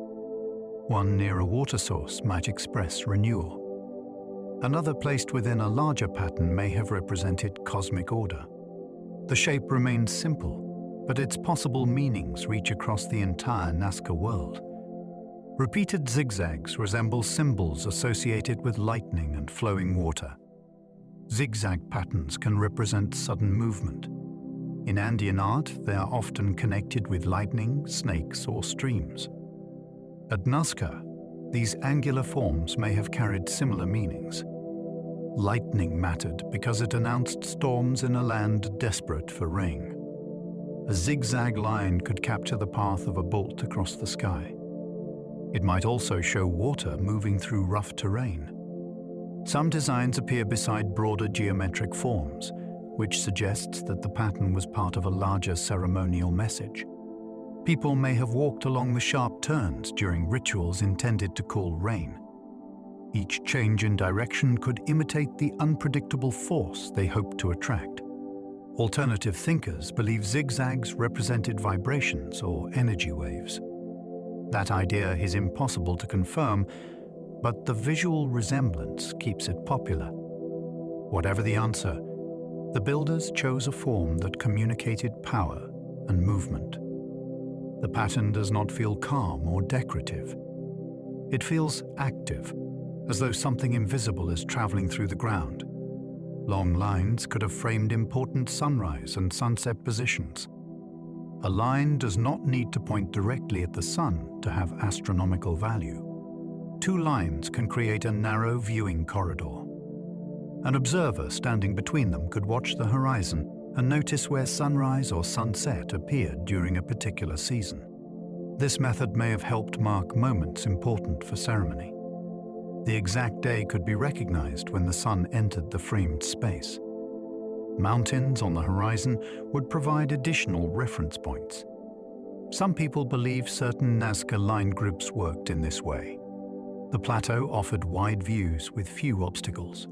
One near a water source might express renewal. Another placed within a larger pattern may have represented cosmic order. The shape remains simple, but its possible meanings reach across the entire Nazca world. Repeated zigzags resemble symbols associated with lightning and flowing water. Zigzag patterns can represent sudden movement. In Andean art, they are often connected with lightning, snakes, or streams. At Nazca, these angular forms may have carried similar meanings. Lightning mattered because it announced storms in a land desperate for rain. A zigzag line could capture the path of a bolt across the sky. It might also show water moving through rough terrain. Some designs appear beside broader geometric forms, which suggests that the pattern was part of a larger ceremonial message. People may have walked along the sharp turns during rituals intended to call rain. Each change in direction could imitate the unpredictable force they hoped to attract. Alternative thinkers believe zigzags represented vibrations or energy waves. That idea is impossible to confirm, but the visual resemblance keeps it popular. Whatever the answer, the builders chose a form that communicated power and movement. The pattern does not feel calm or decorative. It feels active, as though something invisible is traveling through the ground. Long lines could have framed important sunrise and sunset positions. A line does not need to point directly at the sun to have astronomical value. Two lines can create a narrow viewing corridor. An observer standing between them could watch the horizon and notice where sunrise or sunset appeared during a particular season. This method may have helped mark moments important for ceremony. The exact day could be recognized when the sun entered the framed space. Mountains on the horizon would provide additional reference points. Some people believe certain Nazca line groups worked in this way. The Plateau offered wide views with few obstacles.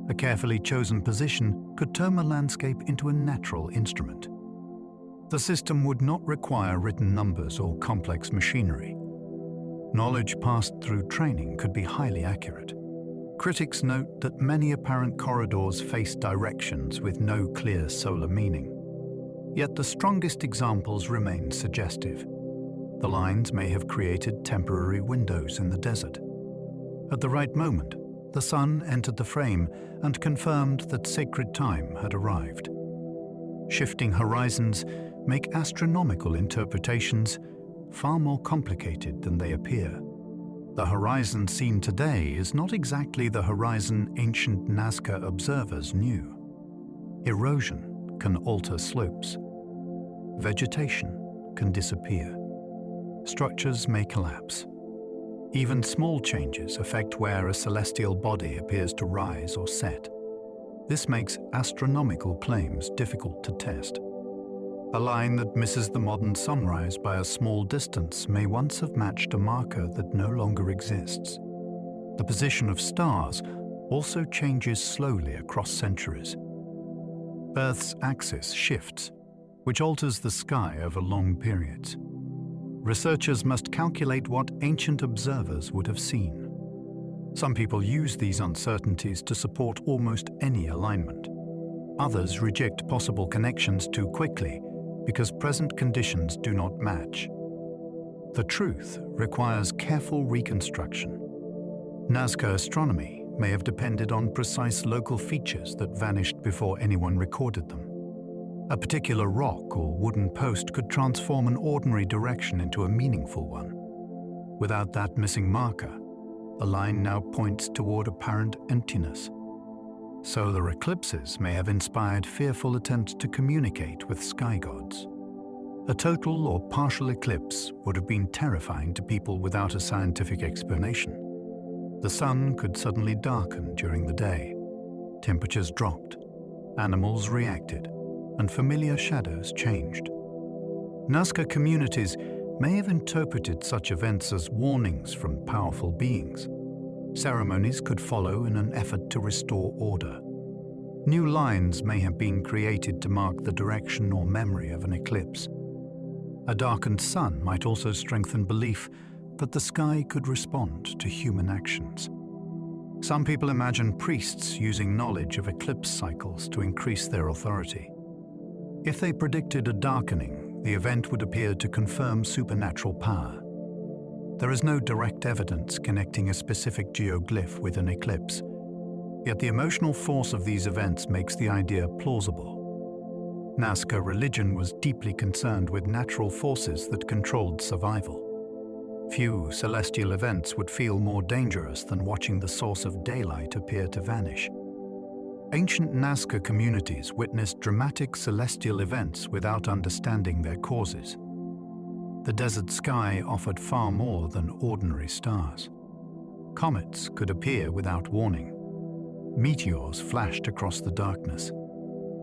A carefully chosen position could turn a landscape into a natural instrument. The system would not require written numbers or complex machinery. Knowledge passed through training could be highly accurate. Critics note that many apparent corridors face directions with no clear solar meaning. Yet the strongest examples remain suggestive. The lines may have created temporary windows in the desert. At the right moment, the sun entered the frame and confirmed that sacred time had arrived. Shifting horizons make astronomical interpretations far more complicated than they appear. The horizon seen today is not exactly the horizon ancient Nazca observers knew. Erosion can alter slopes. Vegetation can disappear. Structures may collapse. Even small changes affect where a celestial body appears to rise or set. This makes astronomical claims difficult to test. A line that misses the modern sunrise by a small distance may once have matched a marker that no longer exists. The position of stars also changes slowly across centuries. Earth's axis shifts, which alters the sky over long periods. Researchers must calculate what ancient observers would have seen. Some people use these uncertainties to support almost any alignment. Others reject possible connections too quickly because present conditions do not match. The truth requires careful reconstruction. Nazca astronomy may have depended on precise local features that vanished before anyone recorded them. A particular rock or wooden post could transform an ordinary direction into a meaningful one. Without that missing marker, a line now points toward apparent emptiness. Solar eclipses may have inspired fearful attempts to communicate with sky gods. A total or partial eclipse would have been terrifying to people without a scientific explanation. The sun could suddenly darken during the day. Temperatures dropped. Animals reacted, and familiar shadows changed. Nazca communities may have interpreted such events as warnings from powerful beings. Ceremonies could follow in an effort to restore order. New lines may have been created to mark the direction or memory of an eclipse. A darkened sun might also strengthen belief that the sky could respond to human actions. Some people imagine priests using knowledge of eclipse cycles to increase their authority. If they predicted a darkening, the event would appear to confirm supernatural power. There is no direct evidence connecting a specific geoglyph with an eclipse, yet the emotional force of these events makes the idea plausible. Nazca religion was deeply concerned with natural forces that controlled survival. Few celestial events would feel more dangerous than watching the source of daylight appear to vanish. Ancient Nazca communities witnessed dramatic celestial events without understanding their causes. The desert sky offered far more than ordinary stars. Comets could appear without warning. Meteors flashed across the darkness.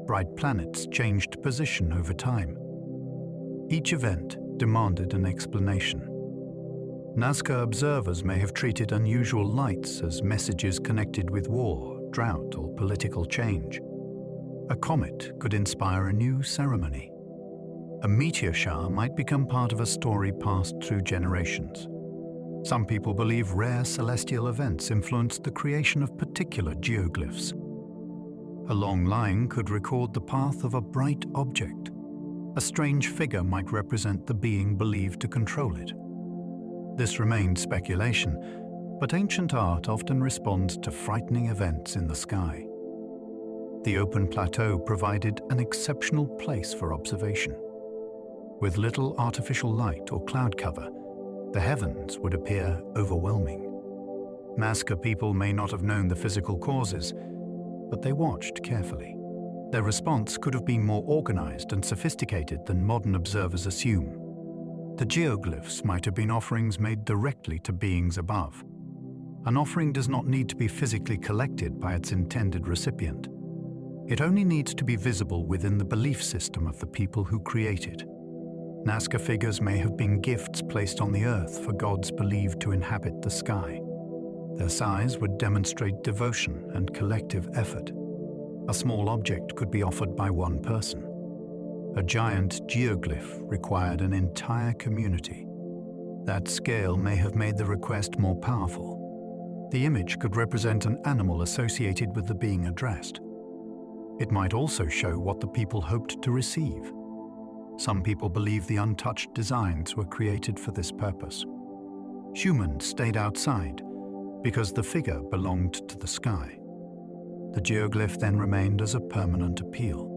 Bright planets changed position over time. Each event demanded an explanation. Nazca observers may have treated unusual lights as messages connected with war, drought, or political change. A comet could inspire a new ceremony. A meteor shower might become part of a story passed through generations. Some people believe rare celestial events influenced the creation of particular geoglyphs. A long line could record the path of a bright object. A strange figure might represent the being believed to control it. This remains speculation, but ancient art often responds to frightening events in the sky. The open plateau provided an exceptional place for observation. With little artificial light or cloud cover, the heavens would appear overwhelming. Nazca people may not have known the physical causes, but they watched carefully. Their response could have been more organized and sophisticated than modern observers assume. The geoglyphs might have been offerings made directly to beings above. An offering does not need to be physically collected by its intended recipient. It only needs to be visible within the belief system of the people who create it. Nazca figures may have been gifts placed on the earth for gods believed to inhabit the sky. Their size would demonstrate devotion and collective effort. A small object could be offered by one person. A giant geoglyph required an entire community. That scale may have made the request more powerful. The image could represent an animal associated with the being addressed. It might also show what the people hoped to receive. Some people believe the untouched designs were created for this purpose. Humans stayed outside because the figure belonged to the sky. The geoglyph then remained as a permanent appeal.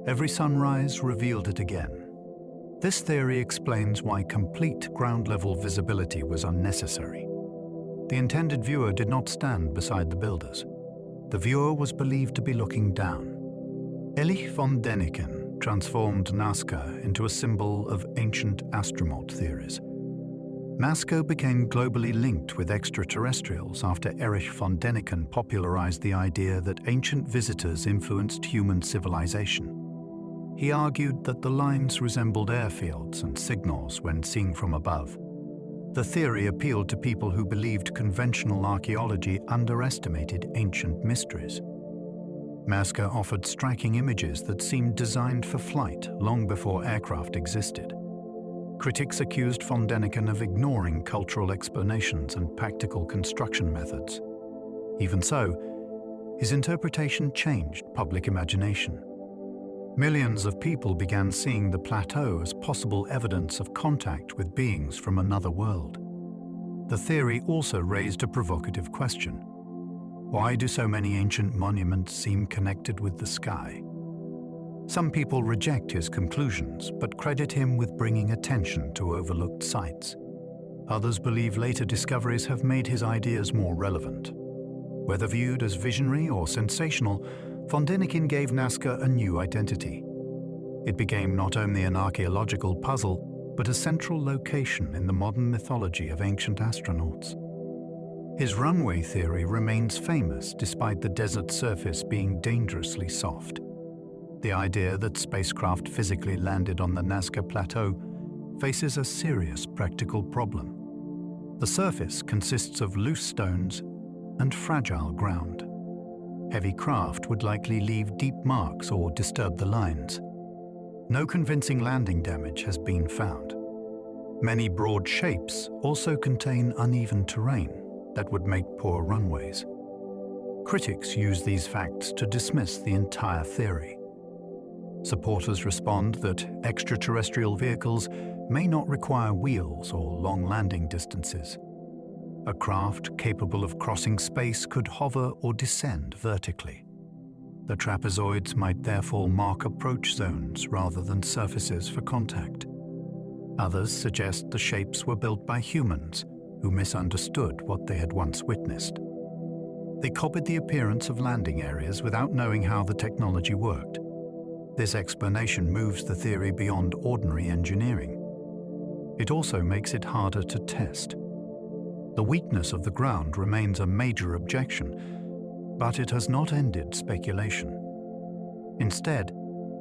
Every sunrise revealed it again. This theory explains why complete ground-level visibility was unnecessary. The intended viewer did not stand beside the builders. The viewer was believed to be looking down. Erich von Däniken transformed Nazca into a symbol of ancient astronaut theories. Nazca became globally linked with extraterrestrials after Erich von Däniken popularized the idea that ancient visitors influenced human civilization. He argued that the lines resembled airfields and signals when seen from above. The theory appealed to people who believed conventional archaeology underestimated ancient mysteries. Nazca offered striking images that seemed designed for flight long before aircraft existed. Critics accused von Däniken of ignoring cultural explanations and practical construction methods. Even so, his interpretation changed public imagination. Millions of people began seeing the plateau as possible evidence of contact with beings from another world. The theory also raised a provocative question. Why do so many ancient monuments seem connected with the sky? Some people reject his conclusions, but credit him with bringing attention to overlooked sites. Others believe later discoveries have made his ideas more relevant. Whether viewed as visionary or sensational, von Däniken gave Nazca a new identity. It became not only an archaeological puzzle, but a central location in the modern mythology of ancient astronauts. His runway theory remains famous despite the desert surface being dangerously soft. The idea that spacecraft physically landed on the Nazca Plateau faces a serious practical problem. The surface consists of loose stones and fragile ground. Heavy craft would likely leave deep marks or disturb the lines. No convincing landing damage has been found. Many broad shapes also contain uneven terrain that would make poor runways. Critics use these facts to dismiss the entire theory. Supporters respond that extraterrestrial vehicles may not require wheels or long landing distances. A craft capable of crossing space could hover or descend vertically. The trapezoids might therefore mark approach zones rather than surfaces for contact. Others suggest the shapes were built by humans who misunderstood what they had once witnessed. They copied the appearance of landing areas without knowing how the technology worked. This explanation moves the theory beyond ordinary engineering. It also makes it harder to test. The weakness of the ground remains a major objection, but it has not ended speculation. Instead,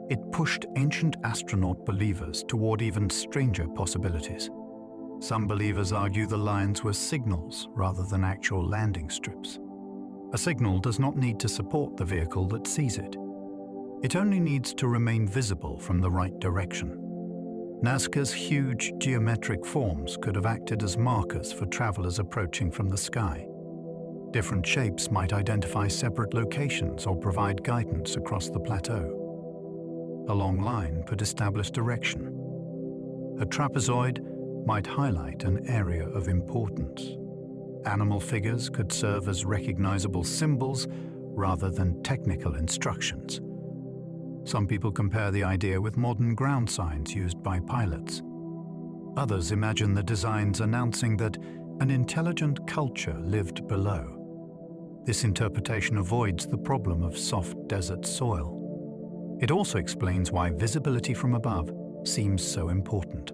it pushed ancient astronaut believers toward even stranger possibilities. Some believers argue the lines were signals rather than actual landing strips. A signal does not need to support the vehicle that sees it. It only needs to remain visible from the right direction. Nazca's huge geometric forms could have acted as markers for travelers approaching from the sky. Different shapes might identify separate locations or provide guidance across the plateau. A long line could establish direction. A trapezoid might highlight an area of importance. Animal figures could serve as recognizable symbols rather than technical instructions. Some people compare the idea with modern ground signs used by pilots. Others imagine the designs announcing that an intelligent culture lived below. This interpretation avoids the problem of soft desert soil. It also explains why visibility from above seems so important.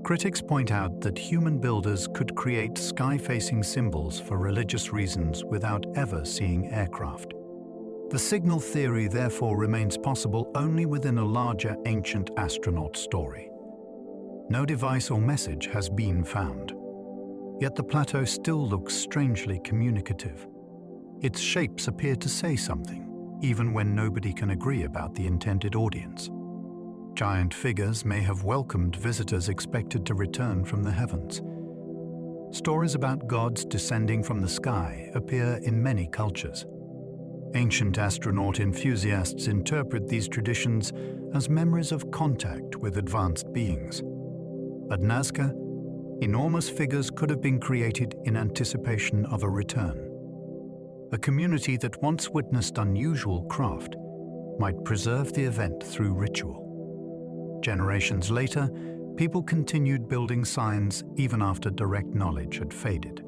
Critics point out that human builders could create sky-facing symbols for religious reasons without ever seeing aircraft. The signal theory therefore remains possible only within a larger ancient astronaut story. No device or message has been found. Yet the plateau still looks strangely communicative. Its shapes appear to say something, even when nobody can agree about the intended audience. Giant figures may have welcomed visitors expected to return from the heavens. Stories about gods descending from the sky appear in many cultures. Ancient astronaut enthusiasts interpret these traditions as memories of contact with advanced beings. At Nazca, enormous figures could have been created in anticipation of a return. A community that once witnessed unusual craft might preserve the event through ritual. Generations later, people continued building signs even after direct knowledge had faded.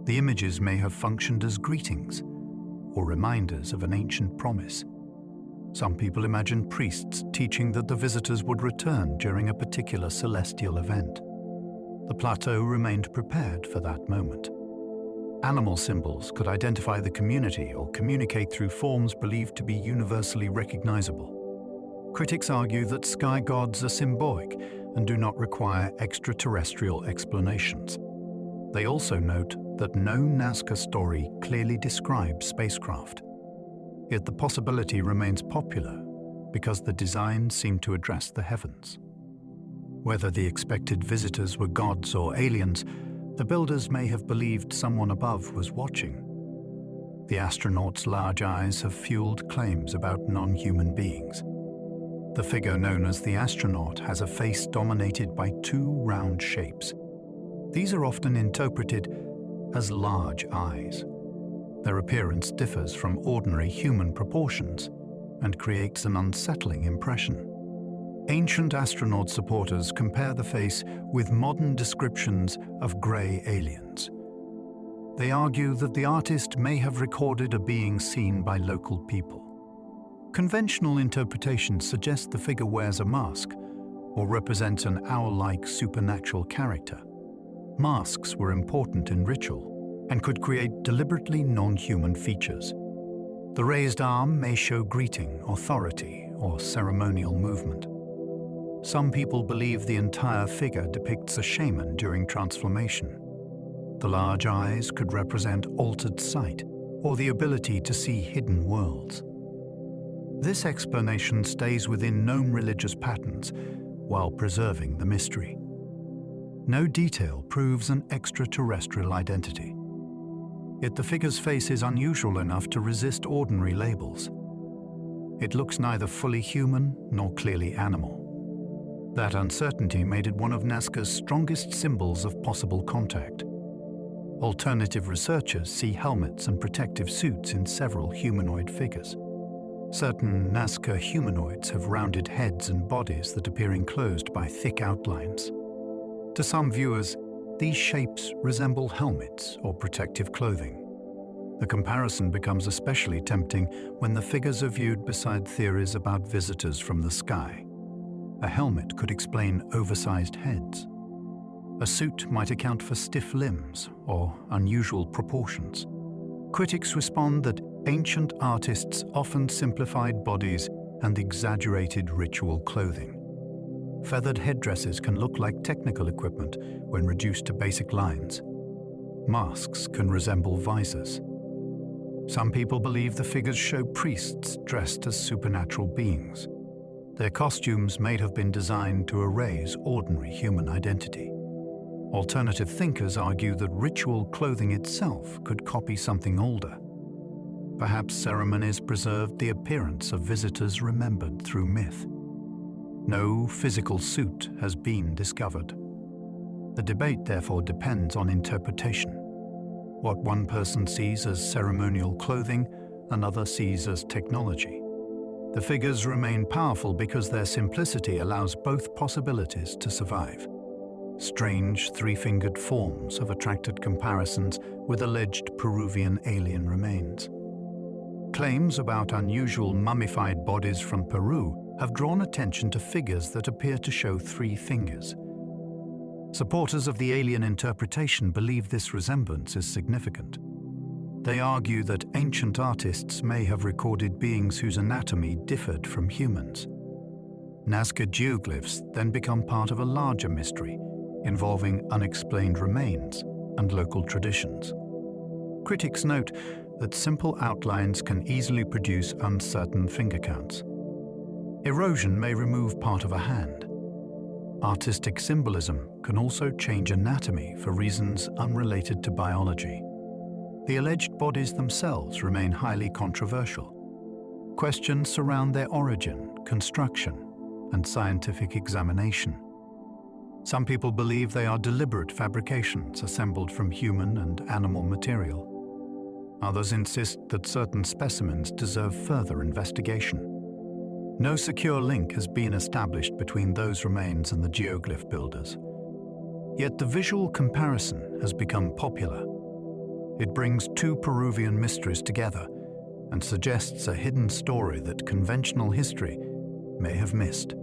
The images may have functioned as greetings or reminders of an ancient promise. Some people imagine priests teaching that the visitors would return during a particular celestial event. The plateau remained prepared for that moment. Animal symbols could identify the community or communicate through forms believed to be universally recognizable. Critics argue that sky gods are symbolic and do not require extraterrestrial explanations. They also note that no Nazca story clearly describes spacecraft. Yet the possibility remains popular because the designs seem to address the heavens. Whether the expected visitors were gods or aliens, the builders may have believed someone above was watching. The astronaut's large eyes have fueled claims about non-human beings. The figure known as the astronaut has a face dominated by two round shapes. These are often interpreted as large eyes. Their appearance differs from ordinary human proportions and creates an unsettling impression. Ancient astronaut supporters compare the face with modern descriptions of grey aliens. They argue that the artist may have recorded a being seen by local people. Conventional interpretations suggest the figure wears a mask or represents an owl-like supernatural character. Masks were important in ritual and could create deliberately non-human features. The raised arm may show greeting, authority, or ceremonial movement. Some people believe the entire figure depicts a shaman during transformation. The large eyes could represent altered sight or the ability to see hidden worlds. This explanation stays within known religious patterns while preserving the mystery. No detail proves an extraterrestrial identity. Yet the figure's face is unusual enough to resist ordinary labels. It looks neither fully human nor clearly animal. That uncertainty made it one of Nazca's strongest symbols of possible contact. Alternative researchers see helmets and protective suits in several humanoid figures. Certain Nazca humanoids have rounded heads and bodies that appear enclosed by thick outlines. To some viewers, these shapes resemble helmets or protective clothing. The comparison becomes especially tempting when the figures are viewed beside theories about visitors from the sky. A helmet could explain oversized heads. A suit might account for stiff limbs or unusual proportions. Critics respond that ancient artists often simplified bodies and exaggerated ritual clothing. Feathered headdresses can look like technical equipment when reduced to basic lines. Masks can resemble visors. Some people believe the figures show priests dressed as supernatural beings. Their costumes may have been designed to erase ordinary human identity. Alternative thinkers argue that ritual clothing itself could copy something older. Perhaps ceremonies preserved the appearance of visitors remembered through myth. No physical suit has been discovered. The debate therefore depends on interpretation. What one person sees as ceremonial clothing, another sees as technology. The figures remain powerful because their simplicity allows both possibilities to survive. Strange three-fingered forms have attracted comparisons with alleged Peruvian alien remains. Claims about unusual mummified bodies from Peru have drawn attention to figures that appear to show three fingers. Supporters of the alien interpretation believe this resemblance is significant. They argue that ancient artists may have recorded beings whose anatomy differed from humans. Nazca geoglyphs then become part of a larger mystery involving unexplained remains and local traditions. Critics note that simple outlines can easily produce uncertain finger counts. Erosion may remove part of a hand. Artistic symbolism can also change anatomy for reasons unrelated to biology. The alleged bodies themselves remain highly controversial. Questions surround their origin, construction, and scientific examination. Some people believe they are deliberate fabrications assembled from human and animal material. Others insist that certain specimens deserve further investigation. No secure link has been established between those remains and the geoglyph builders. Yet the visual comparison has become popular. It brings two Peruvian mysteries together and suggests a hidden story that conventional history may have missed.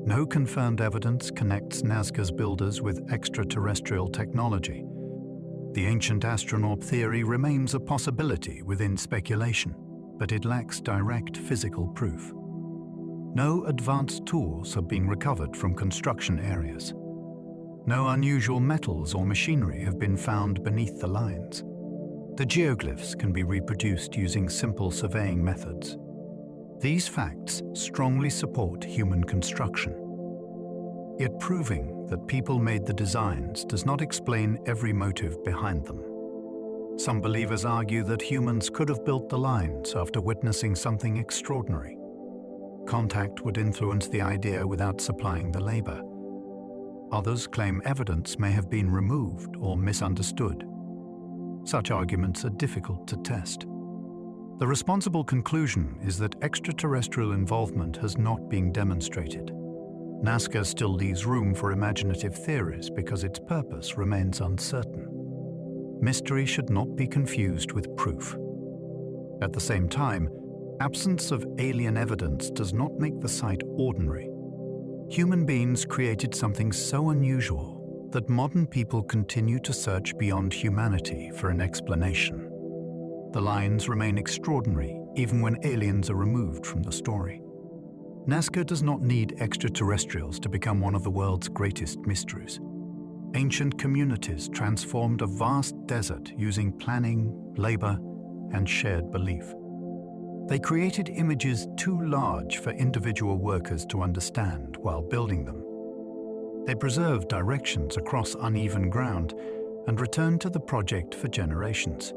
No confirmed evidence connects Nazca's builders with extraterrestrial technology. The ancient astronaut theory remains a possibility within speculation, but it lacks direct physical proof. No advanced tools have been recovered from construction areas. No unusual metals or machinery have been found beneath the lines. The geoglyphs can be reproduced using simple surveying methods. These facts strongly support human construction. Yet proving that people made the designs does not explain every motive behind them. Some believers argue that humans could have built the lines after witnessing something extraordinary. Contact would influence the idea without supplying the labor. Others claim evidence may have been removed or misunderstood. Such arguments are difficult to test. The responsible conclusion is that extraterrestrial involvement has not been demonstrated. Nazca still leaves room for imaginative theories because its purpose remains uncertain. Mystery should not be confused with proof. At the same time, absence of alien evidence does not make the site ordinary. Human beings created something so unusual that modern people continue to search beyond humanity for an explanation. The lines remain extraordinary even when aliens are removed from the story. Nazca does not need extraterrestrials to become one of the world's greatest mysteries. Ancient communities transformed a vast desert using planning, labor, and shared belief. They created images too large for individual workers to understand while building them. They preserved directions across uneven ground and returned to the project for generations.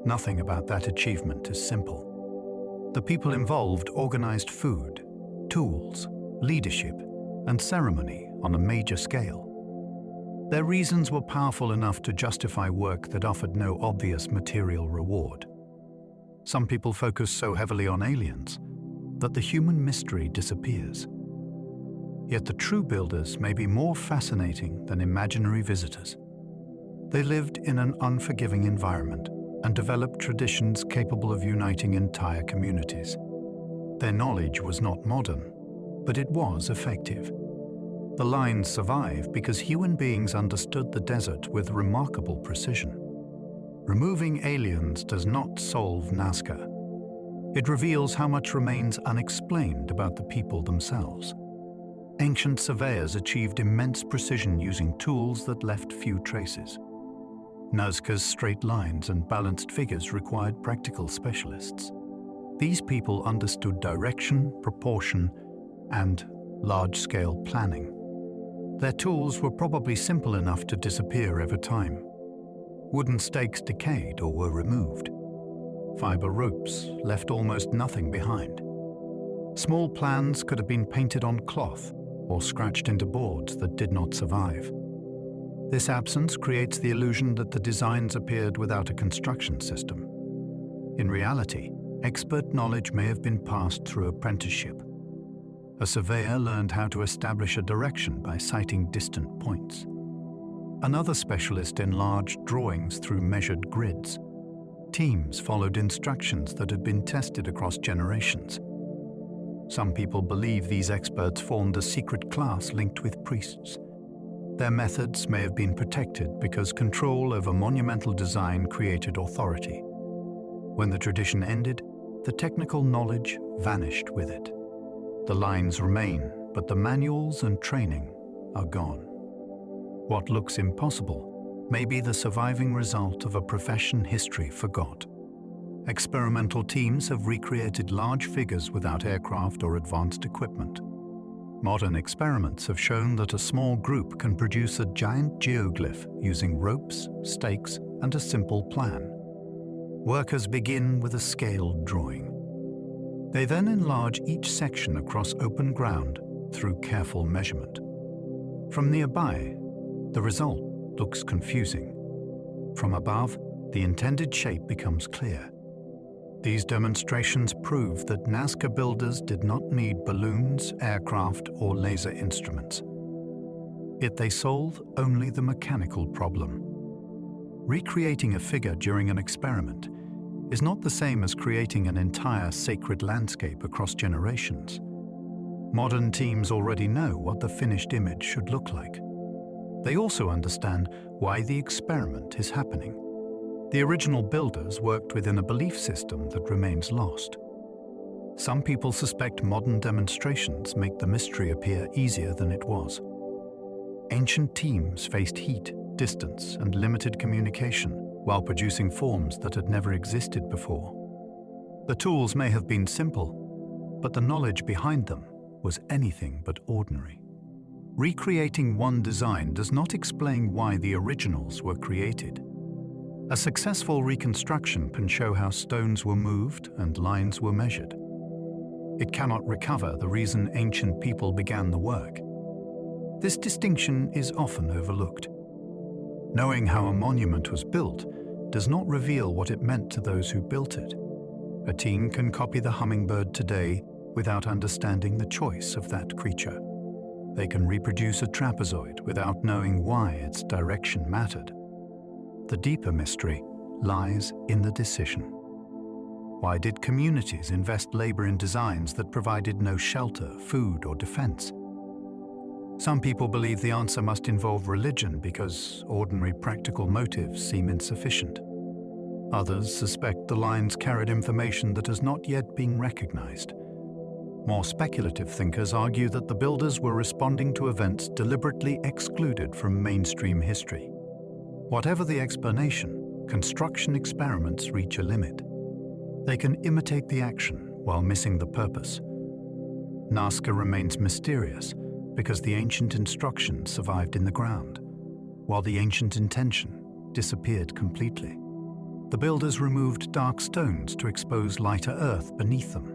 Nothing about that achievement is simple. The people involved organized food, tools, leadership, and ceremony on a major scale. Their reasons were powerful enough to justify work that offered no obvious material reward. Some people focus so heavily on aliens that the human mystery disappears. Yet the true builders may be more fascinating than imaginary visitors. They lived in an unforgiving environment and developed traditions capable of uniting entire communities. Their knowledge was not modern, but it was effective. The lines survive because human beings understood the desert with remarkable precision. Removing aliens does not solve Nazca. It reveals how much remains unexplained about the people themselves. Ancient surveyors achieved immense precision using tools that left few traces. Nazca's straight lines and balanced figures required practical specialists. These people understood direction, proportion, and large-scale planning. Their tools were probably simple enough to disappear over time. Wooden stakes decayed or were removed. Fiber ropes left almost nothing behind. Small plans could have been painted on cloth or scratched into boards that did not survive. This absence creates the illusion that the designs appeared without a construction system. In reality, expert knowledge may have been passed through apprenticeship. A surveyor learned how to establish a direction by sighting distant points. Another specialist enlarged drawings through measured grids. Teams followed instructions that had been tested across generations. Some people believe these experts formed a secret class linked with priests. Their methods may have been protected because control over monumental design created authority. When the tradition ended, the technical knowledge vanished with it. The lines remain, but the manuals and training are gone. What looks impossible may be the surviving result of a profession history forgot. Experimental teams have recreated large figures without aircraft or advanced equipment. Modern experiments have shown that a small group can produce a giant geoglyph using ropes, stakes, and a simple plan. Workers begin with a scaled drawing. They then enlarge each section across open ground through careful measurement. From nearby, the result looks confusing. From above, the intended shape becomes clear. These demonstrations prove that Nazca builders did not need balloons, aircraft, or laser instruments. Yet they solve only the mechanical problem. Recreating a figure during an experiment is not the same as creating an entire sacred landscape across generations. Modern teams already know what the finished image should look like. They also understand why the experiment is happening. The original builders worked within a belief system that remains lost. Some people suspect modern demonstrations make the mystery appear easier than it was. Ancient teams faced heat, distance, and limited communication while producing forms that had never existed before. The tools may have been simple, but the knowledge behind them was anything but ordinary. Recreating one design does not explain why the originals were created. A successful reconstruction can show how stones were moved and lines were measured. It cannot recover the reason ancient people began the work. This distinction is often overlooked. Knowing how a monument was built does not reveal what it meant to those who built it. A team can copy the Hummingbird today without understanding the choice of that creature. They can reproduce a trapezoid without knowing why its direction mattered. The deeper mystery lies in the decision. Why did communities invest labor in designs that provided no shelter, food, or defense? Some people believe the answer must involve religion because ordinary practical motives seem insufficient. Others suspect the lines carried information that has not yet been recognized. More speculative thinkers argue that the builders were responding to events deliberately excluded from mainstream history. Whatever the explanation, construction experiments reach a limit. They can imitate the action while missing the purpose. Nazca remains mysterious because the ancient instructions survived in the ground, while the ancient intention disappeared completely. The builders removed dark stones to expose lighter earth beneath them.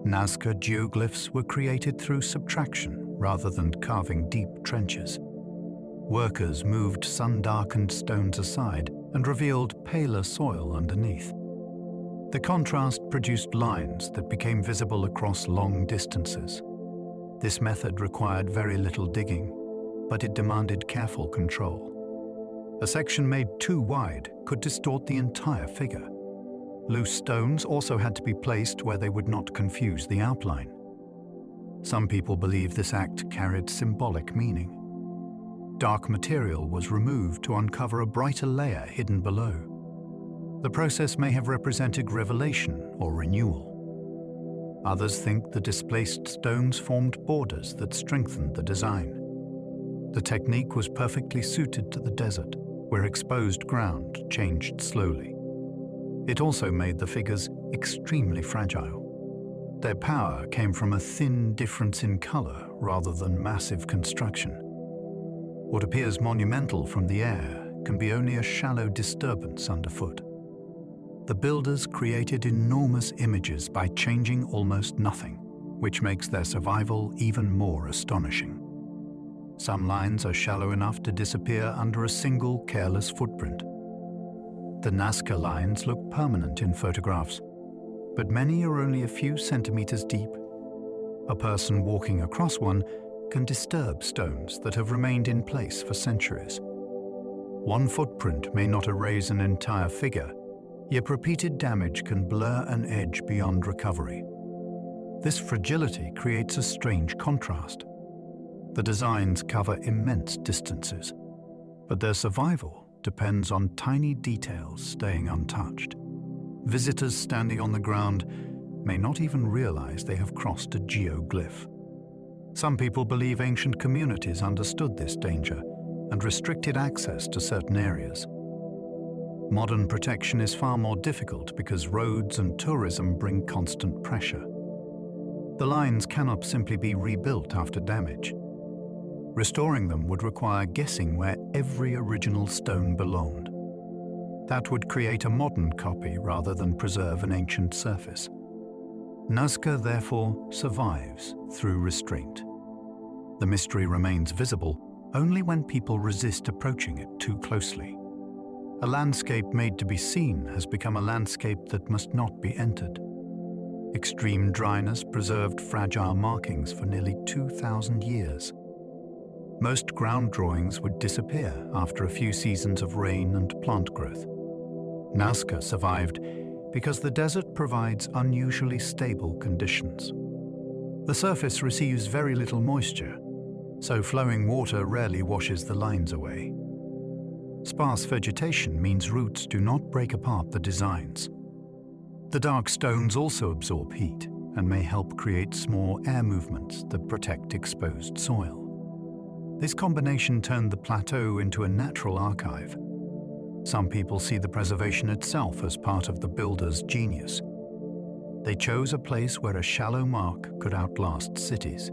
Nazca geoglyphs were created through subtraction rather than carving deep trenches. Workers moved sun-darkened stones aside and revealed paler soil underneath. The contrast produced lines that became visible across long distances. This method required very little digging, but it demanded careful control. A section made too wide could distort the entire figure. Loose stones also had to be placed where they would not confuse the outline. Some people believe this act carried symbolic meaning. Dark material was removed to uncover a brighter layer hidden below. The process may have represented revelation or renewal. Others think the displaced stones formed borders that strengthened the design. The technique was perfectly suited to the desert, where exposed ground changed slowly. It also made the figures extremely fragile. Their power came from a thin difference in color rather than massive construction. What appears monumental from the air can be only a shallow disturbance underfoot. The builders created enormous images by changing almost nothing, which makes their survival even more astonishing. Some lines are shallow enough to disappear under a single careless footprint. The Nazca Lines look permanent in photographs, but many are only a few centimeters deep. A person walking across one can disturb stones that have remained in place for centuries. One footprint may not erase an entire figure, yet repeated damage can blur an edge beyond recovery. This fragility creates a strange contrast. The designs cover immense distances, but their survival depends on tiny details staying untouched. Visitors standing on the ground may not even realize they have crossed a geoglyph. Some people believe ancient communities understood this danger and restricted access to certain areas. Modern protection is far more difficult because roads and tourism bring constant pressure. The lines cannot simply be rebuilt after damage. Restoring them would require guessing where every original stone belonged. That would create a modern copy rather than preserve an ancient surface. Nazca, therefore, survives through restraint. The mystery remains visible only when people resist approaching it too closely. A landscape made to be seen has become a landscape that must not be entered. Extreme dryness preserved fragile markings for nearly 2,000 years. Most ground drawings would disappear after a few seasons of rain and plant growth. Nazca survived because the desert provides unusually stable conditions. The surface receives very little moisture, so flowing water rarely washes the lines away. Sparse vegetation means roots do not break apart the designs. The dark stones also absorb heat and may help create small air movements that protect exposed soil. This combination turned the plateau into a natural archive. Some people see the preservation itself as part of the builder's genius. They chose a place where a shallow mark could outlast cities.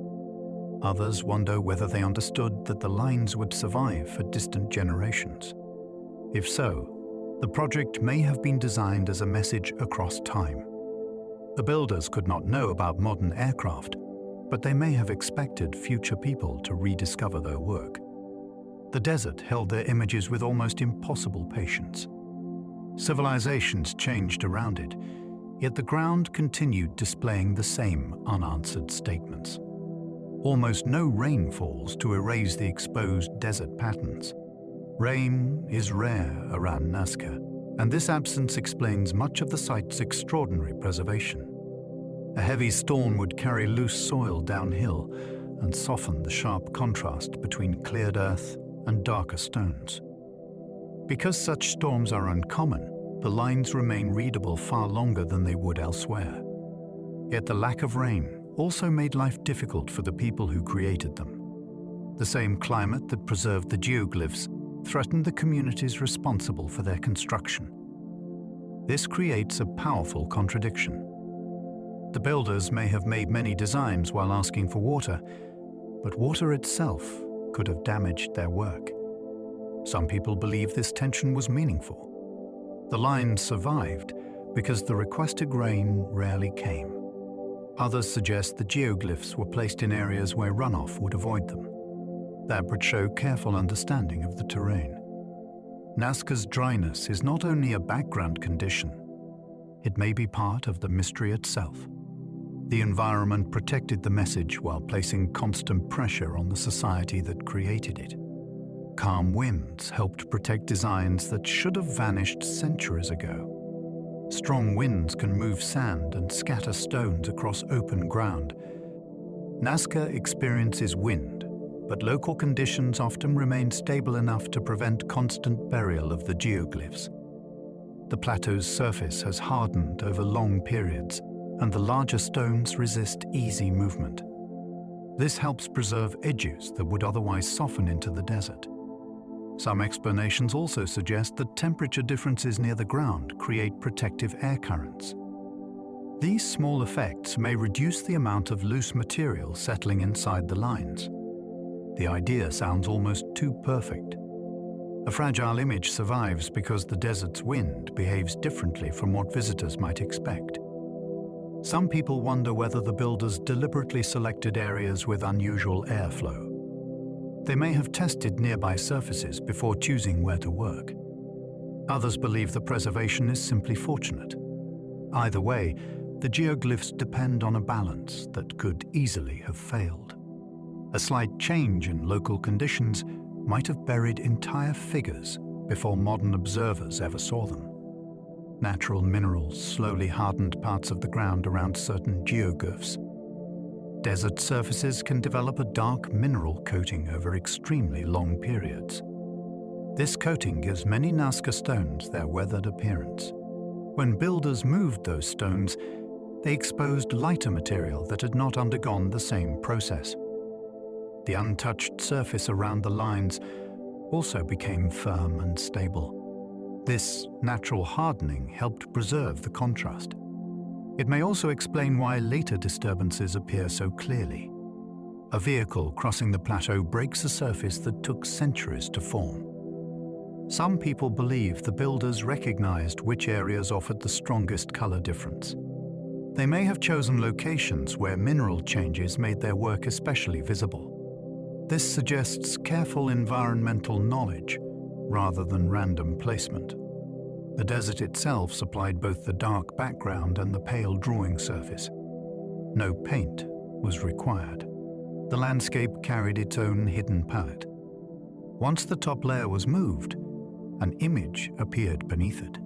Others wonder whether they understood that the lines would survive for distant generations. If so, the project may have been designed as a message across time. The builders could not know about modern aircraft, but they may have expected future people to rediscover their work. The desert held their images with almost impossible patience. Civilizations changed around it, yet the ground continued displaying the same unanswered statements. Almost no rain falls to erase the exposed desert patterns. Rain is rare around Nazca, and this absence explains much of the site's extraordinary preservation. A heavy storm would carry loose soil downhill and soften the sharp contrast between cleared earth and darker stones. Because such storms are uncommon, the lines remain readable far longer than they would elsewhere. Yet the lack of rain also made life difficult for the people who created them. The same climate that preserved the geoglyphs threaten the communities responsible for their construction. This creates a powerful contradiction. The builders may have made many designs while asking for water, but water itself could have damaged their work. Some people believe this tension was meaningful. The lines survived because the requested rain rarely came. Others suggest the geoglyphs were placed in areas where runoff would avoid them. That would show careful understanding of the terrain. Nazca's dryness is not only a background condition, it may be part of the mystery itself. The environment protected the message while placing constant pressure on the society that created it. Calm winds helped protect designs that should have vanished centuries ago. Strong winds can move sand and scatter stones across open ground. Nazca experiences wind, but local conditions often remain stable enough to prevent constant burial of the geoglyphs. The plateau's surface has hardened over long periods, and the larger stones resist easy movement. This helps preserve edges that would otherwise soften into the desert. Some explanations also suggest that temperature differences near the ground create protective air currents. These small effects may reduce the amount of loose material settling inside the lines. The idea sounds almost too perfect. A fragile image survives because the desert's wind behaves differently from what visitors might expect. Some people wonder whether the builders deliberately selected areas with unusual airflow. They may have tested nearby surfaces before choosing where to work. Others believe the preservation is simply fortunate. Either way, the geoglyphs depend on a balance that could easily have failed. A slight change in local conditions might have buried entire figures before modern observers ever saw them. Natural minerals slowly hardened parts of the ground around certain geoglyphs. Desert surfaces can develop a dark mineral coating over extremely long periods. This coating gives many Nazca stones their weathered appearance. When builders moved those stones, they exposed lighter material that had not undergone the same process. The untouched surface around the lines also became firm and stable. This natural hardening helped preserve the contrast. It may also explain why later disturbances appear so clearly. A vehicle crossing the plateau breaks a surface that took centuries to form. Some people believe the builders recognized which areas offered the strongest color difference. They may have chosen locations where mineral changes made their work especially visible. This suggests careful environmental knowledge rather than random placement. The desert itself supplied both the dark background and the pale drawing surface. No paint was required. The landscape carried its own hidden palette. Once the top layer was moved, an image appeared beneath it.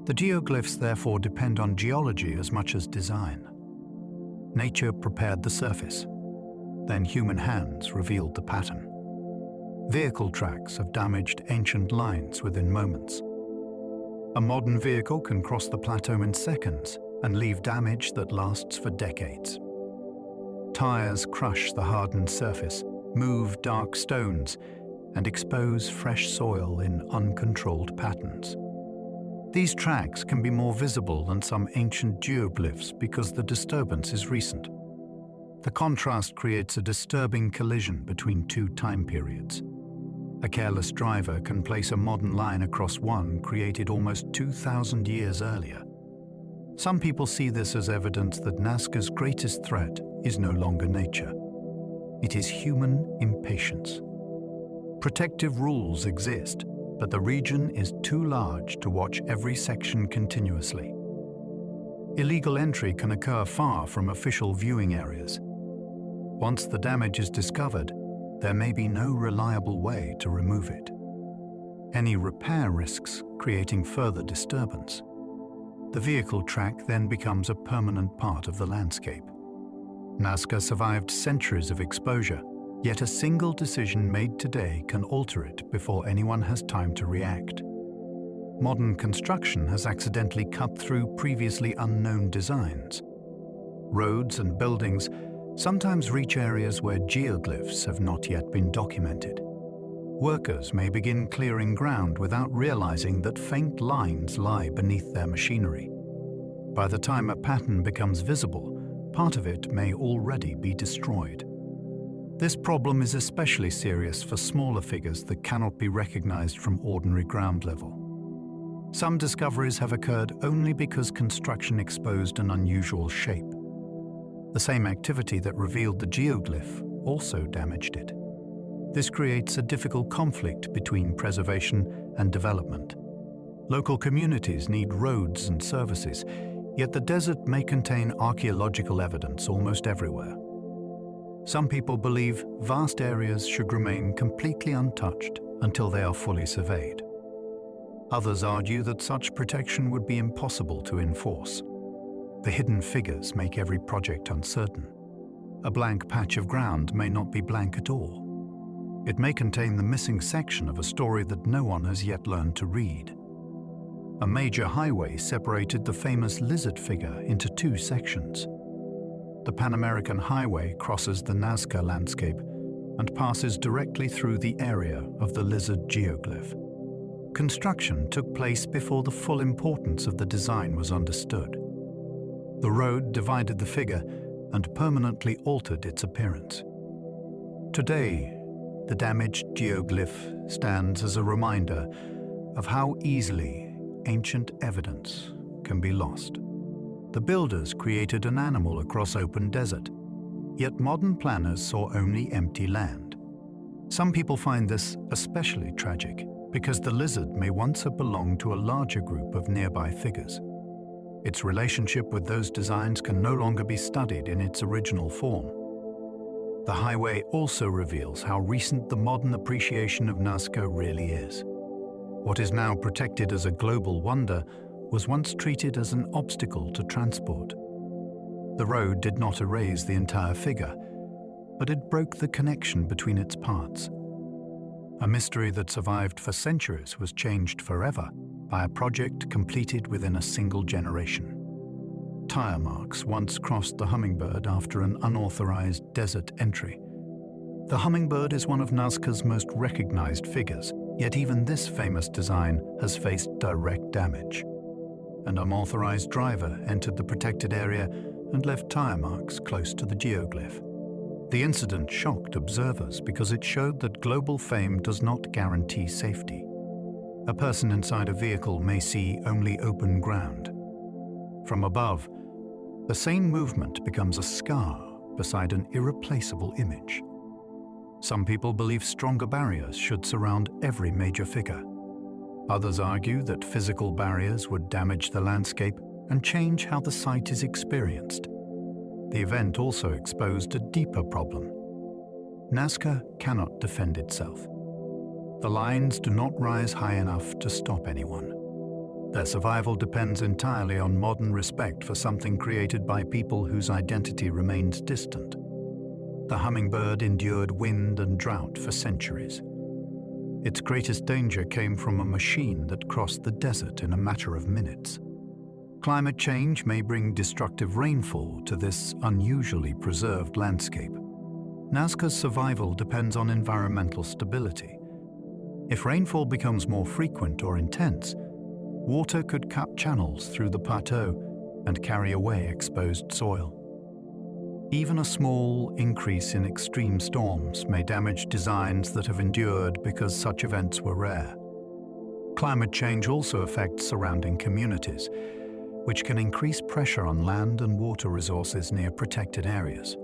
The geoglyphs therefore depend on geology as much as design. Nature prepared the surface, then human hands revealed the pattern. Vehicle tracks have damaged ancient lines within moments. A modern vehicle can cross the plateau in seconds and leave damage that lasts for decades. Tires crush the hardened surface, move dark stones, and expose fresh soil in uncontrolled patterns. These tracks can be more visible than some ancient geoglyphs because the disturbance is recent. The contrast creates a disturbing collision between two time periods. A careless driver can place a modern line across one created almost 2,000 years earlier. Some people see this as evidence that Nazca's greatest threat is no longer nature. It is human impatience. Protective rules exist, but the region is too large to watch every section continuously. Illegal entry can occur far from official viewing areas. Once the damage is discovered, there may be no reliable way to remove it. Any repair risks creating further disturbance. The vehicle track then becomes a permanent part of the landscape. Nazca survived centuries of exposure, yet a single decision made today can alter it before anyone has time to react. Modern construction has accidentally cut through previously unknown designs. Roads and buildings sometimes reach areas where geoglyphs have not yet been documented. Workers may begin clearing ground without realizing that faint lines lie beneath their machinery. By the time a pattern becomes visible, part of it may already be destroyed. This problem is especially serious for smaller figures that cannot be recognized from ordinary ground level. Some discoveries have occurred only because construction exposed an unusual shape. The same activity that revealed the geoglyph also damaged it. This creates a difficult conflict between preservation and development. Local communities need roads and services, yet the desert may contain archaeological evidence almost everywhere. Some people believe vast areas should remain completely untouched until they are fully surveyed. Others argue that such protection would be impossible to enforce. The hidden figures make every project uncertain. A blank patch of ground may not be blank at all. It may contain the missing section of a story that no one has yet learned to read. A major highway separated the famous lizard figure into two sections. The Pan American Highway crosses the Nazca landscape and passes directly through the area of the lizard geoglyph. Construction took place before the full importance of the design was understood. The road divided the figure and permanently altered its appearance. Today, the damaged geoglyph stands as a reminder of how easily ancient evidence can be lost. The builders created an animal across open desert, yet modern planners saw only empty land. Some people find this especially tragic because the lizard may once have belonged to a larger group of nearby figures. Its relationship with those designs can no longer be studied in its original form. The highway also reveals how recent the modern appreciation of Nazca really is. What is now protected as a global wonder was once treated as an obstacle to transport. The road did not erase the entire figure, but it broke the connection between its parts. A mystery that survived for centuries was changed forever by a project completed within a single generation. Tire marks once crossed the Hummingbird after an unauthorized desert entry. The Hummingbird is one of Nazca's most recognized figures, yet even this famous design has faced direct damage. An unauthorized driver entered the protected area and left tire marks close to the geoglyph. The incident shocked observers because it showed that global fame does not guarantee safety. A person inside a vehicle may see only open ground. From above, the same movement becomes a scar beside an irreplaceable image. Some people believe stronger barriers should surround every major figure. Others argue that physical barriers would damage the landscape and change how the site is experienced. The event also exposed a deeper problem. Nazca cannot defend itself. The lines do not rise high enough to stop anyone. Their survival depends entirely on modern respect for something created by people whose identity remains distant. The Hummingbird endured wind and drought for centuries. Its greatest danger came from a machine that crossed the desert in a matter of minutes. Climate change may bring destructive rainfall to this unusually preserved landscape. Nazca's survival depends on environmental stability. If rainfall becomes more frequent or intense, water could cut channels through the plateau and carry away exposed soil. Even a small increase in extreme storms may damage designs that have endured because such events were rare. Climate change also affects surrounding communities, which can increase pressure on land and water resources near protected areas.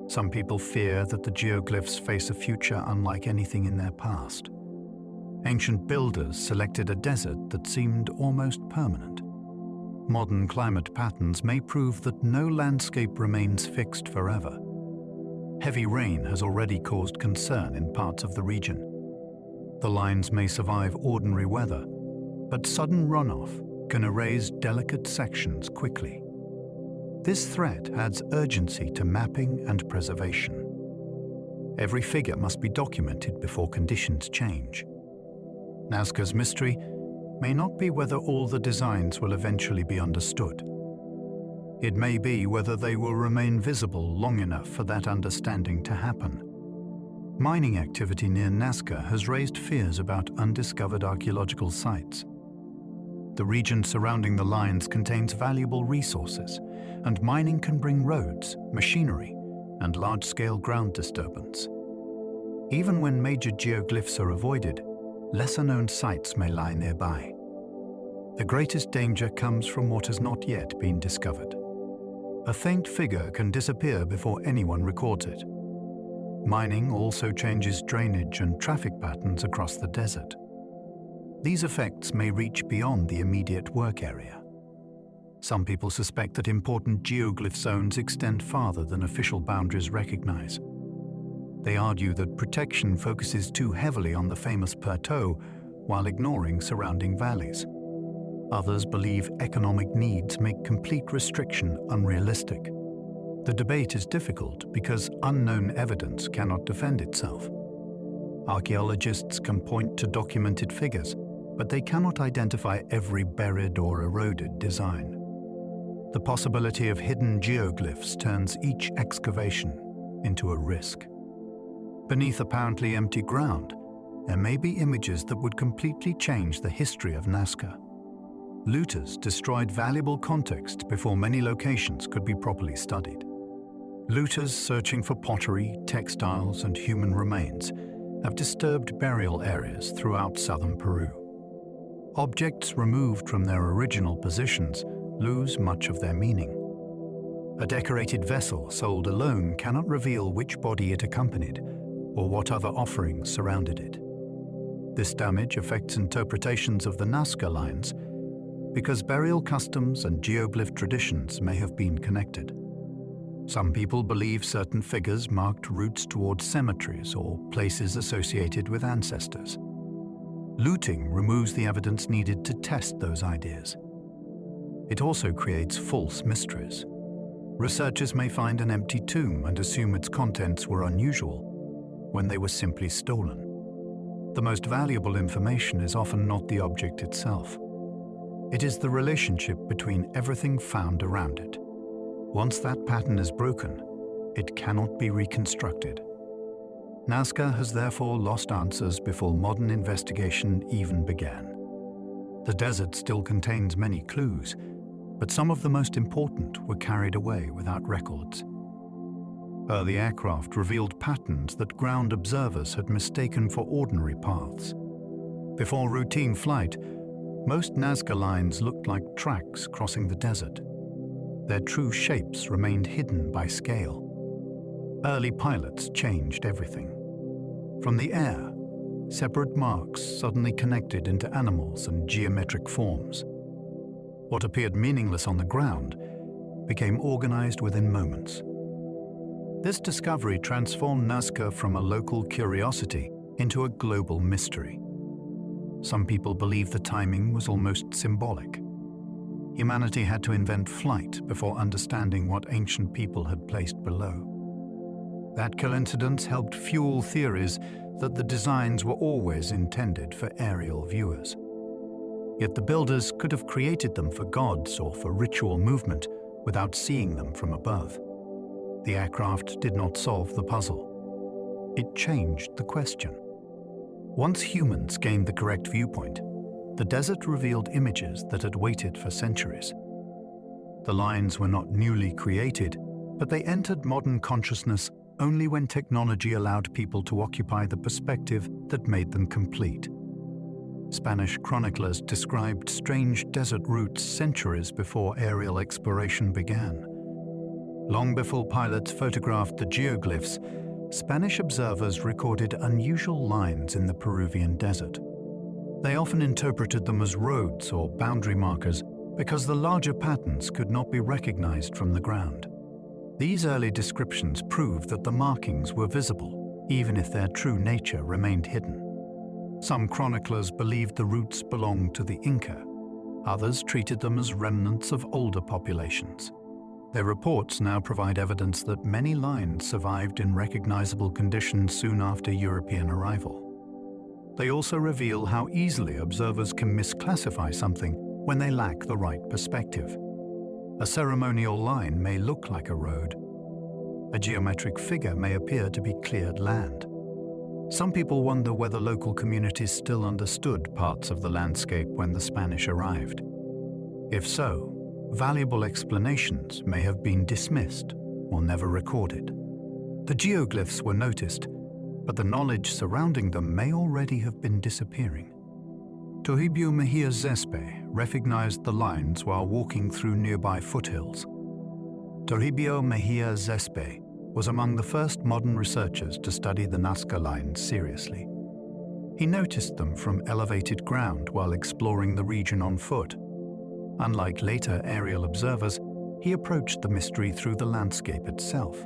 Some people fear that the geoglyphs face a future unlike anything in their past. Ancient builders selected a desert that seemed almost permanent. Modern climate patterns may prove that no landscape remains fixed forever. Heavy rain has already caused concern in parts of the region. The lines may survive ordinary weather, but sudden runoff can erase delicate sections quickly. This threat adds urgency to mapping and preservation. Every figure must be documented before conditions change. Nazca's mystery may not be whether all the designs will eventually be understood. It may be whether they will remain visible long enough for that understanding to happen. Mining activity near Nazca has raised fears about undiscovered archaeological sites. The region surrounding the lines contains valuable resources, and mining can bring roads, machinery, and large-scale ground disturbance. Even when major geoglyphs are avoided, lesser-known sites may lie nearby. The greatest danger comes from what has not yet been discovered. A faint figure can disappear before anyone records it. Mining also changes drainage and traffic patterns across the desert. These effects may reach beyond the immediate work area. Some people suspect that important geoglyph zones extend farther than official boundaries recognize. They argue that protection focuses too heavily on the famous Plateau while ignoring surrounding valleys. Others believe economic needs make complete restriction unrealistic. The debate is difficult because unknown evidence cannot defend itself. Archaeologists can point to documented figures, but they cannot identify every buried or eroded design. The possibility of hidden geoglyphs turns each excavation into a risk. Beneath apparently empty ground, there may be images that would completely change the history of Nazca. Looters destroyed valuable context before many locations could be properly studied. Looters searching for pottery, textiles, and human remains have disturbed burial areas throughout southern Peru. Objects removed from their original positions lose much of their meaning. A decorated vessel sold alone cannot reveal which body it accompanied or what other offerings surrounded it. This damage affects interpretations of the Nazca Lines because burial customs and geoglyph traditions may have been connected. Some people believe certain figures marked routes towards cemeteries or places associated with ancestors. Looting removes the evidence needed to test those ideas. It also creates false mysteries. Researchers may find an empty tomb and assume its contents were unusual when they were simply stolen. The most valuable information is often not the object itself. It is the relationship between everything found around it. Once that pattern is broken, it cannot be reconstructed. Nazca has therefore lost answers before modern investigation even began. The desert still contains many clues, but some of the most important were carried away without records. Early aircraft revealed patterns that ground observers had mistaken for ordinary paths. Before routine flight, most Nazca Lines looked like tracks crossing the desert. Their true shapes remained hidden by scale. Early pilots changed everything. From the air, separate marks suddenly connected into animals and geometric forms. What appeared meaningless on the ground became organized within moments. This discovery transformed Nazca from a local curiosity into a global mystery. Some people believe the timing was almost symbolic. Humanity had to invent flight before understanding what ancient people had placed below. That coincidence helped fuel theories that the designs were always intended for aerial viewers. Yet the builders could have created them for gods or for ritual movement without seeing them from above. The aircraft did not solve the puzzle. It changed the question. Once humans gained the correct viewpoint, the desert revealed images that had waited for centuries. The lines were not newly created, but they entered modern consciousness only when technology allowed people to occupy the perspective that made them complete. Spanish chroniclers described strange desert routes centuries before aerial exploration began. Long before pilots photographed the geoglyphs, Spanish observers recorded unusual lines in the Peruvian desert. They often interpreted them as roads or boundary markers because the larger patterns could not be recognized from the ground. These early descriptions proved that the markings were visible, even if their true nature remained hidden. Some chroniclers believed the routes belonged to the Inca. Others treated them as remnants of older populations. Their reports now provide evidence that many lines survived in recognizable conditions soon after European arrival. They also reveal how easily observers can misclassify something when they lack the right perspective. A ceremonial line may look like a road. A geometric figure may appear to be cleared land. Some people wonder whether local communities still understood parts of the landscape when the Spanish arrived. If so, valuable explanations may have been dismissed or never recorded. The geoglyphs were noticed, but the knowledge surrounding them may already have been disappearing. Toribio Mejia Zespe recognized the lines while walking through nearby foothills. Toribio Mejia Zespe was among the first modern researchers to study the Nazca Lines seriously. He noticed them from elevated ground while exploring the region on foot. Unlike later aerial observers, he approached the mystery through the landscape itself.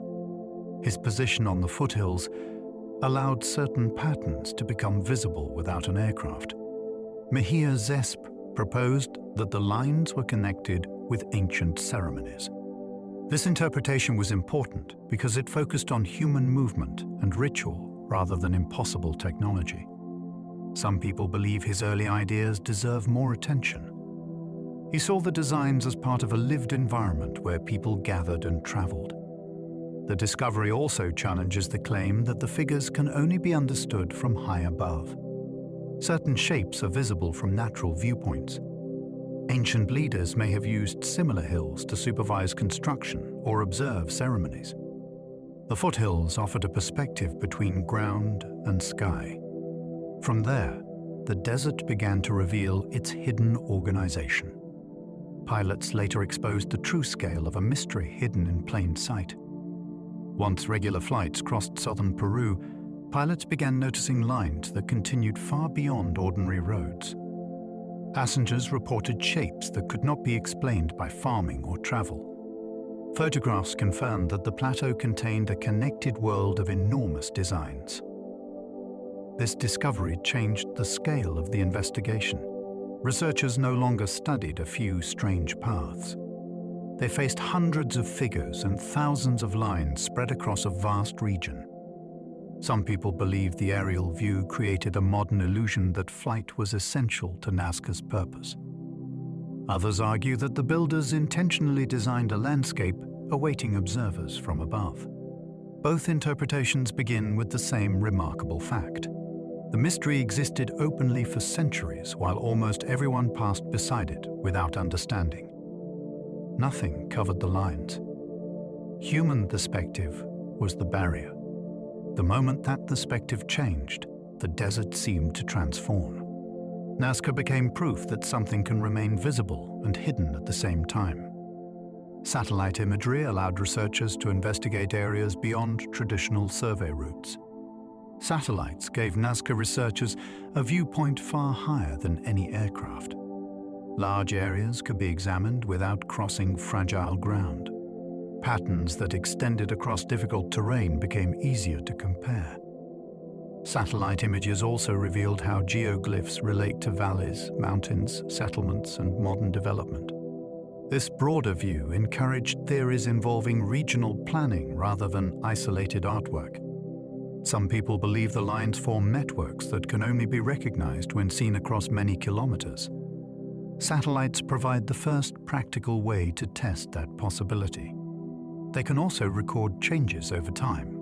His position on the foothills allowed certain patterns to become visible without an aircraft. Mejia Zespe proposed that the lines were connected with ancient ceremonies. This interpretation was important because it focused on human movement and ritual rather than impossible technology. Some people believe his early ideas deserve more attention. He saw the designs as part of a lived environment where people gathered and traveled. The discovery also challenges the claim that the figures can only be understood from high above. Certain shapes are visible from natural viewpoints. Ancient leaders may have used similar hills to supervise construction or observe ceremonies. The foothills offered a perspective between ground and sky. From there, the desert began to reveal its hidden organization. Pilots later exposed the true scale of a mystery hidden in plain sight. Once regular flights crossed southern Peru, pilots began noticing lines that continued far beyond ordinary roads. Passengers reported shapes that could not be explained by farming or travel. Photographs confirmed that the plateau contained a connected world of enormous designs. This discovery changed the scale of the investigation. Researchers no longer studied a few strange paths. They faced hundreds of figures and thousands of lines spread across a vast region. Some people believe the aerial view created a modern illusion that flight was essential to Nazca's purpose. Others argue that the builders intentionally designed a landscape awaiting observers from above. Both interpretations begin with the same remarkable fact. The mystery existed openly for centuries while almost everyone passed beside it without understanding. Nothing covered the lines. Human perspective was the barrier. The moment that perspective changed, the desert seemed to transform. Nazca became proof that something can remain visible and hidden at the same time. Satellite imagery allowed researchers to investigate areas beyond traditional survey routes. Satellites gave Nazca researchers a viewpoint far higher than any aircraft. Large areas could be examined without crossing fragile ground. Patterns that extended across difficult terrain became easier to compare. Satellite images also revealed how geoglyphs relate to valleys, mountains, settlements, and modern development. This broader view encouraged theories involving regional planning rather than isolated artwork. Some people believe the lines form networks that can only be recognized when seen across many kilometers. Satellites provide the first practical way to test that possibility. They can also record changes over time.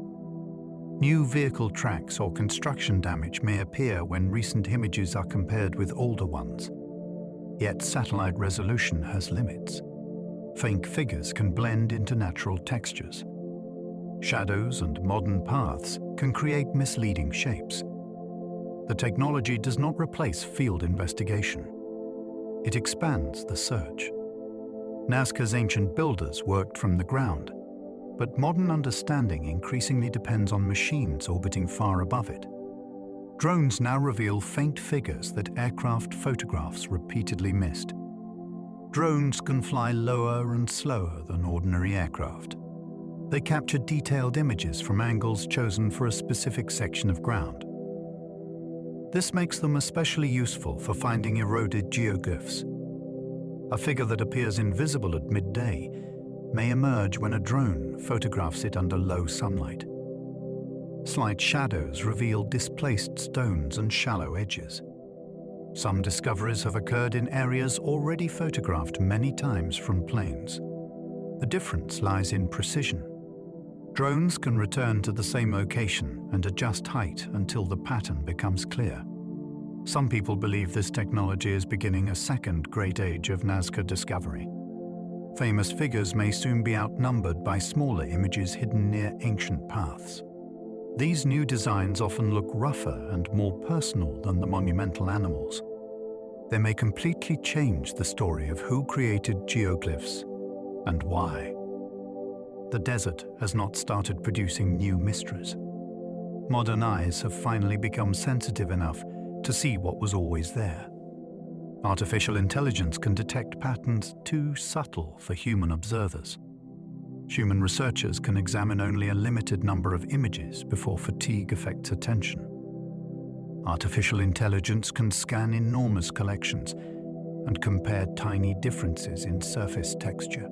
New vehicle tracks or construction damage may appear when recent images are compared with older ones. Yet satellite resolution has limits. Faint figures can blend into natural textures. Shadows and modern paths can create misleading shapes. The technology does not replace field investigation. It expands the search. Nazca's ancient builders worked from the ground, but modern understanding increasingly depends on machines orbiting far above it. Drones now reveal faint figures that aircraft photographs repeatedly missed. Drones can fly lower and slower than ordinary aircraft. They capture detailed images from angles chosen for a specific section of ground. This makes them especially useful for finding eroded geoglyphs. A figure that appears invisible at midday may emerge when a drone photographs it under low sunlight. Slight shadows reveal displaced stones and shallow edges. Some discoveries have occurred in areas already photographed many times from planes. The difference lies in precision. Drones can return to the same location and adjust height until the pattern becomes clear. Some people believe this technology is beginning a second great age of Nazca discovery. Famous figures may soon be outnumbered by smaller images hidden near ancient paths. These new designs often look rougher and more personal than the monumental animals. They may completely change the story of who created geoglyphs and why. The desert has not started producing new mysteries. Modern eyes have finally become sensitive enough to see what was always there. Artificial intelligence can detect patterns too subtle for human observers. Human researchers can examine only a limited number of images before fatigue affects attention. Artificial intelligence can scan enormous collections and compare tiny differences in surface texture.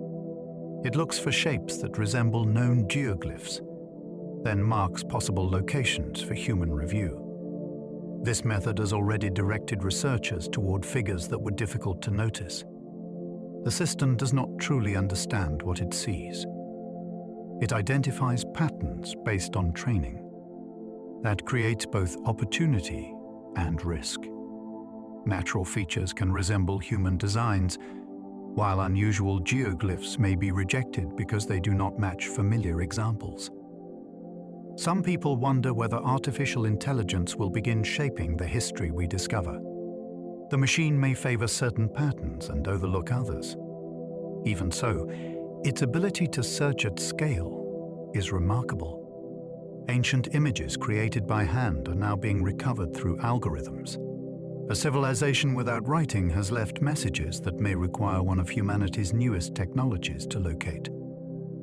It looks for shapes that resemble known geoglyphs, then marks possible locations for human review. This method has already directed researchers toward figures that were difficult to notice. The system does not truly understand what it sees. It identifies patterns based on training. That creates both opportunity and risk. Natural features can resemble human designs, while unusual geoglyphs may be rejected because they do not match familiar examples. Some people wonder whether artificial intelligence will begin shaping the history we discover. The machine may favor certain patterns and overlook others. Even so, its ability to search at scale is remarkable. Ancient images created by hand are now being recovered through algorithms. A civilization without writing has left messages that may require one of humanity's newest technologies to locate.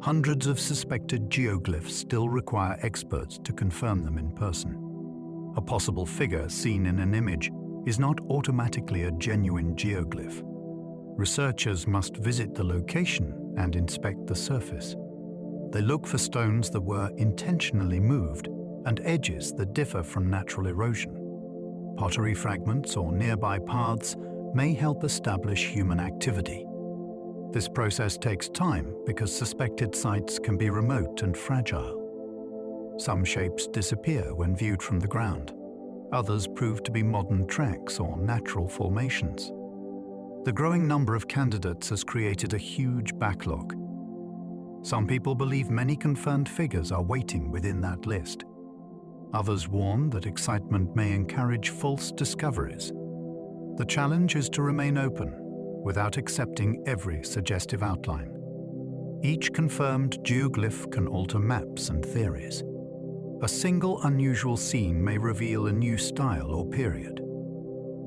Hundreds of suspected geoglyphs still require experts to confirm them in person. A possible figure seen in an image is not automatically a genuine geoglyph. Researchers must visit the location and inspect the surface. They look for stones that were intentionally moved and edges that differ from natural erosion. Pottery fragments or nearby paths may help establish human activity. This process takes time because suspected sites can be remote and fragile. Some shapes disappear when viewed from the ground. Others prove to be modern tracks or natural formations. The growing number of candidates has created a huge backlog. Some people believe many confirmed figures are waiting within that list. Others warn that excitement may encourage false discoveries. The challenge is to remain open, without accepting every suggestive outline. Each confirmed geoglyph can alter maps and theories. A single unusual scene may reveal a new style or period.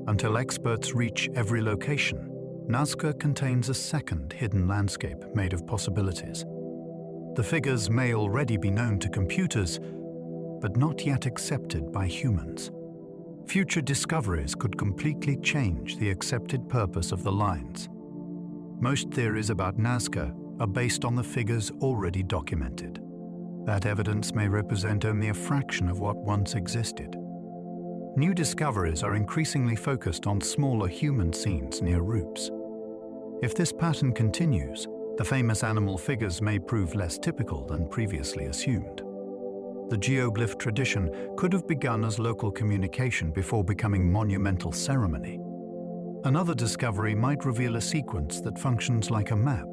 Until experts reach every location, Nazca contains a second hidden landscape made of possibilities. The figures may already be known to computers, but not yet accepted by humans. Future discoveries could completely change the accepted purpose of the lines. Most theories about Nazca are based on the figures already documented. That evidence may represent only a fraction of what once existed. New discoveries are increasingly focused on smaller human scenes near routes. If this pattern continues, the famous animal figures may prove less typical than previously assumed. The geoglyph tradition could have begun as local communication before becoming monumental ceremony. Another discovery might reveal a sequence that functions like a map.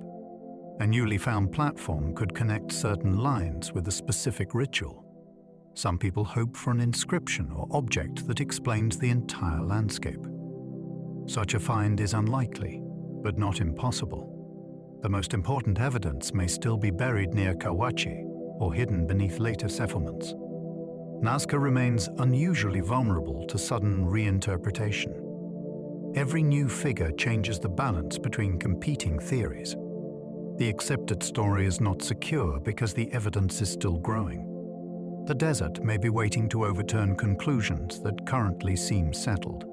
A newly found platform could connect certain lines with a specific ritual. Some people hope for an inscription or object that explains the entire landscape. Such a find is unlikely, but not impossible. The most important evidence may still be buried near Kawachi or hidden beneath later settlements. Nazca remains unusually vulnerable to sudden reinterpretation. Every new figure changes the balance between competing theories. The accepted story is not secure because the evidence is still growing. The desert may be waiting to overturn conclusions that currently seem settled.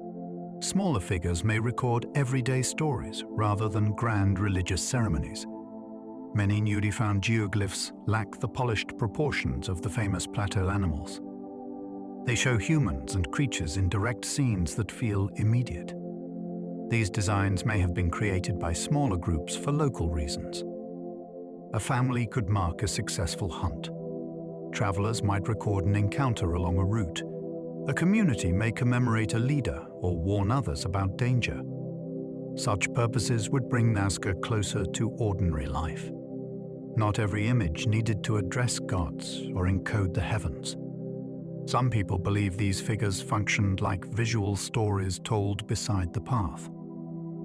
Smaller figures may record everyday stories rather than grand religious ceremonies. Many newly found geoglyphs lack the polished proportions of the famous Plateau animals. They show humans and creatures in direct scenes that feel immediate. These designs may have been created by smaller groups for local reasons. A family could mark a successful hunt. travelers might record an encounter along a route. A community may commemorate a leader or warn others about danger. Such purposes would bring Nazca closer to ordinary life. Not every image needed to address gods or encode the heavens. Some people believe these figures functioned like visual stories told beside the path.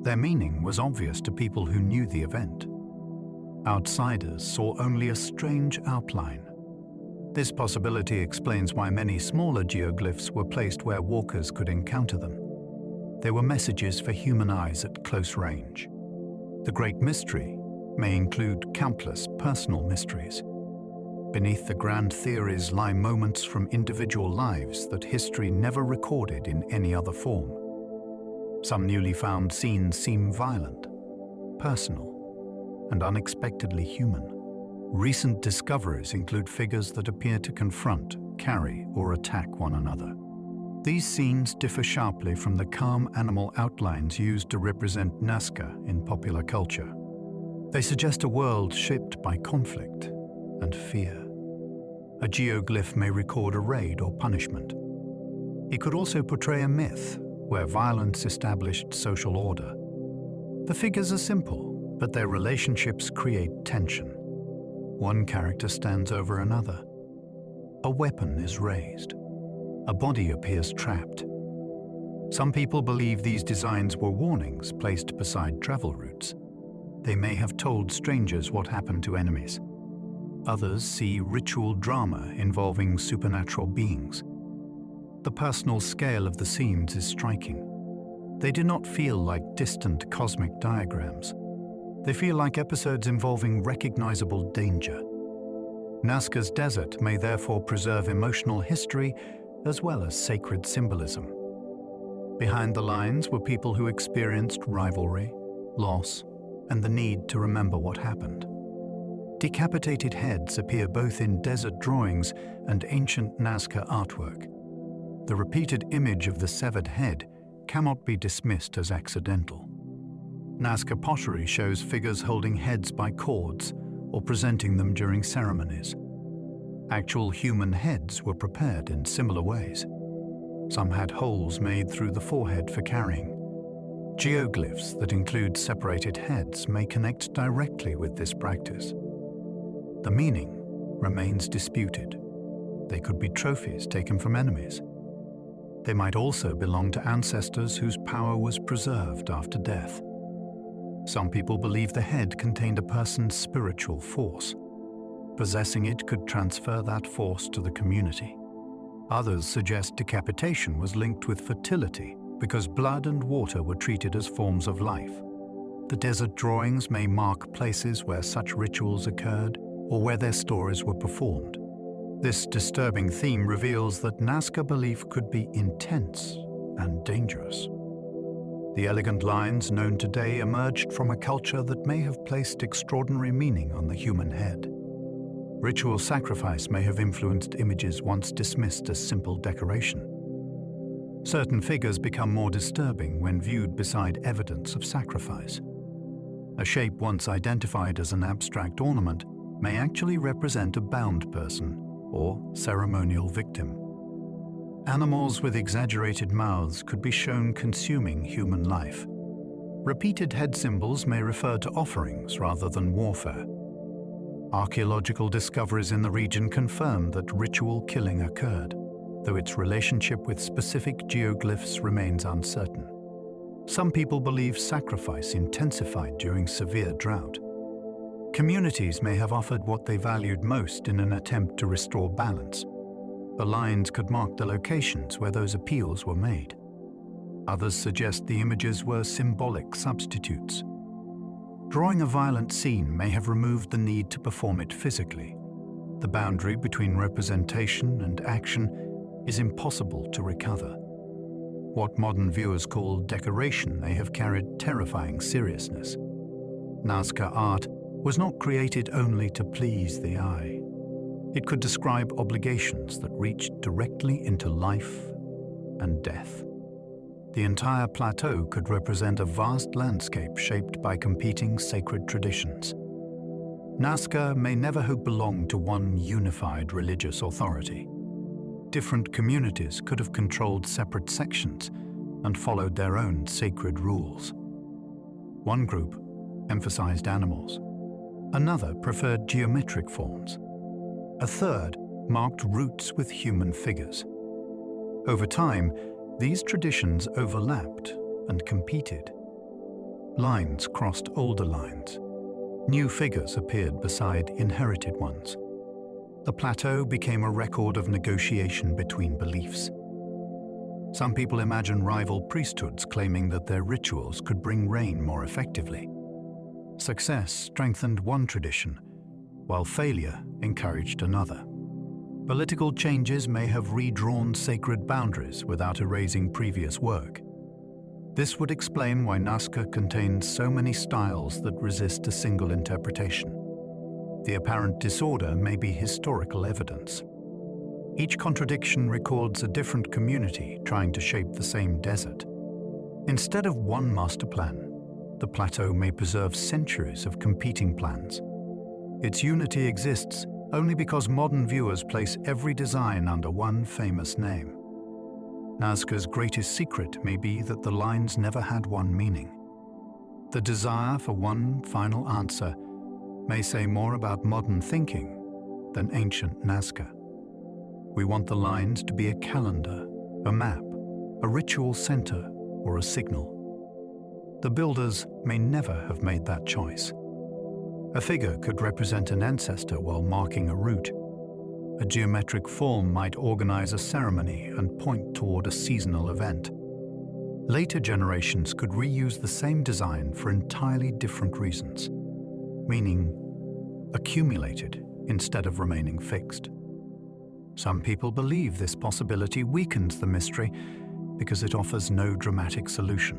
Their meaning was obvious to people who knew the event. Outsiders saw only a strange outline. This possibility explains why many smaller geoglyphs were placed where walkers could encounter them. They were messages for human eyes at close range. The great mystery may include countless personal mysteries. Beneath the grand theories lie moments from individual lives that history never recorded in any other form. Some newly found scenes seem violent, personal, and unexpectedly human. Recent discoveries include figures that appear to confront, carry, or attack one another. These scenes differ sharply from the calm animal outlines used to represent Nazca in popular culture. They suggest a world shaped by conflict and fear. A geoglyph may record a raid or punishment. It could also portray a myth where violence established social order. The figures are simple, but their relationships create tension. One character stands over another. A weapon is raised. A body appears trapped. Some people believe these designs were warnings placed beside travel routes. They may have told strangers what happened to enemies. Others see ritual drama involving supernatural beings. The personal scale of the scenes is striking. They do not feel like distant cosmic diagrams. They feel like episodes involving recognizable danger. Nazca's desert may therefore preserve emotional history as well as sacred symbolism. Behind the lines were people who experienced rivalry, loss, and the need to remember what happened. Decapitated heads appear both in desert drawings and ancient Nazca artwork. The repeated image of the severed head cannot be dismissed as accidental. Nazca pottery shows figures holding heads by cords or presenting them during ceremonies. Actual human heads were prepared in similar ways. Some had holes made through the forehead for carrying. Geoglyphs that include separated heads may connect directly with this practice. The meaning remains disputed. They could be trophies taken from enemies. They might also belong to ancestors whose power was preserved after death. Some people believe the head contained a person's spiritual force. Possessing it could transfer that force to the community. Others suggest decapitation was linked with fertility because blood and water were treated as forms of life. The desert drawings may mark places where such rituals occurred or where their stories were performed. This disturbing theme reveals that Nazca belief could be intense and dangerous. The elegant lines known today emerged from a culture that may have placed extraordinary meaning on the human head. Ritual sacrifice may have influenced images once dismissed as simple decoration. Certain figures become more disturbing when viewed beside evidence of sacrifice. A shape once identified as an abstract ornament may actually represent a bound person or ceremonial victim. Animals with exaggerated mouths could be shown consuming human life. Repeated head symbols may refer to offerings rather than warfare. Archaeological discoveries in the region confirm that ritual killing occurred, though its relationship with specific geoglyphs remains uncertain. Some people believe sacrifice intensified during severe drought. Communities may have offered what they valued most in an attempt to restore balance. The lines could mark the locations where those appeals were made. Others suggest the images were symbolic substitutes. Drawing a violent scene may have removed the need to perform it physically. The boundary between representation and action is impossible to recover. What modern viewers call decoration may have carried terrifying seriousness. Nazca art was not created only to please the eye. It could describe obligations that reached directly into life and death. The entire plateau could represent a vast landscape shaped by competing sacred traditions. Nazca may never have belonged to one unified religious authority. Different communities could have controlled separate sections and followed their own sacred rules. One group emphasized animals. Another preferred geometric forms. A third marked routes with human figures. Over time, these traditions overlapped and competed. Lines crossed older lines. New figures appeared beside inherited ones. The plateau became a record of negotiation between beliefs. Some people imagine rival priesthoods claiming that their rituals could bring rain more effectively. Success strengthened one tradition, while failure encouraged another. Political changes may have redrawn sacred boundaries without erasing previous work. This would explain why Nazca contains so many styles that resist a single interpretation. The apparent disorder may be historical evidence. Each contradiction records a different community trying to shape the same desert. Instead of one master plan, the plateau may preserve centuries of competing plans. Its unity exists only because modern viewers place every design under one famous name. Nazca's greatest secret may be that the lines never had one meaning. The desire for one final answer may say more about modern thinking than ancient Nazca. We want the lines to be a calendar, a map, a ritual center, or a signal. The builders may never have made that choice. A figure could represent an ancestor while marking a route. A geometric form might organize a ceremony and point toward a seasonal event. Later generations could reuse the same design for entirely different reasons, meaning accumulated instead of remaining fixed. Some people believe this possibility weakens the mystery because it offers no dramatic solution.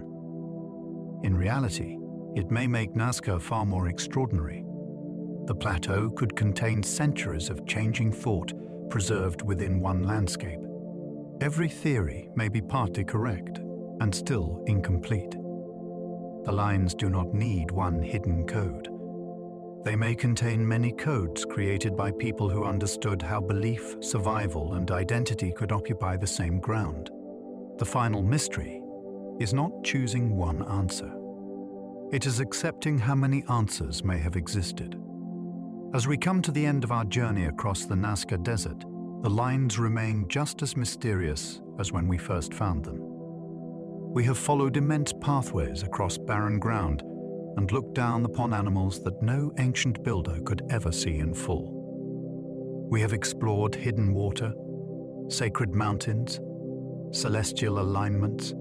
In reality, it may make Nazca far more extraordinary. The plateau could contain centuries of changing thought preserved within one landscape. Every theory may be partly correct and still incomplete. The lines do not need one hidden code. They may contain many codes created by people who understood how belief, survival, and identity could occupy the same ground. The final mystery is not choosing one answer. It is accepting how many answers may have existed. As we come to the end of our journey across the Nazca Desert, the lines remain just as mysterious as when we first found them. We have followed immense pathways across barren ground and looked down upon animals that no ancient builder could ever see in full. We have explored hidden water, sacred mountains, celestial alignments,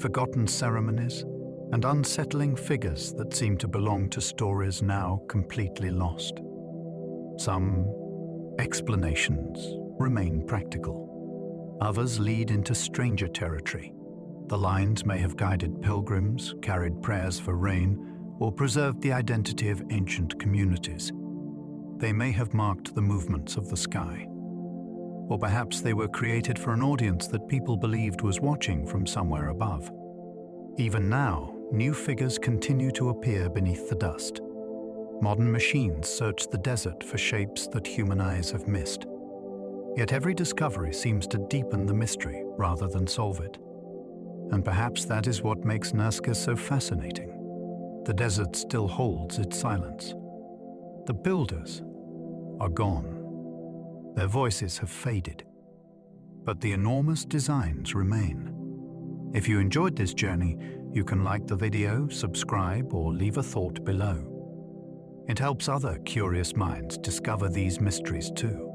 forgotten ceremonies, and unsettling figures that seem to belong to stories now completely lost. Some explanations remain practical. Others lead into stranger territory. The lines may have guided pilgrims, carried prayers for rain, or preserved the identity of ancient communities. They may have marked the movements of the sky. Or perhaps they were created for an audience that people believed was watching from somewhere above. Even now, new figures continue to appear beneath the dust. Modern machines search the desert for shapes that human eyes have missed. Yet every discovery seems to deepen the mystery rather than solve it. And perhaps that is what makes Nazca so fascinating. The desert still holds its silence. The builders are gone. Their voices have faded. But the enormous designs remain. If you enjoyed this journey, you can like the video, subscribe, or leave a thought below. It helps other curious minds discover these mysteries too.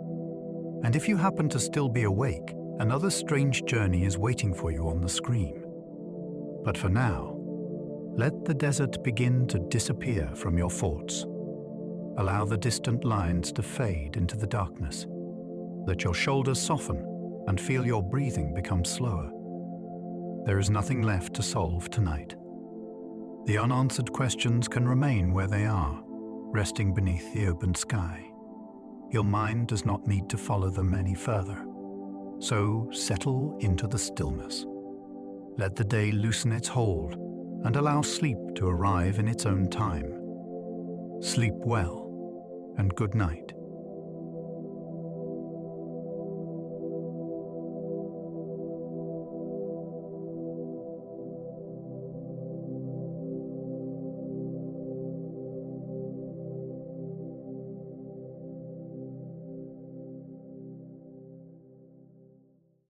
And if you happen to still be awake, another strange journey is waiting for you on the screen. But for now, let the desert begin to disappear from your thoughts. Allow the distant lines to fade into the darkness. Let your shoulders soften and feel your breathing become slower. There is nothing left to solve tonight. The unanswered questions can remain where they are, resting beneath the open sky. Your mind does not need to follow them any further. So settle into the stillness. Let the day loosen its hold and allow sleep to arrive in its own time. Sleep well, and good night.